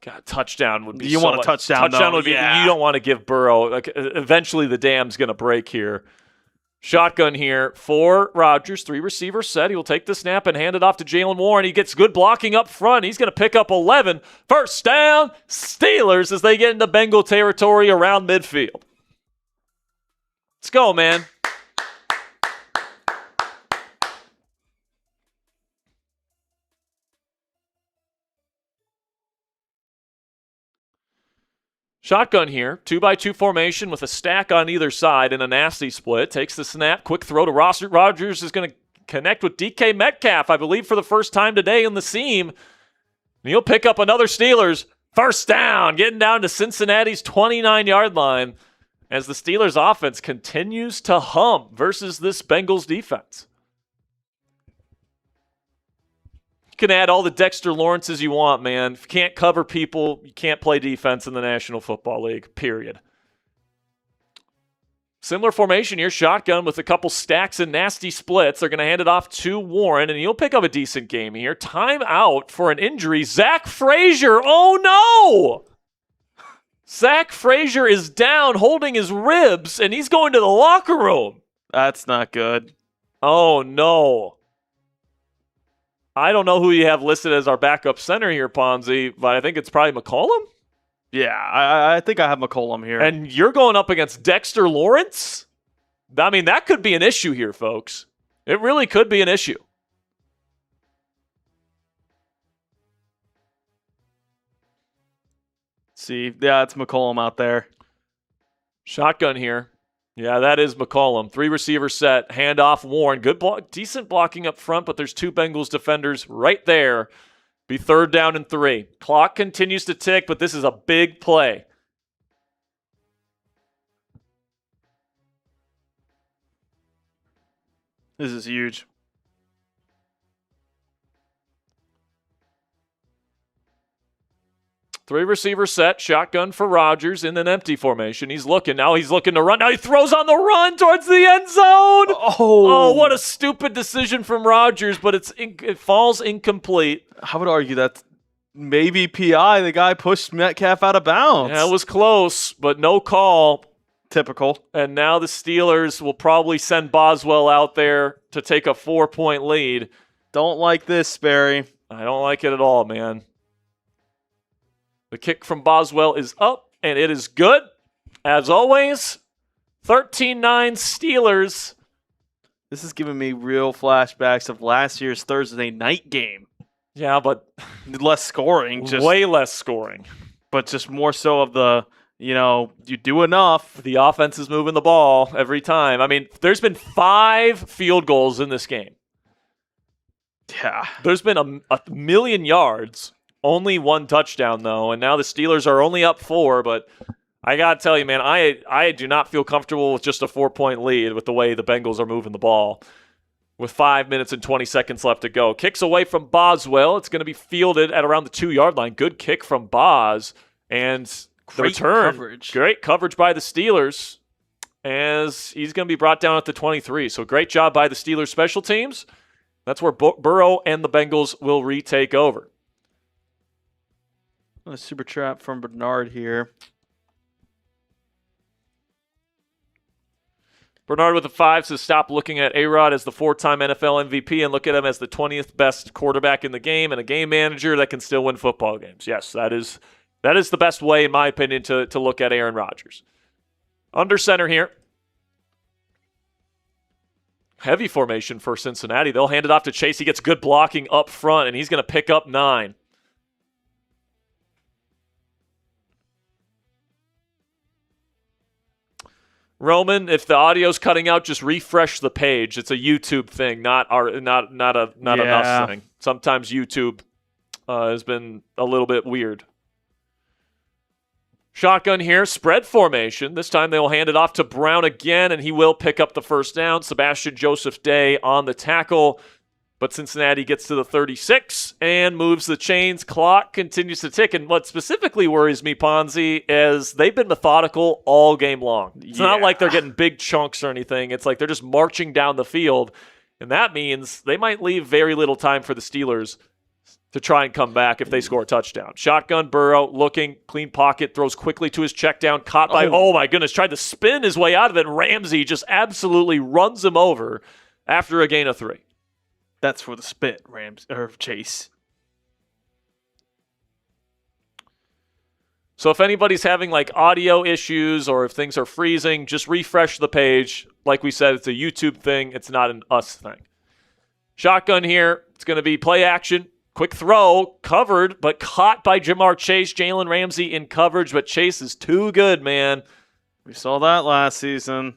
God, touchdown would be You so want a much. touchdown, Touchdown though. would be. Yeah. You don't want to give Burrow. Like, eventually, the dam's going to break here. Shotgun here for Rodgers. 3 receivers set. He will take the snap and hand it off to Jaylen Warren. He gets good blocking up front. He's going to pick up 11. First down, Steelers as they get into Bengal territory around midfield. Let's go, man. Shotgun here, 2-by-2 formation with a stack on either side and a nasty split. Takes the snap, quick throw to Rodgers is going to connect with DK Metcalf, I believe for the first time today in the seam. And he'll pick up another Steelers first down, getting down to Cincinnati's 29-yard line as the Steelers offense continues to hum versus this Bengals defense. You can add all the Dexter Lawrences you want, man. If you can't cover people, you can't play defense in the National Football League, period. Similar formation here, shotgun with a couple stacks and nasty splits. They're going to hand it off to Warren, and he'll pick up a decent game here. Time out for an injury. Zach Frazier, oh no! Zach Frazier is down holding his ribs, and he's going to the locker room. That's not good. Oh no. I don't know who you have listed as our backup center here, Ponzi, but I think it's probably McCollum. Yeah, I think I have McCollum here. And you're going up against Dexter Lawrence? I mean, that could be an issue here, folks. It really could be an issue. See, yeah, it's McCollum out there. Shotgun here. Yeah, that is McCollum. 3 receiver set, handoff Warren. Good block, decent blocking up front, but there's 2 Bengals defenders right there. Be 3rd down and 3. Clock continues to tick, but this is a big play. This is huge. Three receiver set, shotgun for Rodgers in an empty formation. He's looking. Now he's looking to run. Now he throws on the run towards the end zone. Oh, what a stupid decision from Rodgers, but it falls incomplete. I would argue that's maybe PI. The guy pushed Metcalf out of bounds. Yeah, it was close, but no call. Typical. And now the Steelers will probably send Boswell out there to take a 4-point lead. Don't like this, Sperry. I don't like it at all, man. The kick from Boswell is up, and it is good. As always, 13-9 Steelers. This is giving me real flashbacks of last year's Thursday night game. Yeah, but less scoring. Way less scoring. But just more so of the, you do enough. The offense is moving the ball every time. I mean, there's been 5 field goals in this game. Yeah. There's been a million yards. Only 1 touchdown, though, and now the Steelers are only up 4, but I got to tell you, man, I do not feel comfortable with just a 4-point lead with the way the Bengals are moving the ball with 5 minutes and 20 seconds left to go. Kicks away from Boswell. It's going to be fielded at around the 2-yard line. Good kick from Boz, and the return. Great coverage by the Steelers as he's going to be brought down at the 23. So great job by the Steelers special teams. That's where Burrow and the Bengals will retake over. A super trap from Bernard here. Bernard with a 5 says stop looking at A-Rod as the 4-time NFL MVP and look at him as the 20th best quarterback in the game and a game manager that can still win football games. Yes, that is the best way, in my opinion, to look at Aaron Rodgers. Under center here. Heavy formation for Cincinnati. They'll hand it off to Chase. He gets good blocking up front, and he's going to pick up 9. Roman, if the audio's cutting out, just refresh the page. It's a YouTube thing, not us thing. Sometimes YouTube has been a little bit weird. Shotgun here, spread formation. This time they will hand it off to Brown again, and he will pick up the first down. Sebastian Joseph Day on the tackle. But Cincinnati gets to the 36 and moves the chains. Clock continues to tick. And what specifically worries me, Ponzi, is they've been methodical all game long. It's not like they're getting big chunks or anything. It's like they're just marching down the field. And that means they might leave very little time for the Steelers to try and come back if they score a touchdown. Shotgun, Burrow, looking, clean pocket, throws quickly to his check down, caught by, oh my goodness, tried to spin his way out of it, and Ramsey just absolutely runs him over after a gain of 3. That's for the spit, Chase. So if anybody's having like audio issues or if things are freezing, just refresh the page. Like we said, it's a YouTube thing. It's not an us thing. Shotgun here. It's going to be play action. Quick throw, covered, but caught by Jamar Chase. Jalen Ramsey in coverage, but Chase is too good, man. We saw that last season.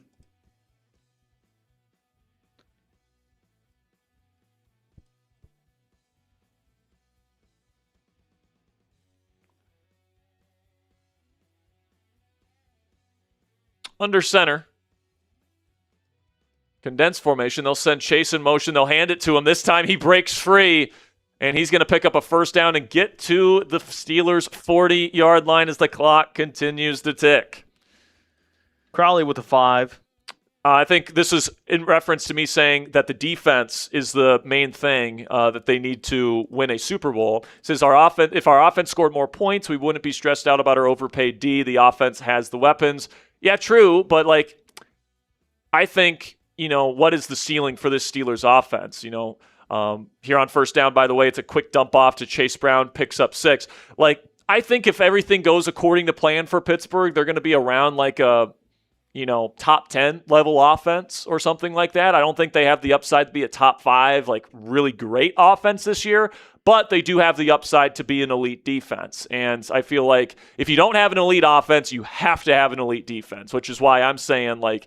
Under center. Condensed formation. They'll send Chase in motion. They'll hand it to him. This time he breaks free. And he's going to pick up a first down and get to the Steelers' 40-yard line as the clock continues to tick. Crowley with a 5. I think this is in reference to me saying that the defense is the main thing that they need to win a Super Bowl. It says if our offense scored more points, we wouldn't be stressed out about our overpaid D. The offense has the weapons. Yeah, true, but like I think, what is the ceiling for this Steelers offense? Here on first down, by the way, it's a quick dump off to Chase Brown, picks up 6. Like, I think if everything goes according to plan for Pittsburgh, they're going to be around like a, top 10 level offense or something like that. I don't think they have the upside to be a top 5, like really great offense this year, but they do have the upside to be an elite defense. And I feel like if you don't have an elite offense, you have to have an elite defense, which is why I'm saying like,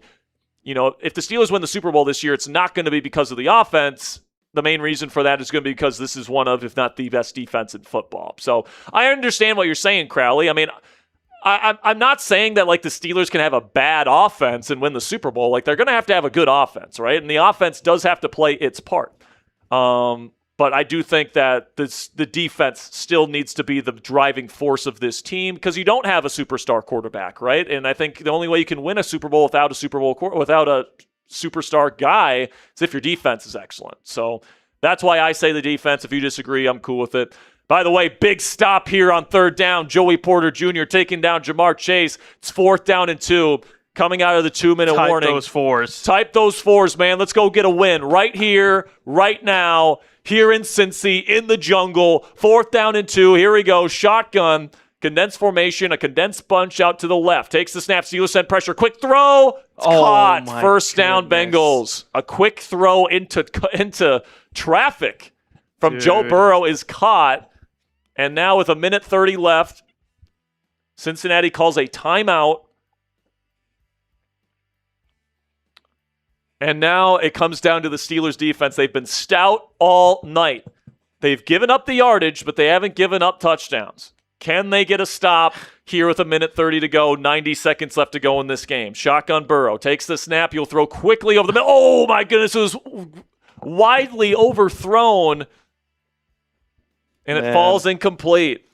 if the Steelers win the Super Bowl this year, it's not going to be because of the offense. The main reason for that is going to be because this is one of, if not the best defense in football. So I understand what you're saying, Crowley. I mean, I'm not saying that like the Steelers can have a bad offense and win the Super Bowl. Like they're going to have a good offense, right? And the offense does have to play its part. But I do think that the defense still needs to be the driving force of this team because you don't have a superstar quarterback, right? And I think the only way you can win a Super Bowl without a superstar guy is if your defense is excellent. So that's why I say the defense. If you disagree, I'm cool with it. By the way, big stop here on third down. Joey Porter Jr. taking down Jamar Chase. It's 4th down and 2. Coming out of the 2-minute warning. Type those fours, man. Let's go get a win right here, right now, here in Cincy, in the jungle. 4th down and 2. Here we go. Shotgun. Condensed formation, a condensed bunch out to the left. Takes the snap. Steelers send pressure. Quick throw. It's caught. First down, Bengals. A quick throw into traffic from Joe Burrow is caught. And now with 1:30 left, Cincinnati calls a timeout. And now it comes down to the Steelers defense. They've been stout all night. They've given up the yardage, but they haven't given up touchdowns. Can they get a stop here with 1:30 to go, 90 seconds left to go in this game? Shotgun Burrow takes the snap. He'll throw quickly over the middle. Oh, my goodness. It was widely overthrown, and it falls incomplete.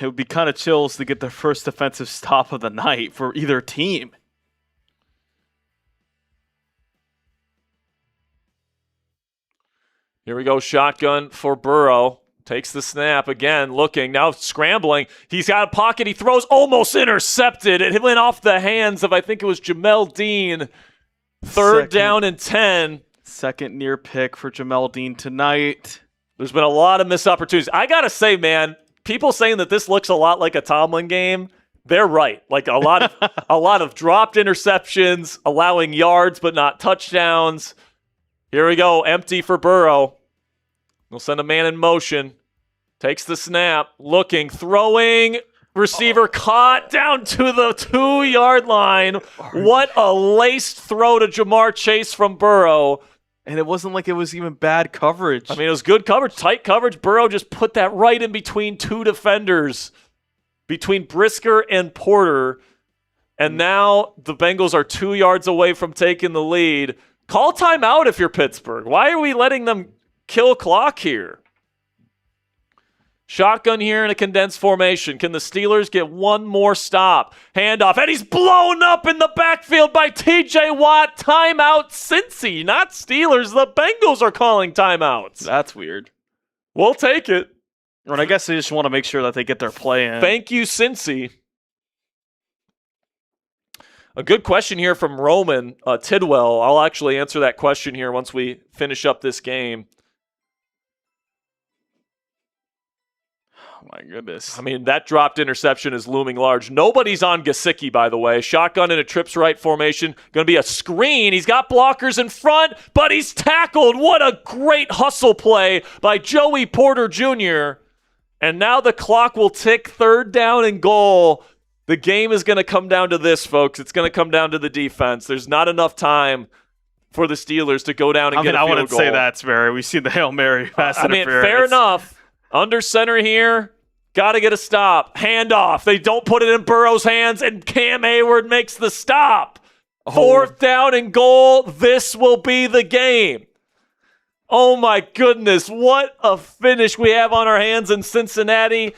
It would be kind of chills to get their first defensive stop of the night for either team. Here we go. Shotgun for Burrow. Takes the snap again, looking, now scrambling. He's got a pocket. He throws, almost intercepted. It went off the hands of, I think it was Jamel Dean. Third down and 10. Second near pick for Jamel Dean tonight. There's been a lot of missed opportunities. I got to say, man, people saying that this looks a lot like a Tomlin game, they're right. Like a lot of dropped interceptions, allowing yards but not touchdowns. Here we go, empty for Burrow. They'll send a man in motion. Takes the snap. Looking. Throwing. Receiver caught down to the 2-yard line. What a laced throw to Jamar Chase from Burrow. And it wasn't like it was even bad coverage. I mean, it was good coverage, tight coverage. Burrow just put that right in between 2 defenders, between Brisker and Porter. And now the Bengals are 2 yards away from taking the lead. Call timeout if you're Pittsburgh. Why are we letting them kill clock here? Shotgun here in a condensed formation. Can the Steelers get one more stop? Handoff, and he's blown up in the backfield by TJ Watt. Timeout, Cincy, not Steelers. The Bengals are calling timeouts. That's weird. We'll take it. And I guess they just want to make sure that they get their play in. Thank you, Cincy. A good question here from Roman Tidwell. I'll actually answer that question here once we finish up this game. My goodness. I mean, that dropped interception is looming large. Nobody's on Gesicki, by the way. Shotgun in a trips right formation. Going to be a screen. He's got blockers in front, but he's tackled. What a great hustle play by Joey Porter Jr. And now the clock will tick. 3rd down and goal. The game is going to come down to this, folks. It's going to come down to the defense. There's not enough time for the Steelers to go down and get a field goal. I wouldn't say that's fair. We've seen the Hail Mary pass interference. Fair enough. Under center here. Got to get a stop. Handoff. They don't put it in Burrow's hands, and Cam Hayward makes the stop. 4th down and goal. This will be the game. Oh, my goodness. What a finish we have on our hands in Cincinnati.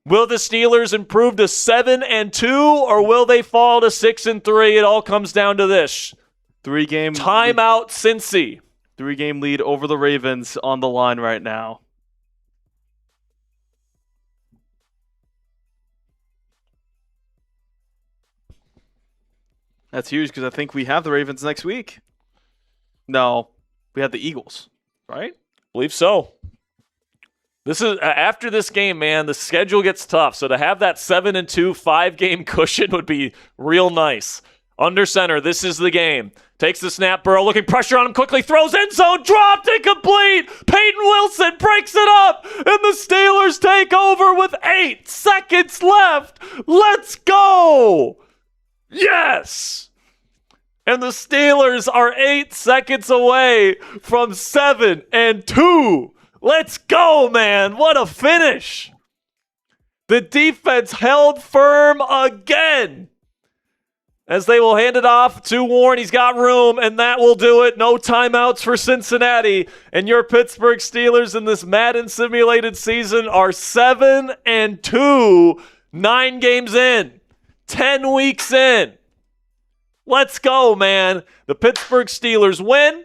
Will the Steelers improve to 7-2, or will they fall to 6-3? It all comes down to this. 3-game timeout, Cincy. 3-game lead over the Ravens on the line right now. That's huge because I think we have the Ravens next week. No, we have the Eagles, right? Believe so. This is after this game, man. The schedule gets tough, so to have that 7-2 5-game cushion would be real nice. Under center, this is the game. Takes the snap. Burrow looking pressure on him quickly. Throws end zone. Dropped. Incomplete. Peyton Wilson breaks it up. And the Steelers take over with 8 seconds left. Let's go. Yes. And the Steelers are 8 seconds away from 7-2. Let's go, man. What a finish. The defense held firm again. As they will hand it off to Warren. He's got room, and that will do it. No timeouts for Cincinnati. And your Pittsburgh Steelers in this Madden simulated season are 7-2, 9 games in, 10 weeks in. Let's go, man. The Pittsburgh Steelers win.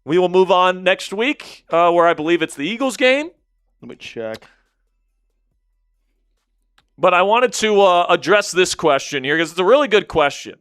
We will move on next week, where I believe it's the Eagles game. Let me check. But I wanted to address this question here because it's a really good question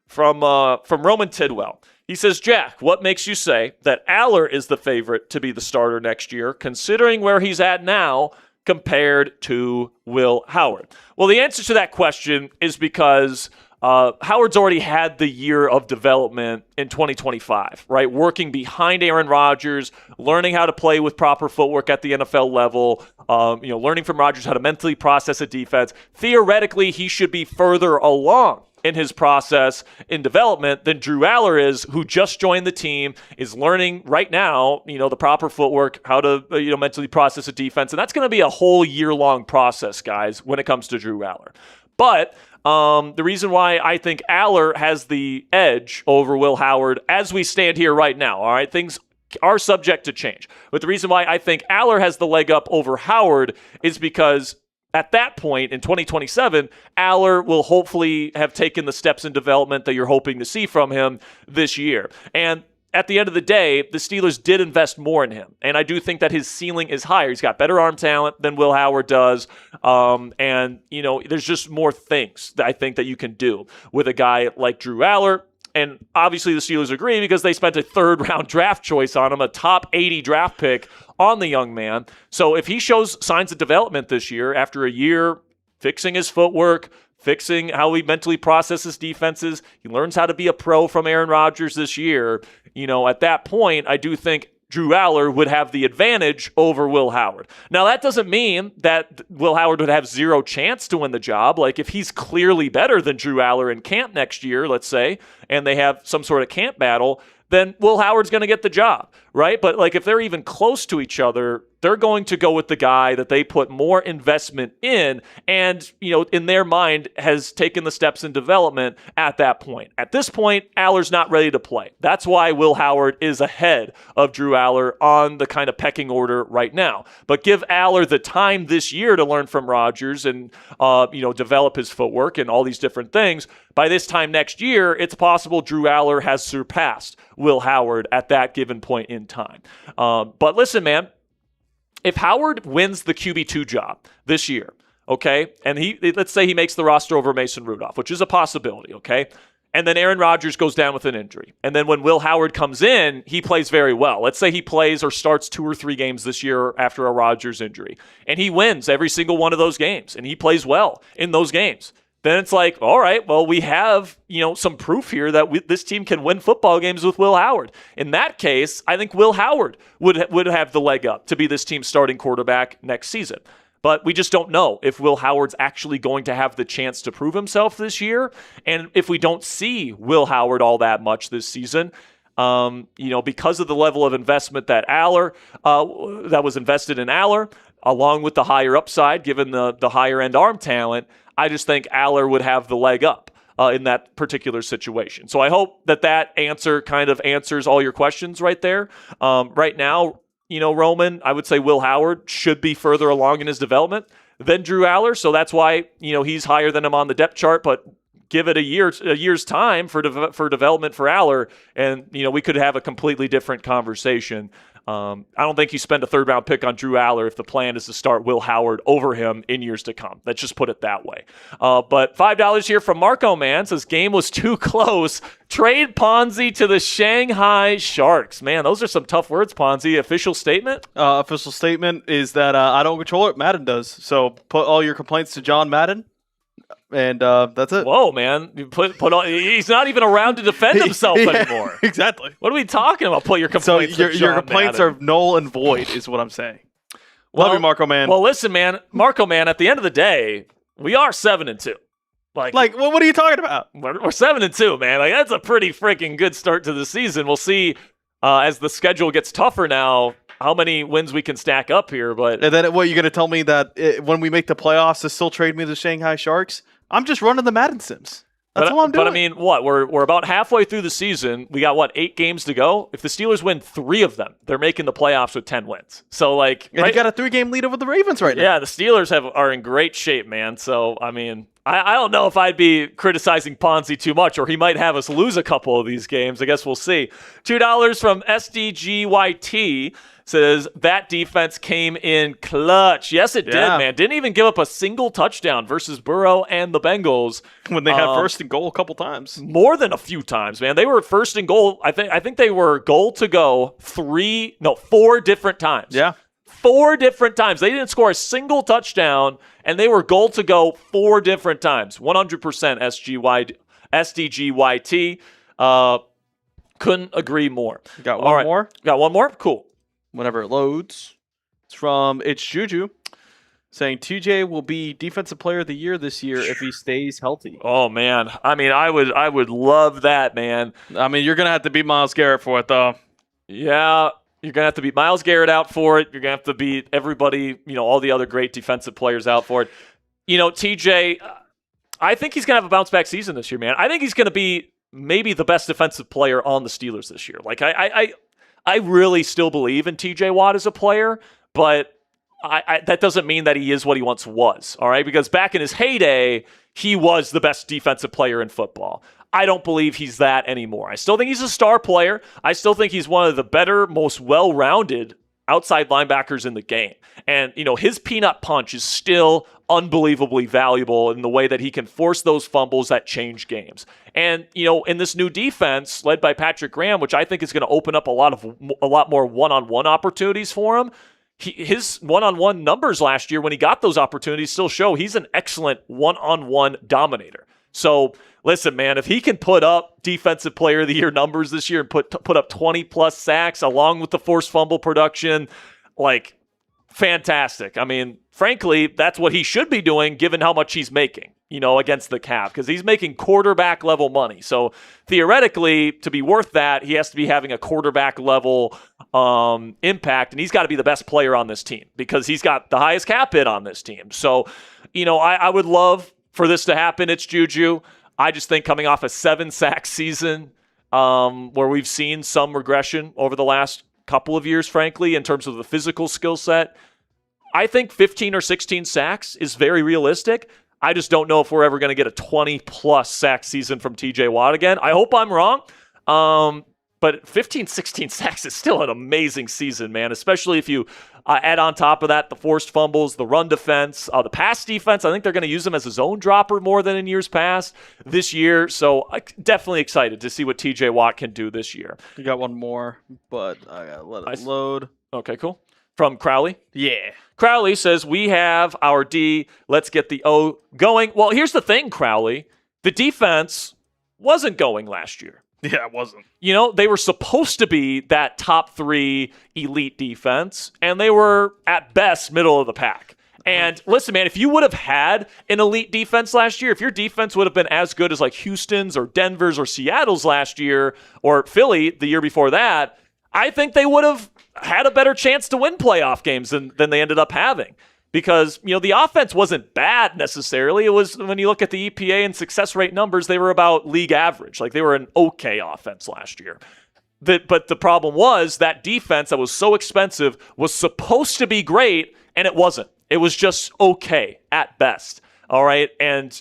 from Roman Tidwell. He says, Jack, what makes you say that Aller is the favorite to be the starter next year, considering where he's at now compared to Will Howard? Well, the answer to that question is because Howard's already had the year of development in 2025, right? Working behind Aaron Rodgers, learning how to play with proper footwork at the NFL level, learning from Rodgers how to mentally process a defense. Theoretically, he should be further along in his process in development than Drew Aller is, who just joined the team, is learning right now, the proper footwork, how to, mentally process a defense. And that's going to be a whole year-long process, guys, when it comes to Drew Aller. But the reason why I think Aller has the edge over Will Howard as we stand here right now, all right, things are subject to change. But the reason why I think Aller has the leg up over Howard is because at that point in 2027, Aller will hopefully have taken the steps in development that you're hoping to see from him this year. And at the end of the day, the Steelers did invest more in him. And I do think that his ceiling is higher. He's got better arm talent than Will Howard does. There's just more things that I think that you can do with a guy like Drew Aller. And obviously the Steelers agree because they spent a 3rd-round draft choice on him, a top 80 draft pick on the young man. So if he shows signs of development this year, after a year fixing his footwork, fixing how he mentally processes defenses, he learns how to be a pro from Aaron Rodgers this year, at that point, I do think Drew Aller would have the advantage over Will Howard. Now, that doesn't mean that Will Howard would have zero chance to win the job. Like, if he's clearly better than Drew Aller in camp next year, let's say, and they have some sort of camp battle, then Will Howard's going to get the job, right? But like if they're even close to each other, they're going to go with the guy that they put more investment in and, in their mind has taken the steps in development at that point. At this point, Aller's not ready to play. That's why Will Howard is ahead of Drew Aller on the kind of pecking order right now. But give Aller the time this year to learn from Rodgers and, develop his footwork and all these different things. By this time next year, it's possible Drew Aller has surpassed Will Howard at that given point in time. But listen, man, if Howard wins the QB2 job this year, okay, and let's say he makes the roster over Mason Rudolph, which is a possibility, okay, and then Aaron Rodgers goes down with an injury, and then when Will Howard comes in, he plays very well. Let's say he plays or starts 2 or 3 games this year after a Rodgers injury, and he wins every single one of those games, and he plays well in those games. Then it's like, all right, well, we have, some proof here that this team can win football games with Will Howard. In that case, I think Will Howard would have the leg up to be this team's starting quarterback next season. But we just don't know if Will Howard's actually going to have the chance to prove himself this year. And if we don't see Will Howard all that much this season, because of the level of investment that that was invested in Aller, along with the higher upside, given the higher end arm talent, I just think Aller would have the leg up in that particular situation. So I hope that answer kind of answers all your questions right there. Right now, Roman, I would say Will Howard should be further along in his development than Drew Aller. So that's why, he's higher than him on the depth chart, but give it a year's time for development for Aller, and we could have a completely different conversation. I don't think you spend a 3rd-round pick on Drew Aller if the plan is to start Will Howard over him in years to come. Let's just put it that way. But $5 here from Marco Man says, game was too close. Trade Ponzi to the Shanghai Sharks. Man, those are some tough words, Ponzi. Official statement? Official statement is that I don't control it. Madden does. So put all your complaints to John Madden. And that's it. Whoa, man! You put on. He's not even around to defend himself anymore. Exactly. What are we talking about? Put your complaints. So your complaints are null and void, is what I'm saying. Love you, Marco Man. Well, listen, man, Marco Man. At the end of the day, we are 7-2. Like what are you talking about? We're 7-2, man. Like that's a pretty freaking good start to the season. We'll see as the schedule gets tougher now, how many wins we can stack up here. But and then what, you're going to tell me that when we make the playoffs, to still trade me to the Shanghai Sharks? I'm just running the Madden Sims. That's all I'm doing. But I mean, what? We're about halfway through the season. We got 8 games to go. If the Steelers win 3 of them, they're making the playoffs with 10 wins. So and you got a 3-game lead over the Ravens right now. Yeah, the Steelers are in great shape, man. So I mean, I don't know if I'd be criticizing Ponzi too much, or he might have us lose a couple of these games. I guess we'll see. $2 from SDGYT. Says that defense came in clutch. Yes, it did, man. Didn't even give up a single touchdown versus Burrow and the Bengals when they had 1st and goal a couple times. More than a few times, man. They were 1st and goal. I think they were goal to go 4 different times. Yeah, 4 different times. They didn't score a single touchdown, and they were goal to go 4 different times. 100% SDGYT. Couldn't agree more. Got one more? Got one more? Cool. Whenever it loads. It's from It's Juju saying TJ will be Defensive Player of the Year this year if he stays healthy. Oh, man. I mean, I would love that, man. I mean, you're going to have to beat Myles Garrett for it, though. Yeah, you're going to have to beat Myles Garrett out for it. You're going to have to beat everybody, all the other great defensive players out for it. TJ, I think he's going to have a bounce-back season this year, man. I think he's going to be maybe the best defensive player on the Steelers this year. Like, I really still believe in TJ Watt as a player, but that doesn't mean that he is what he once was, all right? Because back in his heyday, he was the best defensive player in football. I don't believe he's that anymore. I still think he's a star player. I still think he's one of the better, most well-rounded outside linebackers in the game. And, his peanut punch is still unbelievably valuable in the way that he can force those fumbles that change games. And, in this new defense led by Patrick Graham, which I think is going to open up a lot more one-on-one opportunities for him, his one-on-one numbers last year when he got those opportunities still show he's an excellent one-on-one dominator. So, listen, man, if he can put up Defensive Player of the Year numbers this year and put up 20-plus sacks along with the forced fumble production, fantastic. I mean, frankly, that's what he should be doing given how much he's making. against the cap because he's making quarterback level money. So theoretically, to be worth that, he has to be having a quarterback level impact, and he's got to be the best player on this team because he's got the highest cap hit on this team. So, I would love for this to happen. It's Juju. I just think coming off a 7-sack season where we've seen some regression over the last couple of years, frankly, in terms of the physical skill set, I think 15 or 16 sacks is very realistic. I just don't know if we're ever going to get a 20-plus sack season from TJ Watt again. I hope I'm wrong. But 15, 16 sacks is still an amazing season, man, especially if you add on top of that the forced fumbles, the run defense, the pass defense. I think they're going to use him as a zone dropper more than in years past this year. So definitely excited to see what TJ Watt can do this year. You got one more, but I got to let it load. Okay, cool. From Crowley? Yeah. Crowley says, we have our D. Let's get the O going. Well, here's the thing, Crowley. The defense wasn't going last year. Yeah, it wasn't. They were supposed to be that top 3 elite defense, and they were, at best, middle of the pack. And listen, man, if you would have had an elite defense last year, if your defense would have been as good as like Houston's or Denver's or Seattle's last year, or Philly the year before that, I think they would have had a better chance to win playoff games than they ended up having. Because, the offense wasn't bad necessarily. It was, when you look at the EPA and success rate numbers, they were about league average. Like, they were an okay offense last year. But the problem was that defense that was so expensive was supposed to be great, and it wasn't. It was just okay at best. All right? And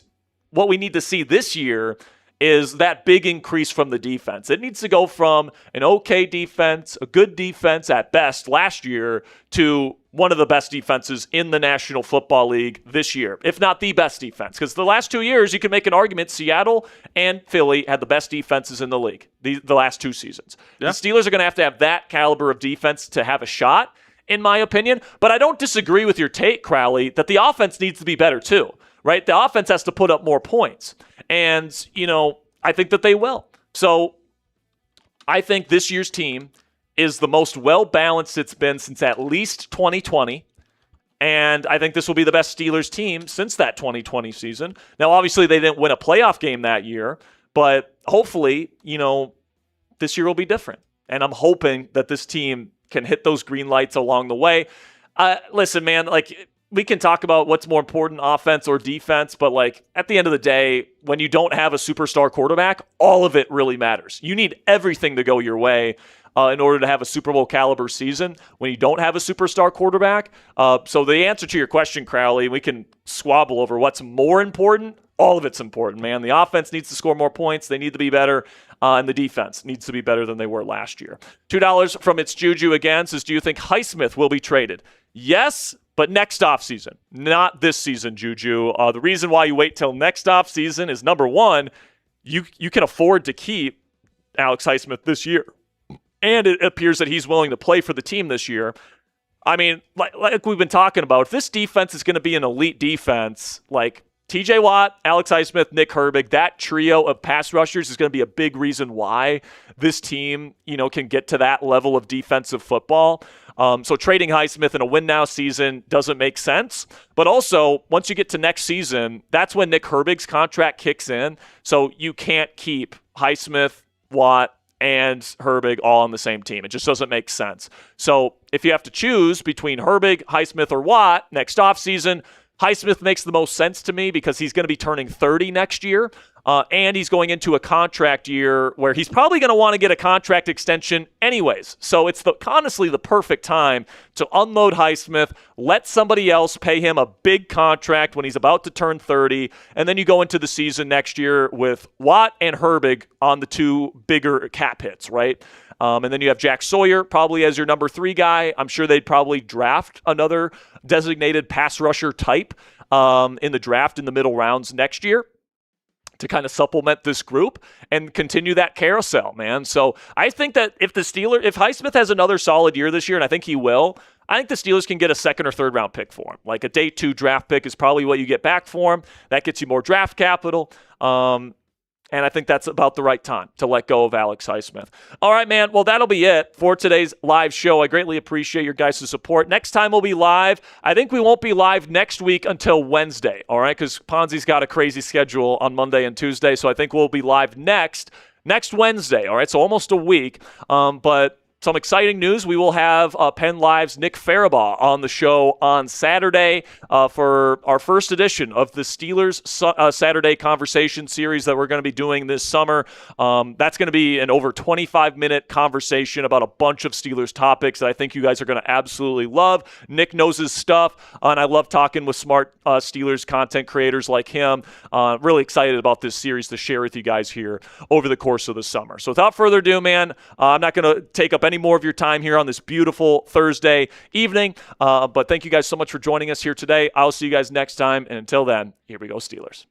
what we need to see this year is that big increase from the defense. It needs to go from an okay defense, a good defense at best last year, to one of the best defenses in the National Football League this year, if not the best defense. Because the last 2 years, you can make an argument Seattle and Philly had the best defenses in the league the last 2 seasons. Yeah. The Steelers are going to have that caliber of defense to have a shot, in my opinion. But I don't disagree with your take, Crowley, that the offense needs to be better too, right? The offense has to put up more points. And, I think that they will. So I think this year's team is the most well-balanced it's been since at least 2020. And I think this will be the best Steelers team since that 2020 season. Now, obviously, they didn't win a playoff game that year, but hopefully, this year will be different. And I'm hoping that this team can hit those green lights along the way. Listen, man, we can talk about what's more important, offense or defense, but at the end of the day, when you don't have a superstar quarterback, all of it really matters. You need everything to go your way in order to have a Super Bowl caliber season when you don't have a superstar quarterback. So the answer to your question, Crowley, we can squabble over what's more important. All of it's important, man. The offense needs to score more points. They need to be better. And the defense needs to be better than they were last year. $2 from It's Juju again says, do you think Highsmith will be traded? Yes, but next offseason, not this season, Juju. The reason why you wait till next offseason is, number one, you can afford to keep Alex Highsmith this year. And it appears that he's willing to play for the team this year. I mean, like we've been talking about, if this defense is going to be an elite defense, like TJ Watt, Alex Highsmith, Nick Herbig, that trio of pass rushers is going to be a big reason why this team, can get to that level of defensive football. So trading Highsmith in a win-now season doesn't make sense. But also, once you get to next season, that's when Nick Herbig's contract kicks in. So you can't keep Highsmith, Watt, and Herbig all on the same team. It just doesn't make sense. So if you have to choose between Herbig, Highsmith, or Watt next offseason, Highsmith makes the most sense to me because he's going to be turning 30 next year, and he's going into a contract year where he's probably going to want to get a contract extension anyways. So it's honestly the perfect time to unload Highsmith, let somebody else pay him a big contract when he's about to turn 30, and then you go into the season next year with Watt and Herbig on the 2 bigger cap hits, right? And then you have Jack Sawyer probably as your number 3 guy. I'm sure they'd probably draft another designated pass rusher type in the draft in the middle rounds next year to kind of supplement this group and continue that carousel, man. So I think that if Highsmith has another solid year this year, and I think he will, I think the Steelers can get a 2nd or 3rd round pick for him. Like a day 2 draft pick is probably what you get back for him. That gets you more draft capital. and I think that's about the right time to let go of Alex Highsmith. All right, man. Well, that'll be it for today's live show. I greatly appreciate your guys' support. Next time we'll be live. I think we won't be live next week until Wednesday, all right, because Ponzi's got a crazy schedule on Monday and Tuesday, so I think we'll be live next Wednesday, all right, so almost a week, but some exciting news. We will have Penn Live's Nick Farabaugh on the show on Saturday for our first edition of the Steelers Saturday Conversation series that we're going to be doing this summer. That's going to be an over 25-minute conversation about a bunch of Steelers topics that I think you guys are going to absolutely love. Nick knows his stuff, and I love talking with smart Steelers content creators like him. Really excited about this series to share with you guys here over the course of the summer. So without further ado, man, I'm not going to take up any more of your time here on this beautiful Thursday evening. But thank you guys so much for joining us here today. I'll see you guys next time. And until then, here we go, Steelers.